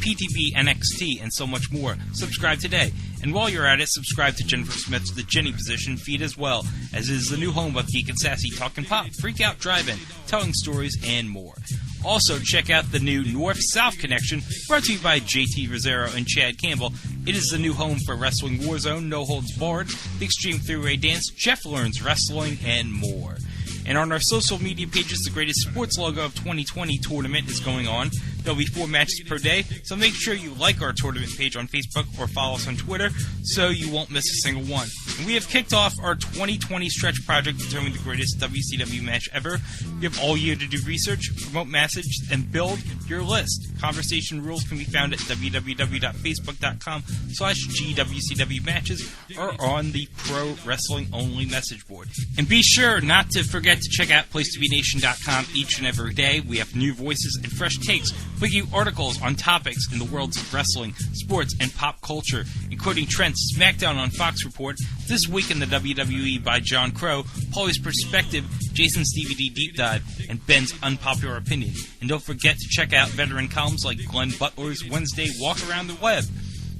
PTB NXT, and so much more. Subscribe today. And while you're at it, subscribe to Jennifer Smith's The Jenny Position feed as well, as it is the new home of Geek and Sassy Talkin' Pop, Freak Out Drive-In, Telling Stories, and more. Also, check out the new North-South Connection, brought to you by JT Rizzero and Chad Campbell. It is the new home for Wrestling Warzone, No Holds Barred, the Extreme Three-Way Dance, Jeff Learns Wrestling, and more. And on our social media pages, the Greatest Sports Logo of 2020 tournament is going on. There'll be 4 matches per day, so make sure you like our tournament page on Facebook or follow us on Twitter so you won't miss a single one. And we have kicked off our 2020 stretch project determining the greatest WCW match ever. We have all year to do research, promote message, and build your list. Conversation rules can be found at www.facebook.com/GWCW matches or on the Pro Wrestling Only message board. And be sure not to forget to check out PlaceToBeNation.com each and every day. We have new voices and fresh takes, wiki articles on topics in the worlds of wrestling, sports, and pop culture, including Trent's SmackDown on Fox Report, This Week in the WWE by John Crow, Paulie's Perspective, Jason's DVD Deep Dive, and Ben's Unpopular Opinion. And don't forget to check out veteran columns like Glenn Butler's Wednesday Walk Around the Web.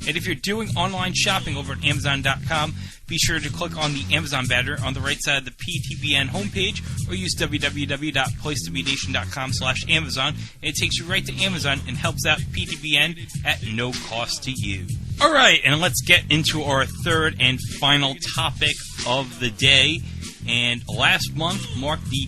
And if you're doing online shopping over at Amazon.com, be sure to click on the Amazon banner on the right side of the PTBN homepage or use www.placetobenation.com/Amazon. And it takes you right to Amazon and helps out PTBN at no cost to you. All right, and let's get into our third and final topic of the day. And last month marked the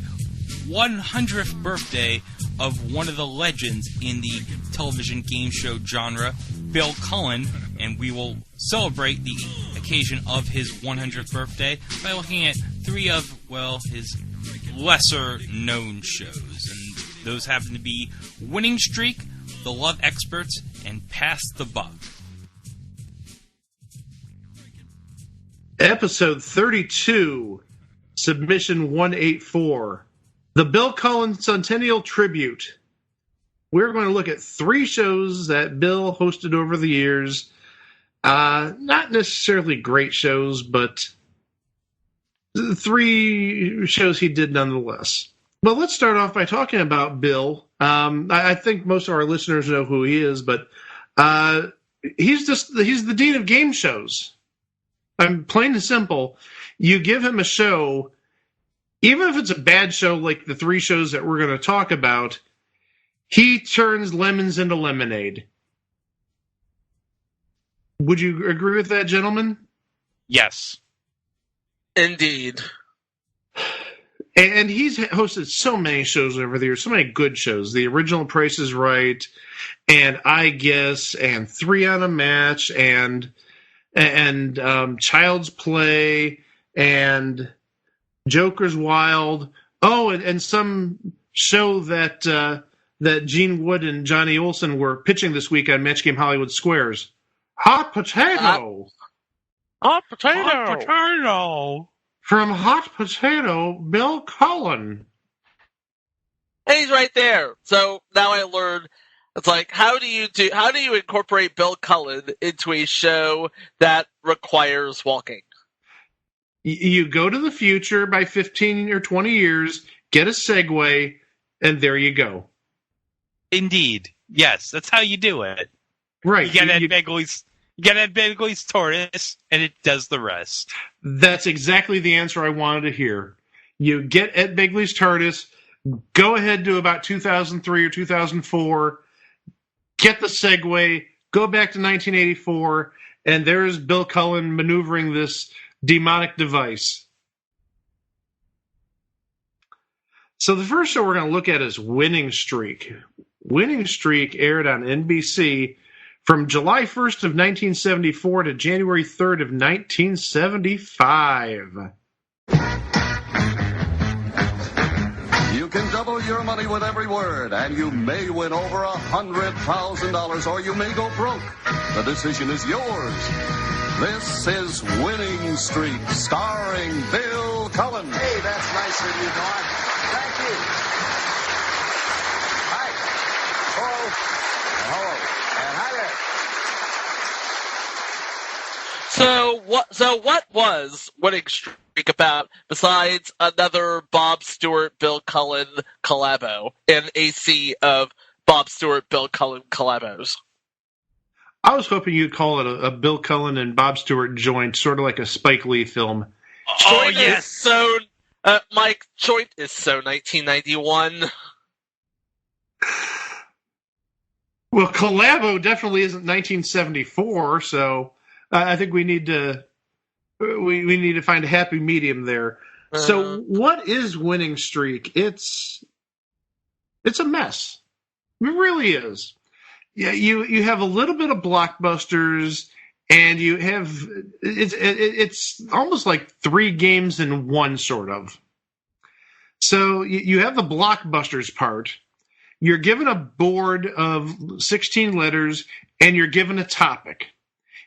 100th birthday of one of the legends in the television game show genre, Bill Cullen, and we will celebrate the occasion of his 100th birthday by looking at 3 of, well, his lesser-known shows. And those happen to be Winning Streak, The Love Experts, and Pass the Buck. Episode 32, Submission 184, the Bill Cullen Centennial Tribute. We're going to look at 3 shows that Bill hosted over the years. Not necessarily great shows, but 3 shows he did nonetheless. Well, let's start off by talking about Bill. I think most of our listeners know who he is, but he's the dean of game shows. I'm plain and simple. You give him a show, even if it's a bad show like the 3 shows that we're going to talk about, he turns lemons into lemonade. Would you agree with that, gentlemen? Yes. Indeed. And he's hosted so many shows over the years, so many good shows. The original Price is Right, and I Guess, and 3 on a Match, and Child's Play, and Joker's Wild. Oh, and some show that Gene Wood and Johnny Olsen were pitching this week on Match Game Hollywood Squares. Hot Potato! Hot Potato! Hot Potato! From Hot Potato, Bill Cullen. And he's right there. So now I learned, it's like, how do you incorporate Bill Cullen into a show that requires walking? You go to the future by 15 or 20 years, get a Segway, and there you go. Indeed. Yes, that's how you do it. Right. You get Ed Begley's tortoise, and it does the rest. That's exactly the answer I wanted to hear. You get Ed Begley's TARDIS, go ahead to about 2003 or 2004, get the Segway, go back to 1984, and there's Bill Cullen maneuvering this demonic device. So the first show we're going to look at is Winning Streak. Winning Streak aired on NBC from July 1st of 1974 to January 3rd of 1975. You can double your money with every word, and you may win over $100,000, or you may go broke. The decision is yours. This is Winning Streak, starring Bill Cullen. Hey, that's nice of you, Norm. Thank you. Hi. Hello. And hi there. what was Winning Streak about besides another Bob Stewart, Bill Cullen collabo in a sea of Bob Stewart, Bill Cullen collabos? I was hoping you'd call it a Bill Cullen and Bob Stewart joint, sort of like a Spike Lee film. Joint is so Mike. Joint is so 1991. Well, collabo definitely isn't 1974, so I think we need to find a happy medium there. So, what is Winning Streak? It's a mess. It really is. Yeah, you have a little bit of blockbusters, and you have it's almost like 3 games in one, sort of. So you have the blockbusters part. You're given a board of 16 letters, and you're given a topic.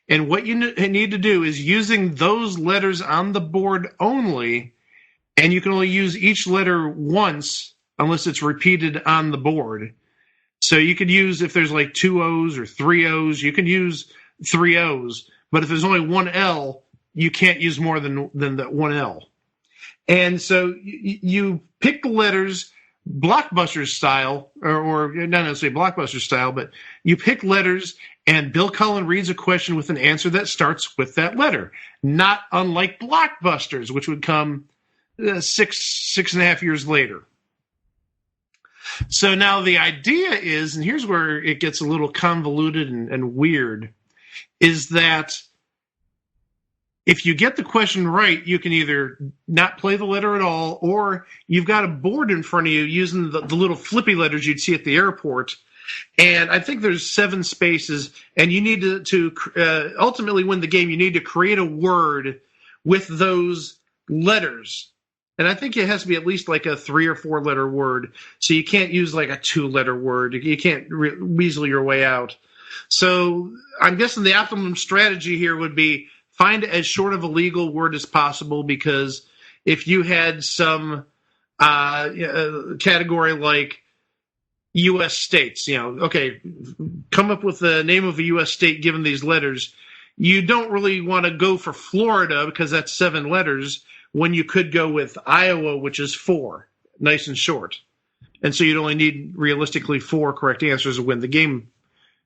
And what you need to do is using those letters on the board only, and you can only use each letter once unless it's repeated on the board. So you could use, if there's like 2 O's or 3 O's, you can use 3 O's. But if there's only 1 L, you can't use more than that 1 L. And so you pick the letters blockbuster style, or not necessarily blockbuster style, but you pick letters, and Bill Cullen reads a question with an answer that starts with that letter. Not unlike blockbusters, which would come 6.5 years later. So now the idea is, and here's where it gets a little convoluted and weird, is that if you get the question right, you can either not play the letter at all, or you've got a board in front of you using the little flippy letters you'd see at the airport. And I think there's 7 spaces, and you need to ultimately win the game, you need to create a word with those letters. And I think it has to be at least like a 3 or 4 letter word. So you can't use like a 2-letter word. You can't weasel your way out. So I'm guessing the optimum strategy here would be find as short of a legal word as possible, because if you had some category like U.S. states, okay, come up with the name of a U.S. state given these letters. You don't really want to go for Florida because that's 7 letters, when you could go with Iowa, which is 4, nice and short. And so you'd only need realistically 4 correct answers to win the game,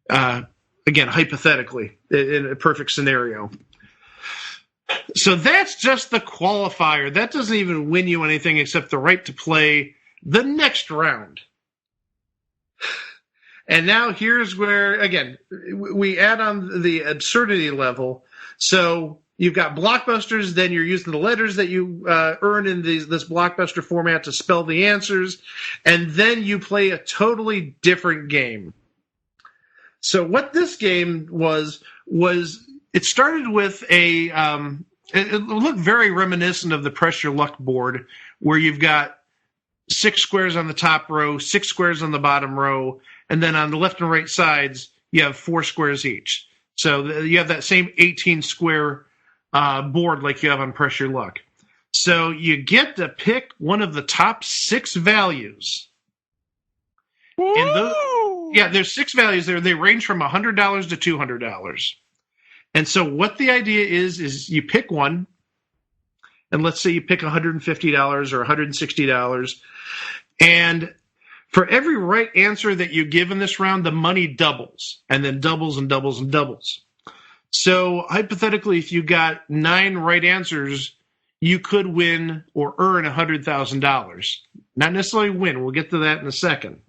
again, hypothetically, in a perfect scenario. So that's just the qualifier. That doesn't even win you anything except the right to play the next round. And now here's where, again, we add on the absurdity level. So you've got blockbusters, then you're using the letters that you earn in this blockbuster format to spell the answers, and then you play a totally different game. So what this game was it started with it looked very reminiscent of the Press Your Luck board, where you've got 6 squares on the top row, 6 squares on the bottom row, and then on the left and right sides, you have 4 squares each. So you have that same 18-square board like you have on Press Your Luck. So you get to pick one of the top 6 values. And there's 6 values there. They range from $100 to $200. And so what the idea is you pick one, and let's say you pick $150 or $160, and for every right answer that you give in this round, the money doubles, and then doubles and doubles and doubles. So hypothetically, if you got 9 right answers, you could win or earn $100,000. Not necessarily win. We'll get to that in a second.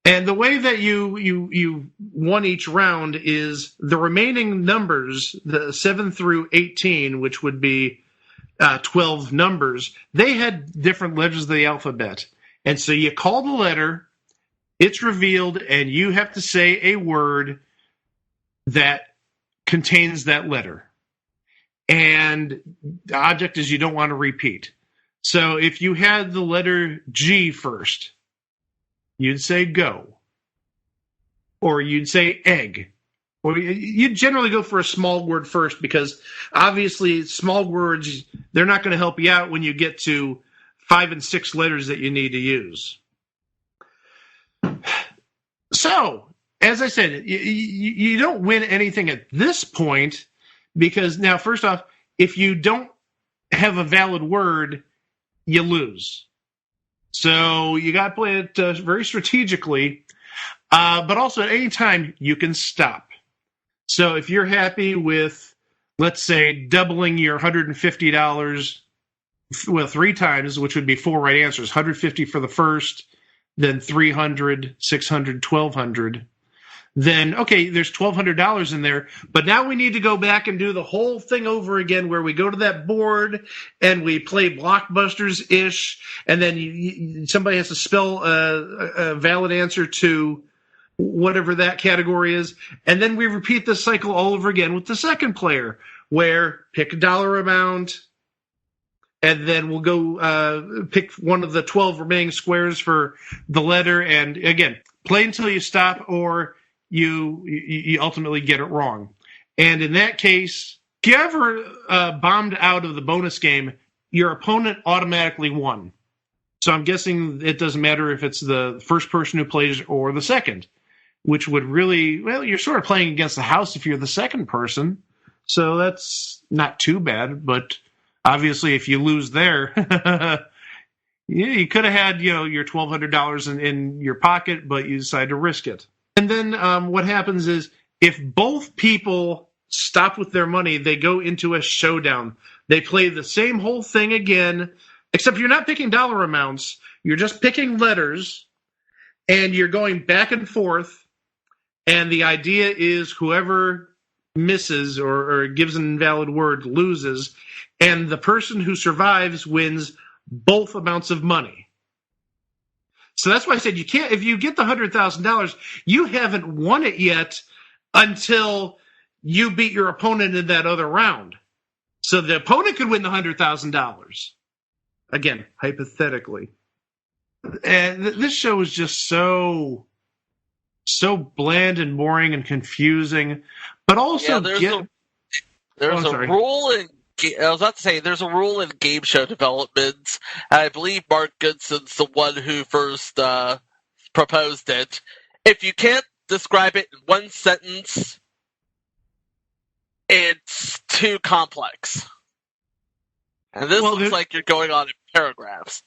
And the way that you won each round is the remaining numbers, the 7 through 18, which would be 12 numbers, they had different letters of the alphabet. And so you call the letter, it's revealed, and you have to say a word that contains that letter. And the object is you don't want to repeat. So if you had the letter G first, you'd say go. Or you'd say egg. Or you'd generally go for a small word first, because obviously small words, they're not going to help you out when you get to 5 and 6 letters that you need to use. So, as I said, you don't win anything at this point, Because now, first off, if you don't have a valid word, you lose. So you got to play it very strategically, but also at any time you can stop. So if you're happy with, let's say, doubling your $150, well, 3 times, which would be 4 right answers, $150 for the first, then $300, $600, $1,200. Then, okay, there's $1,200 in there, but now we need to go back and do the whole thing over again where we go to that board and we play blockbusters-ish, and then somebody has to spell a valid answer to whatever that category is, and then we repeat this cycle all over again with the second player, where pick a dollar amount, and then we'll go pick one of the 12 remaining squares for the letter, and again, play until you stop or you ultimately get it wrong. And in that case, if you ever bombed out of the bonus game, your opponent automatically won. So I'm guessing it doesn't matter if it's the first person who plays or the second, which would really, well, you're sort of playing against the house if you're the second person. So that's not too bad, but obviously if you lose there, yeah, you could have had, your $1,200 in your pocket, but you decide to risk it. And then what happens is if both people stop with their money, they go into a showdown. They play the same whole thing again, except you're not picking dollar amounts. You're just picking letters, and you're going back and forth. And the idea is whoever misses or gives an invalid word loses, and the person who survives wins both amounts of money. So that's why I said you can't. If you get the $100,000, you haven't won it yet until you beat your opponent in that other round. So the opponent could win the $100,000. Again, hypothetically. And this show is just so bland and boring and confusing, but also there's a rule in. I was about to say, there's a rule in game show development. I believe Mark Goodson's the one who first proposed it. If you can't describe it in one sentence, it's too complex. And this looks like you're going on in paragraphs.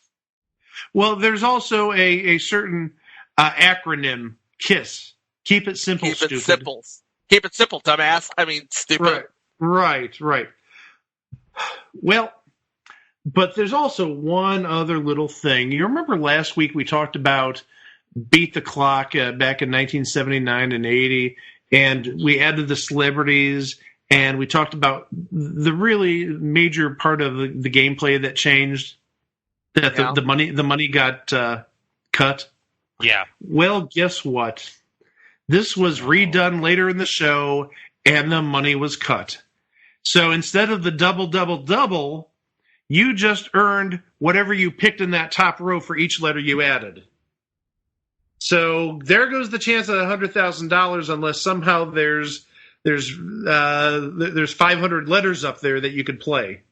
Well, there's also a certain acronym, KISS. Keep it simple, stupid. Keep it simple, dumbass. I mean, stupid. Right. Well, but there's also one other little thing. You remember last week we talked about Beat the Clock back in 1979 and 80, and we added the celebrities, and we talked about the really major part of the gameplay that changed, that the money got cut. Yeah. Well, guess what? This was redone later in the show, and the money was cut. So instead of the double, you just earned whatever you picked in that top row for each letter you added. So there goes the chance at $100,000, unless somehow there's 500 letters up there that you could play.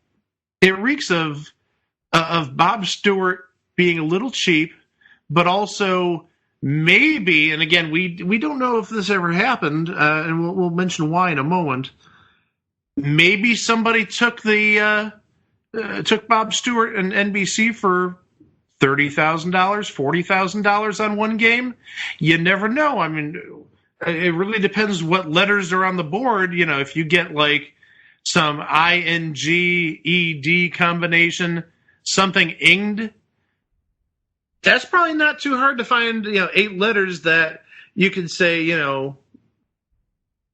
It reeks of Bob Stewart being a little cheap, but also maybe, and again, we don't know if this ever happened, and we'll mention why in a moment. Maybe somebody took Bob Stewart and NBC for $30,000, $40,000 on one game. You never know. I mean, it really depends what letters are on the board. If you get like some ING-ED combination, something inged, that's probably not too hard to find, 8 letters that you could say,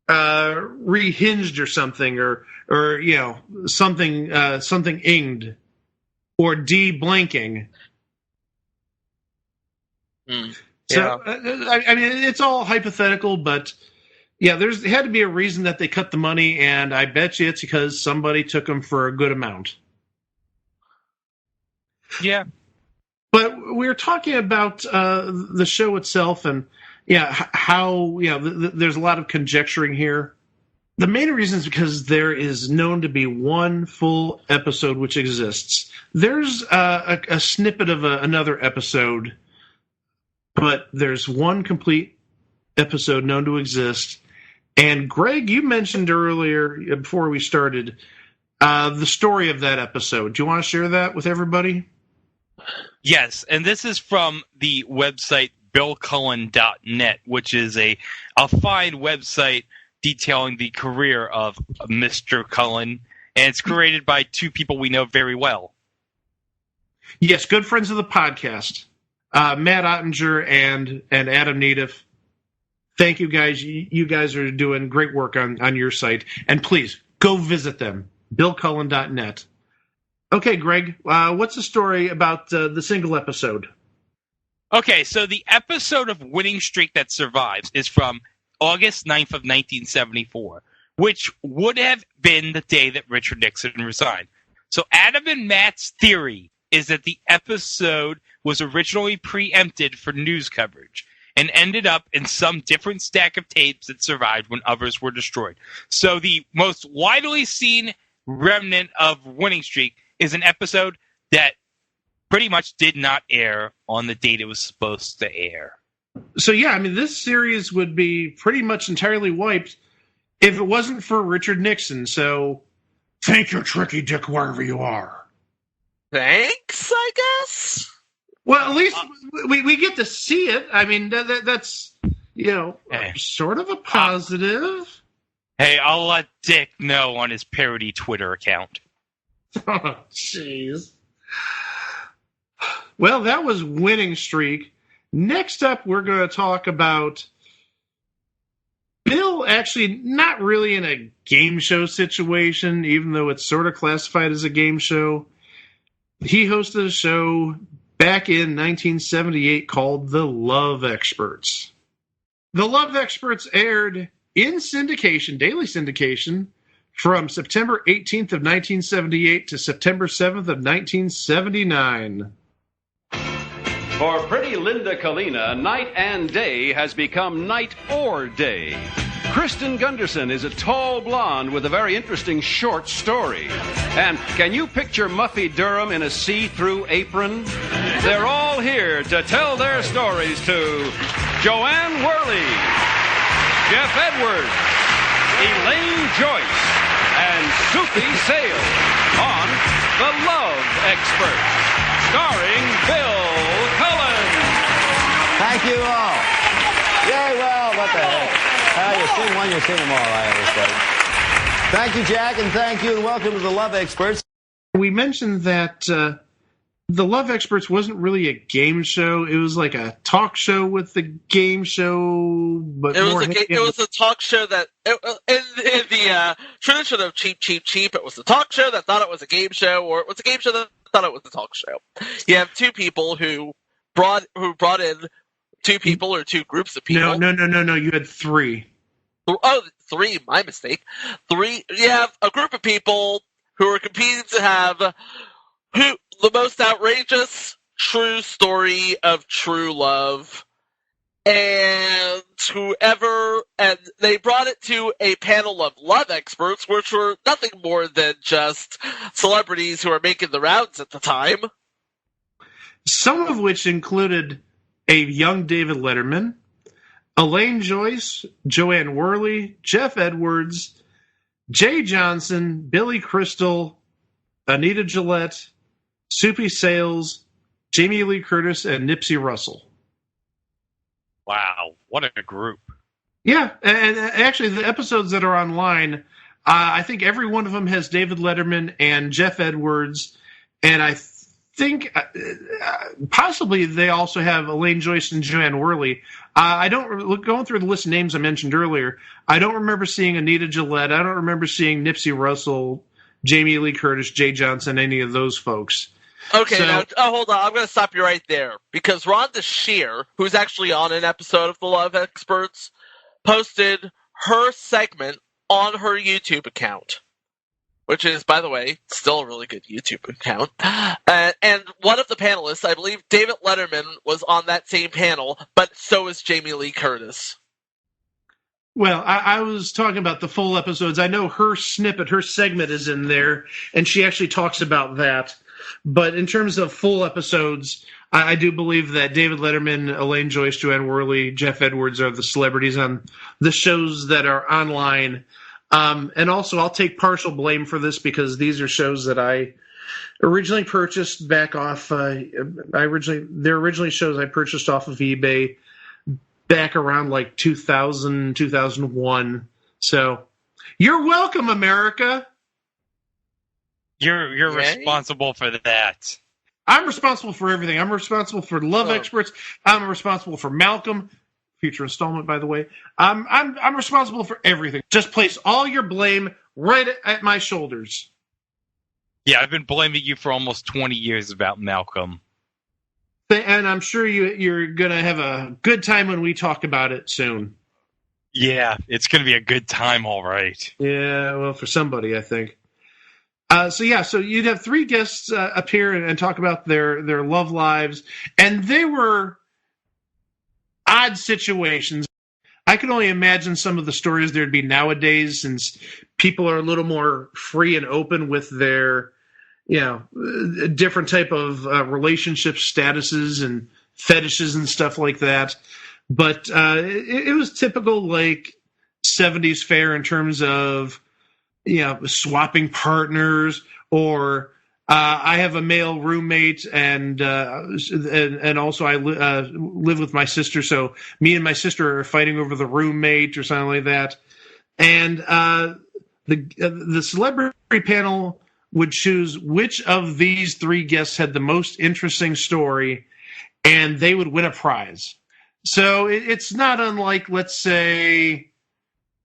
rehinged or something, or something inged, or de-blanking. So, I mean, it's all hypothetical, but yeah, there had to be a reason that they cut the money, and I bet you it's because somebody took them for a good amount. Yeah. But we were talking about the show itself, and how there's a lot of conjecturing here. The main reason is because there is known to be one full episode which exists. There's a snippet of another episode, but there's one complete episode known to exist, And Greg, you mentioned earlier, before we started, the story of that episode. Do you want to share that with everybody? Yes, and this is from the website BillCullen.net, which is a fine website detailing the career of Mr. Cullen, and it's created by two people we know very well. Yes, good friends of the podcast, Matt Ottinger and Adam Neediff. Thank you, guys. You guys are doing great work on your site, and please go visit them, BillCullen.net. Okay, Greg, what's the story about the single episode? Okay, so the episode of Winning Streak that survives is from August 9th of 1974, which would have been the day that Richard Nixon resigned. So Adam and Matt's theory is that the episode was originally preempted for news coverage and ended up in some different stack of tapes that survived when others were destroyed. So the most widely seen remnant of Winning Streak is an episode that pretty much did not air on the date it was supposed to air. So, yeah, I mean, this series would be pretty much entirely wiped if it wasn't for Richard Nixon. So, thank your tricky dick wherever you are. Thanks, I guess? Well, at least we get to see it. I mean, that's, sort of a positive. Hey, I'll let Dick know on his parody Twitter account. Oh, jeez. Well, that was Winning Streak. Next up, we're going to talk about Bill actually not really in a game show situation, even though it's sort of classified as a game show. He hosted a show back in 1978 called The Love Experts. The Love Experts aired in syndication, daily syndication, from September 18th of 1978 to September 7th of 1979. For pretty Linda Kalina, night and day has become night or day. Kristen Gunderson is a tall blonde with a very interesting short story. And can you picture Muffy Durham in a see-through apron? They're all here to tell their stories to Joanne Worley, Jeff Edwards, Elaine Joyce, and Soupy Sales on The Love Experts, starring Bill Cullen. Thank you all. Yay, well, what the heck? You sing one, you sing them all, I always say. Thank you, Jack, and thank you, and welcome to The Love Experts. We mentioned that The Love Experts wasn't really a game show. It was like a talk show with the game show, but it was a talk show that, in the tradition of cheap, it was a talk show that thought it was a game show, or it was a game show that thought it was a talk show. You have two people who brought in two people or two groups of people. No. You had three. Oh, three. My mistake. Three. You have a group of people who are competing to have the most outrageous true story of true love, and they brought it to a panel of love experts, which were nothing more than just celebrities who were making the rounds at the time. Some of which included a young David Letterman, Elaine Joyce, Joanne Worley, Jeff Edwards, Jay Johnson, Billy Crystal, Anita Gillette, Soupy Sales, Jamie Lee Curtis, and Nipsey Russell. Wow, what a group. Yeah, and actually the episodes that are online, I think every one of them has David Letterman and Jeff Edwards, and I think possibly they also have Elaine Joyce and Joanne Worley. Going through the list of names I mentioned earlier, I don't remember seeing Anita Gillette. I don't remember seeing Nipsey Russell, Jamie Lee Curtis, Jay Johnson, any of those folks. Okay, now hold on. I'm going to stop you right there, because Rhonda Shear, who's actually on an episode of The Love Experts, posted her segment on her YouTube account, which is, by the way, still a really good YouTube account. And one of the panelists, I believe David Letterman, was on that same panel, but so is Jamie Lee Curtis. Well, I was talking about the full episodes. I know her segment is in there, and she actually talks about that. But in terms of full episodes, I do believe that David Letterman, Elaine Joyce, Joanne Worley, Jeff Edwards are the celebrities on the shows that are online. And also, I'll take partial blame for this because these are shows that I originally purchased back off. They're originally shows I purchased off of eBay back around like 2000, 2001. So you're welcome, America. You're responsible for that. I'm responsible for everything. I'm responsible for Love Experts. I'm responsible for Malcolm, future installment, by the way. I'm responsible for everything. Just place all your blame right at my shoulders. Yeah, I've been blaming you for almost 20 years about Malcolm. And I'm sure you're going to have a good time when we talk about it soon. Yeah, it's going to be a good time, all right. Yeah, well, for somebody, I think. So you'd have three guests appear and talk about their love lives, and they were odd situations. I can only imagine some of the stories there'd be nowadays, since people are a little more free and open with their, different type of relationship statuses and fetishes and stuff like that. But it was typical, like 70s fare in terms of, swapping partners, or I have a male roommate, and also I live with my sister, so me and my sister are fighting over the roommate or something like that. And the celebrity panel would choose which of these three guests had the most interesting story, and they would win a prize. So it's not unlike, let's say,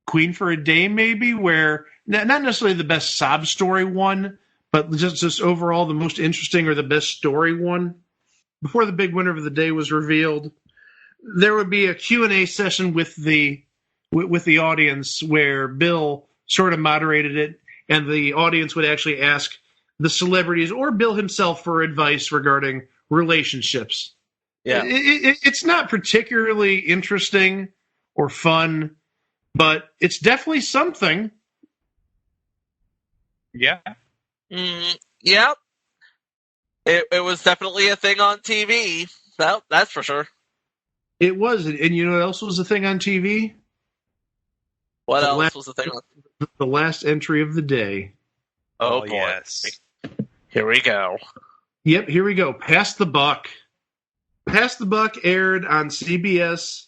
Queen for a Day, maybe, where not necessarily the best sob story one, but just overall the most interesting or the best story one. Before the big winner of the day was revealed, there would be a Q&A session with the audience where Bill sort of moderated it, and the audience would actually ask the celebrities or Bill himself for advice regarding relationships. Yeah, it's not particularly interesting or fun, but it's definitely something. Yeah. Yep. It was definitely a thing on TV. That's for sure. It was. And you know what else was a thing on TV? What else was a thing on TV? The last entry of the day. Oh, boy. Yes. Here we go. Yep, here we go. Pass the Buck. Pass the Buck aired on CBS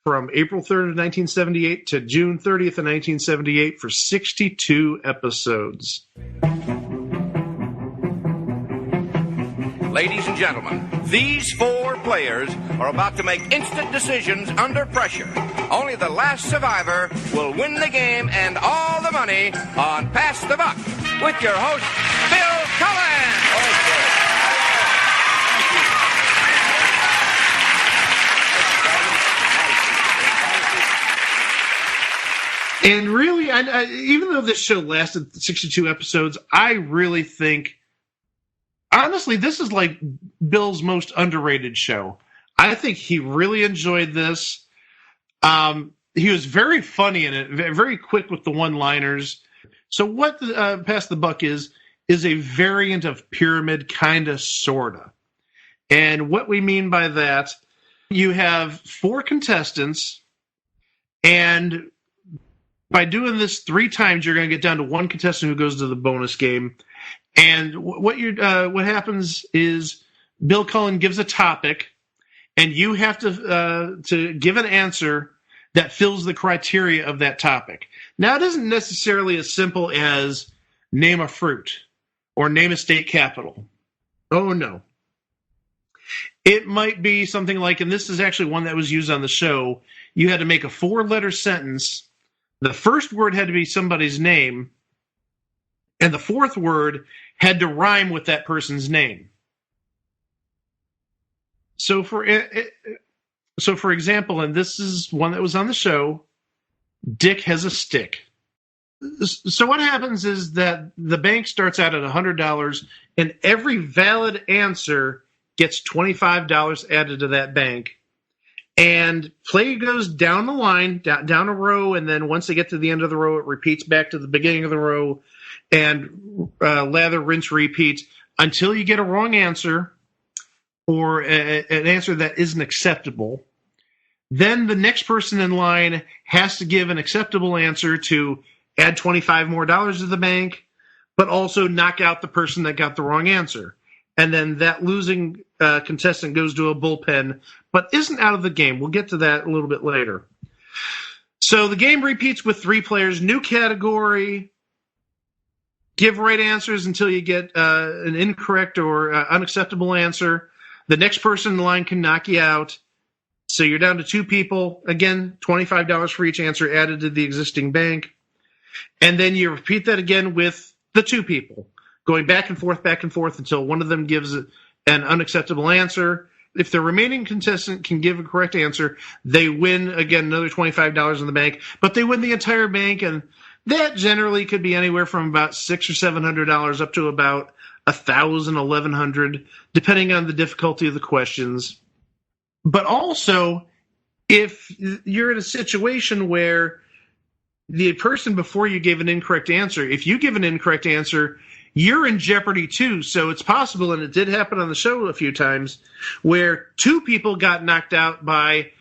from April 3rd of 1978 to June 30th of 1978 for 62 episodes. Ladies and gentlemen, these four players are about to make instant decisions under pressure. Only the last survivor will win the game and all the money on Pass the Buck with your host, Bill Cullen. And really, even though this show lasted 62 episodes, I really think, honestly, this is like Bill's most underrated show. I think he really enjoyed this. He was very funny in it, very quick with the one-liners. So what Pass the Buck is a variant of Pyramid, kind of, sort of. And what we mean by that, you have four contestants, and by doing this three times, you're going to get down to one contestant who goes to the bonus game. And what happens is Bill Cullen gives a topic, and you have to give an answer that fills the criteria of that topic. Now, it isn't necessarily as simple as name a fruit or name a state capital. Oh, no. It might be something like, and this is actually one that was used on the show, you had to make a 4-letter sentence. The first word had to be somebody's name, and the fourth word had to rhyme with that person's name. So for example, and this is one that was on the show, Dick has a stick. So what happens is that the bank starts out at $100, and every valid answer gets $25 added to that bank. And play goes down the line, down a row, and then once they get to the end of the row, it repeats back to the beginning of the row, and lather, rinse, repeat until you get a wrong answer or an answer that isn't acceptable. Then the next person in line has to give an acceptable answer to add $25 more to the bank, but also knock out the person that got the wrong answer. And then that losing contestant goes to a bullpen, but isn't out of the game. We'll get to that a little bit later. So the game repeats with 3 players, new category, give right answers until you get an incorrect or unacceptable answer. The next person in the line can knock you out. So you're down to 2 people. Again, $25 for each answer added to the existing bank. And then you repeat that again with the 2 people, going back and forth until one of them gives an unacceptable answer. If the remaining contestant can give a correct answer, they win, again, another $25 in the bank. But they win the entire bank, and that generally could be anywhere from about $600 or $700 up to about $1,000, $1,100, depending on the difficulty of the questions. But also, if you're in a situation where the person before you gave an incorrect answer, if you give an incorrect answer, you're in jeopardy too. So it's possible, and it did happen on the show a few times, where 2 people got knocked out by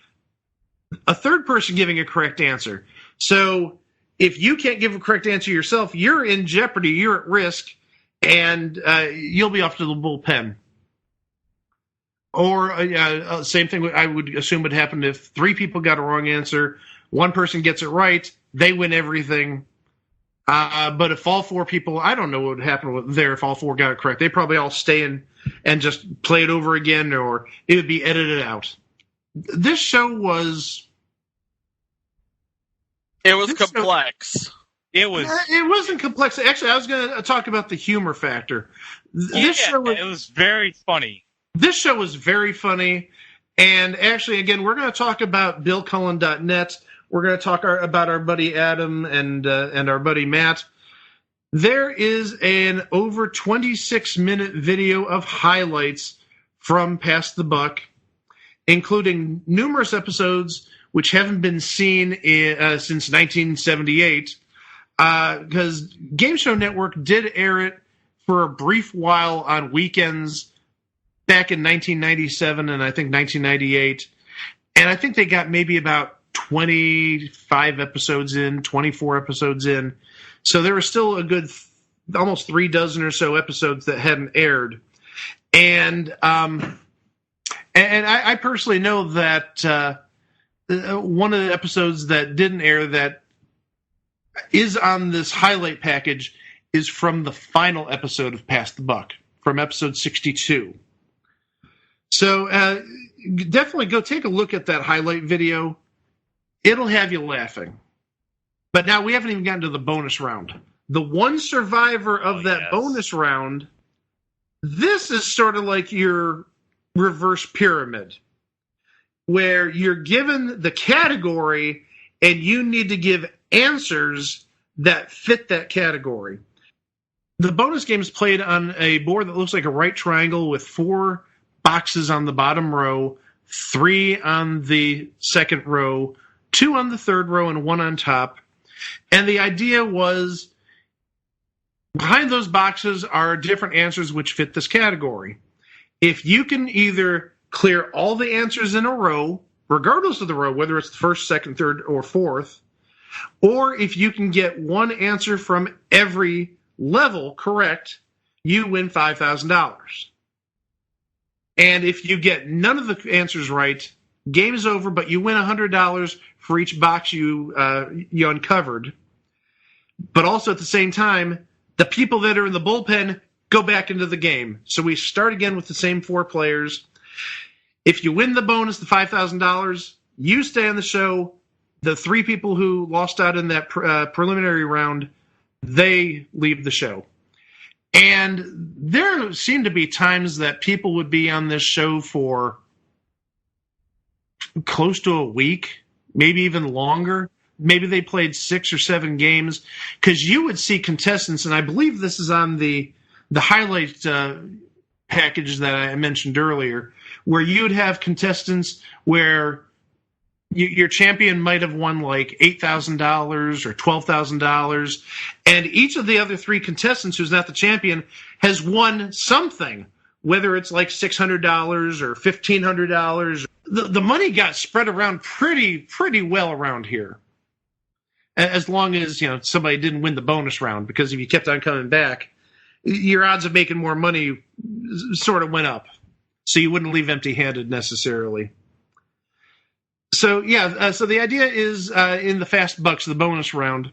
a third person giving a correct answer. So if you can't give a correct answer yourself, you're in jeopardy, you're at risk, and you'll be off to the bullpen. Or same thing I would assume would happen if 3 people got a wrong answer, one person gets it right, they win everything. But if all 4 people, I don't know what would happen there if all 4 got it correct. They'd probably all stay in and just play it over again, or it would be edited out. This show was... It was complex. It wasn't complex. Actually, I was going to talk about the humor factor. It was very funny. This show was very funny. And actually, again, we're going to talk about BillCullen.net. We're going to talk about our buddy Adam and our buddy Matt. There is an over 26-minute video of highlights from Pass the Buck, including numerous episodes which haven't been seen since 1978, because Game Show Network did air it for a brief while on weekends back in 1997 and I think 1998. And I think they got maybe about 25 episodes in, 24 episodes in. So there were still a good almost 3 dozen or so episodes that hadn't aired. And I personally know that one of the episodes that didn't air that is on this highlight package is from the final episode of Pass the Buck, from episode 62. So definitely go take a look at that highlight video. It'll have you laughing. But now we haven't even gotten to the bonus round. The one survivor of that bonus round, this is sort of like your reverse pyramid, where you're given the category and you need to give answers that fit that category. The bonus game is played on a board that looks like a right triangle with 4 boxes on the bottom row, 3 on the second row, 2 on the third row, and 1 on top. And the idea was, behind those boxes are different answers which fit this category. If you can either clear all the answers in a row, regardless of the row, whether it's the first, second, third, or fourth, or if you can get one answer from every level correct, you win $5,000. And if you get none of the answers right, game is over, but you win $100 for each box you uncovered. But also at the same time, the people that are in the bullpen go back into the game. So we start again with the same 4 players. If you win the bonus, the $5,000, you stay on the show. The 3 people who lost out in that preliminary round, they leave the show. And there seemed to be times that people would be on this show for close to a week, maybe even longer. Maybe they played 6 or 7 games, because you would see contestants, and I believe this is on the highlight package that I mentioned earlier, where you'd have contestants where your champion might have won like $8,000 or $12,000, and each of the other three contestants who's not the champion has won something, whether it's like $600 or $1,500. The money got spread around pretty well around here, as long as somebody didn't win the bonus round, because if you kept on coming back, your odds of making more money sort of went up, so you wouldn't leave empty-handed necessarily. So so the idea is in the Fast Bucks, the bonus round,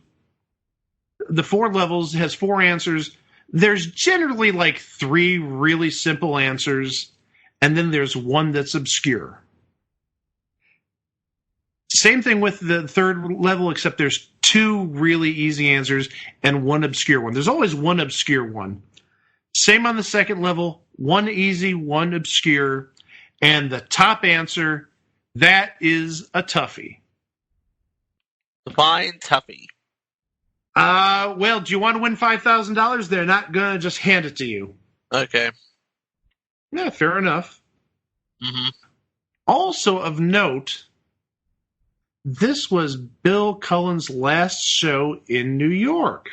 the 4 levels has 4 answers. There's generally like 3 really simple answers, and then there's 1 that's obscure. Same thing with the 3rd level, except there's 2 really easy answers and 1 obscure one. There's always 1 obscure one. Same on the 2nd level, 1 easy, 1 obscure, and the top answer, that is a toughie. Divine toughie. Well, do you want to win $5,000? They're not going to just hand it to you. Okay. Yeah, fair enough. Mm-hmm. Also of note, this was Bill Cullen's last show in New York.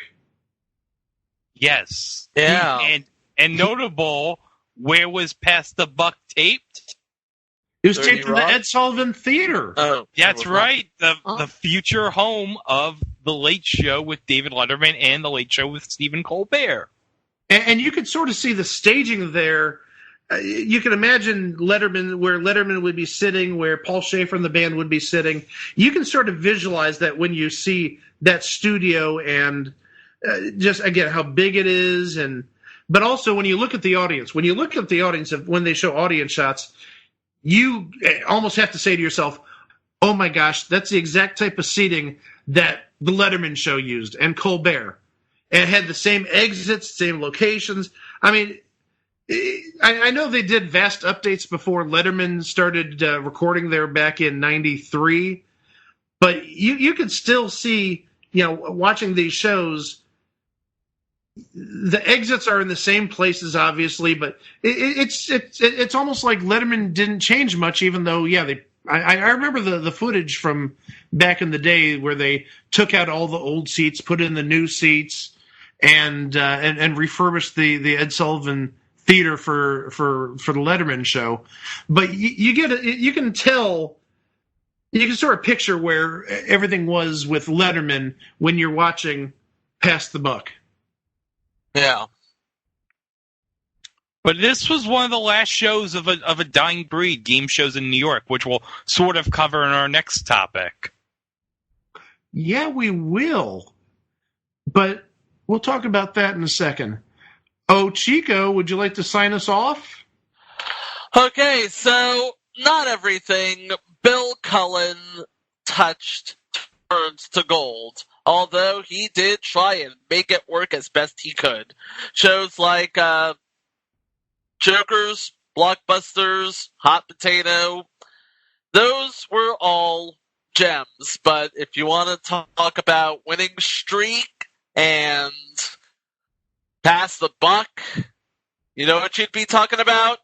Yes. Yeah. And notable, where was Pass the Buck taped? It was taped in the Ed Sullivan Theater. Oh, that's right. The future home of The Late Show with David Letterman and The Late Show with Stephen Colbert. And you could sort of see the staging there. You can imagine Letterman, where Letterman would be sitting, where Paul Schaefer and the band would be sitting. You can sort of visualize that when you see that studio, and just, again, how big it is. But also when you look at the audience, when they show audience shots, you almost have to say to yourself, oh my gosh, that's the exact type of seating that the Letterman show used, and Colbert. And it had the same exits, same locations. I mean, I know they did vast updates before Letterman started recording there back in '93, but you could still see, watching these shows, the exits are in the same places, obviously, but it's almost like Letterman didn't change much, even though, I remember the footage from back in the day where they took out all the old seats, put in the new seats, and refurbished the Ed Sullivan Theater for the Letterman show. But you can tell, you can sort of picture where everything was with Letterman when you're watching Pass the Buck. Yeah. But this was one of the last shows of a dying breed, game shows in New York, which we'll sort of cover in our next topic. Yeah, we will. But we'll talk about that in a second. Oh, Chico, would you like to sign us off? Okay, so not everything Bill Cullen touched turns to gold, although he did try and make it work as best he could. Shows like Jokers, Blockbusters, Hot Potato, those were all gems. But if you want to talk about Winning Streak and Pass the Buck, you know what you'd be talking about?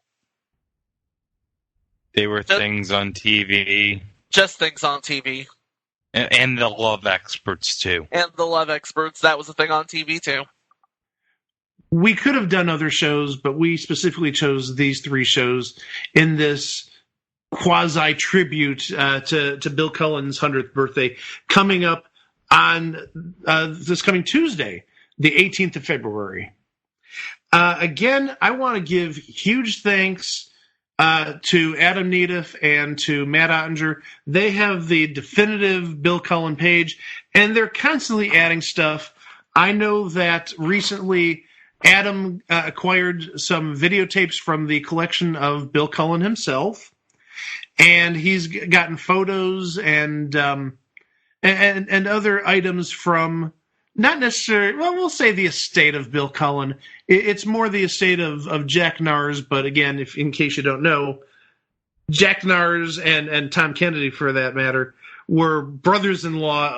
They were things on TV. Just things on TV. And the Love Experts, too. And the Love Experts, that was a thing on TV, too. We could have done other shows, but we specifically chose these 3 shows in this quasi-tribute to Bill Cullen's 100th birthday, coming up on this coming Tuesday, the 18th of February. Again, I want to give huge thanks to Adam Nedeff and to Matt Ottinger. They have the definitive Bill Cullen page, and they're constantly adding stuff. I know that recently Adam acquired some videotapes from the collection of Bill Cullen himself, and he's gotten photos and other items from, not necessarily, well, we'll say the estate of Bill Cullen. It's more the estate of Jack Nars, but again, in case you don't know, Jack Nars and Tom Kennedy, for that matter, were brothers-in-law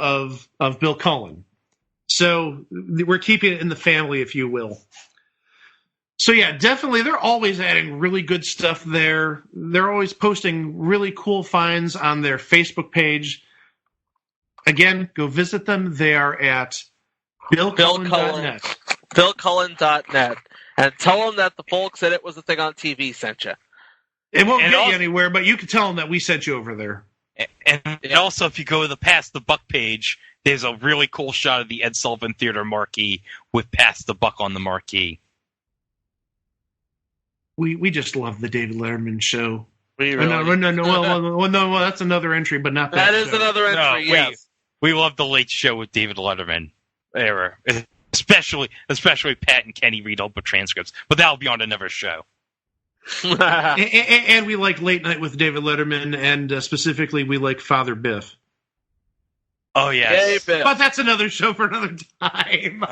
of Bill Cullen. So we're keeping it in the family, if you will. So yeah, definitely they're always adding really good stuff there. They're always posting really cool finds on their Facebook page. Again, go visit them. They are at BillCullen.net. BillCullen.net. And tell them that the folks at It Was a Thing on TV sent you. It won't get you anywhere, but you can tell them that we sent you over there. And also, if you go to the Pass the Buck page, there's a really cool shot of the Ed Sullivan Theater marquee with Pass the Buck on the marquee. We just love the David Letterman show. We really No, that's another entry, but not that. That is another entry. Yes, we love the Late Show with David Letterman era, especially Pat and Kenny read all the transcripts. But that'll be on another show. and we like Late Night with David Letterman, and specifically we like Father Biff. Oh yes, but that's another show for another time.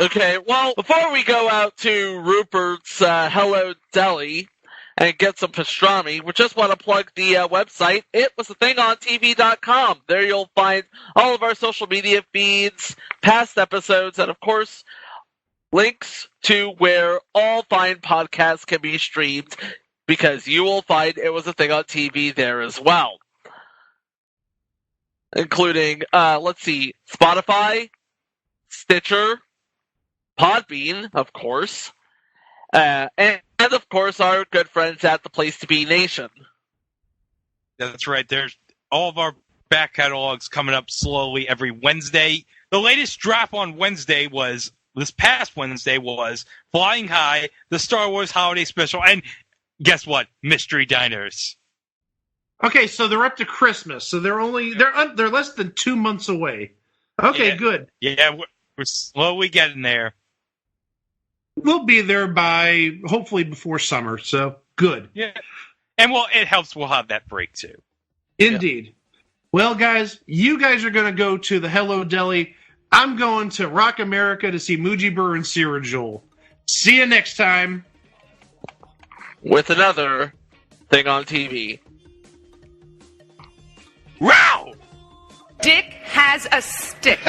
Okay, well, before we go out to Rupert's Hello Deli and get some pastrami, we just want to plug the website, itwasathingontv.com. There you'll find all of our social media feeds, past episodes, and of course, links to where all fine podcasts can be streamed, because you will find It Was a Thing on TV there as well. Including, Spotify, Stitcher, Podbean, of course, and of course our good friends at the Place to Be Nation. That's right. There's all of our back catalogs coming up slowly every Wednesday. The latest drop on Wednesday was this past Wednesday was Flying High, the Star Wars Holiday Special, and guess what? Mystery Diners. Okay, so they're up to Christmas, so they're less than 2 months away. Okay, good. Yeah, we're slowly getting there. We'll be there by hopefully before summer, so good. Yeah, and it helps. We'll have that break too. Indeed. Yeah. Well, guys, you guys are going to go to the Hello Deli. I'm going to Rock America to see Muji Burr and Sierra Joel. See you next time with another thing on TV. Wow! Dick has a stick.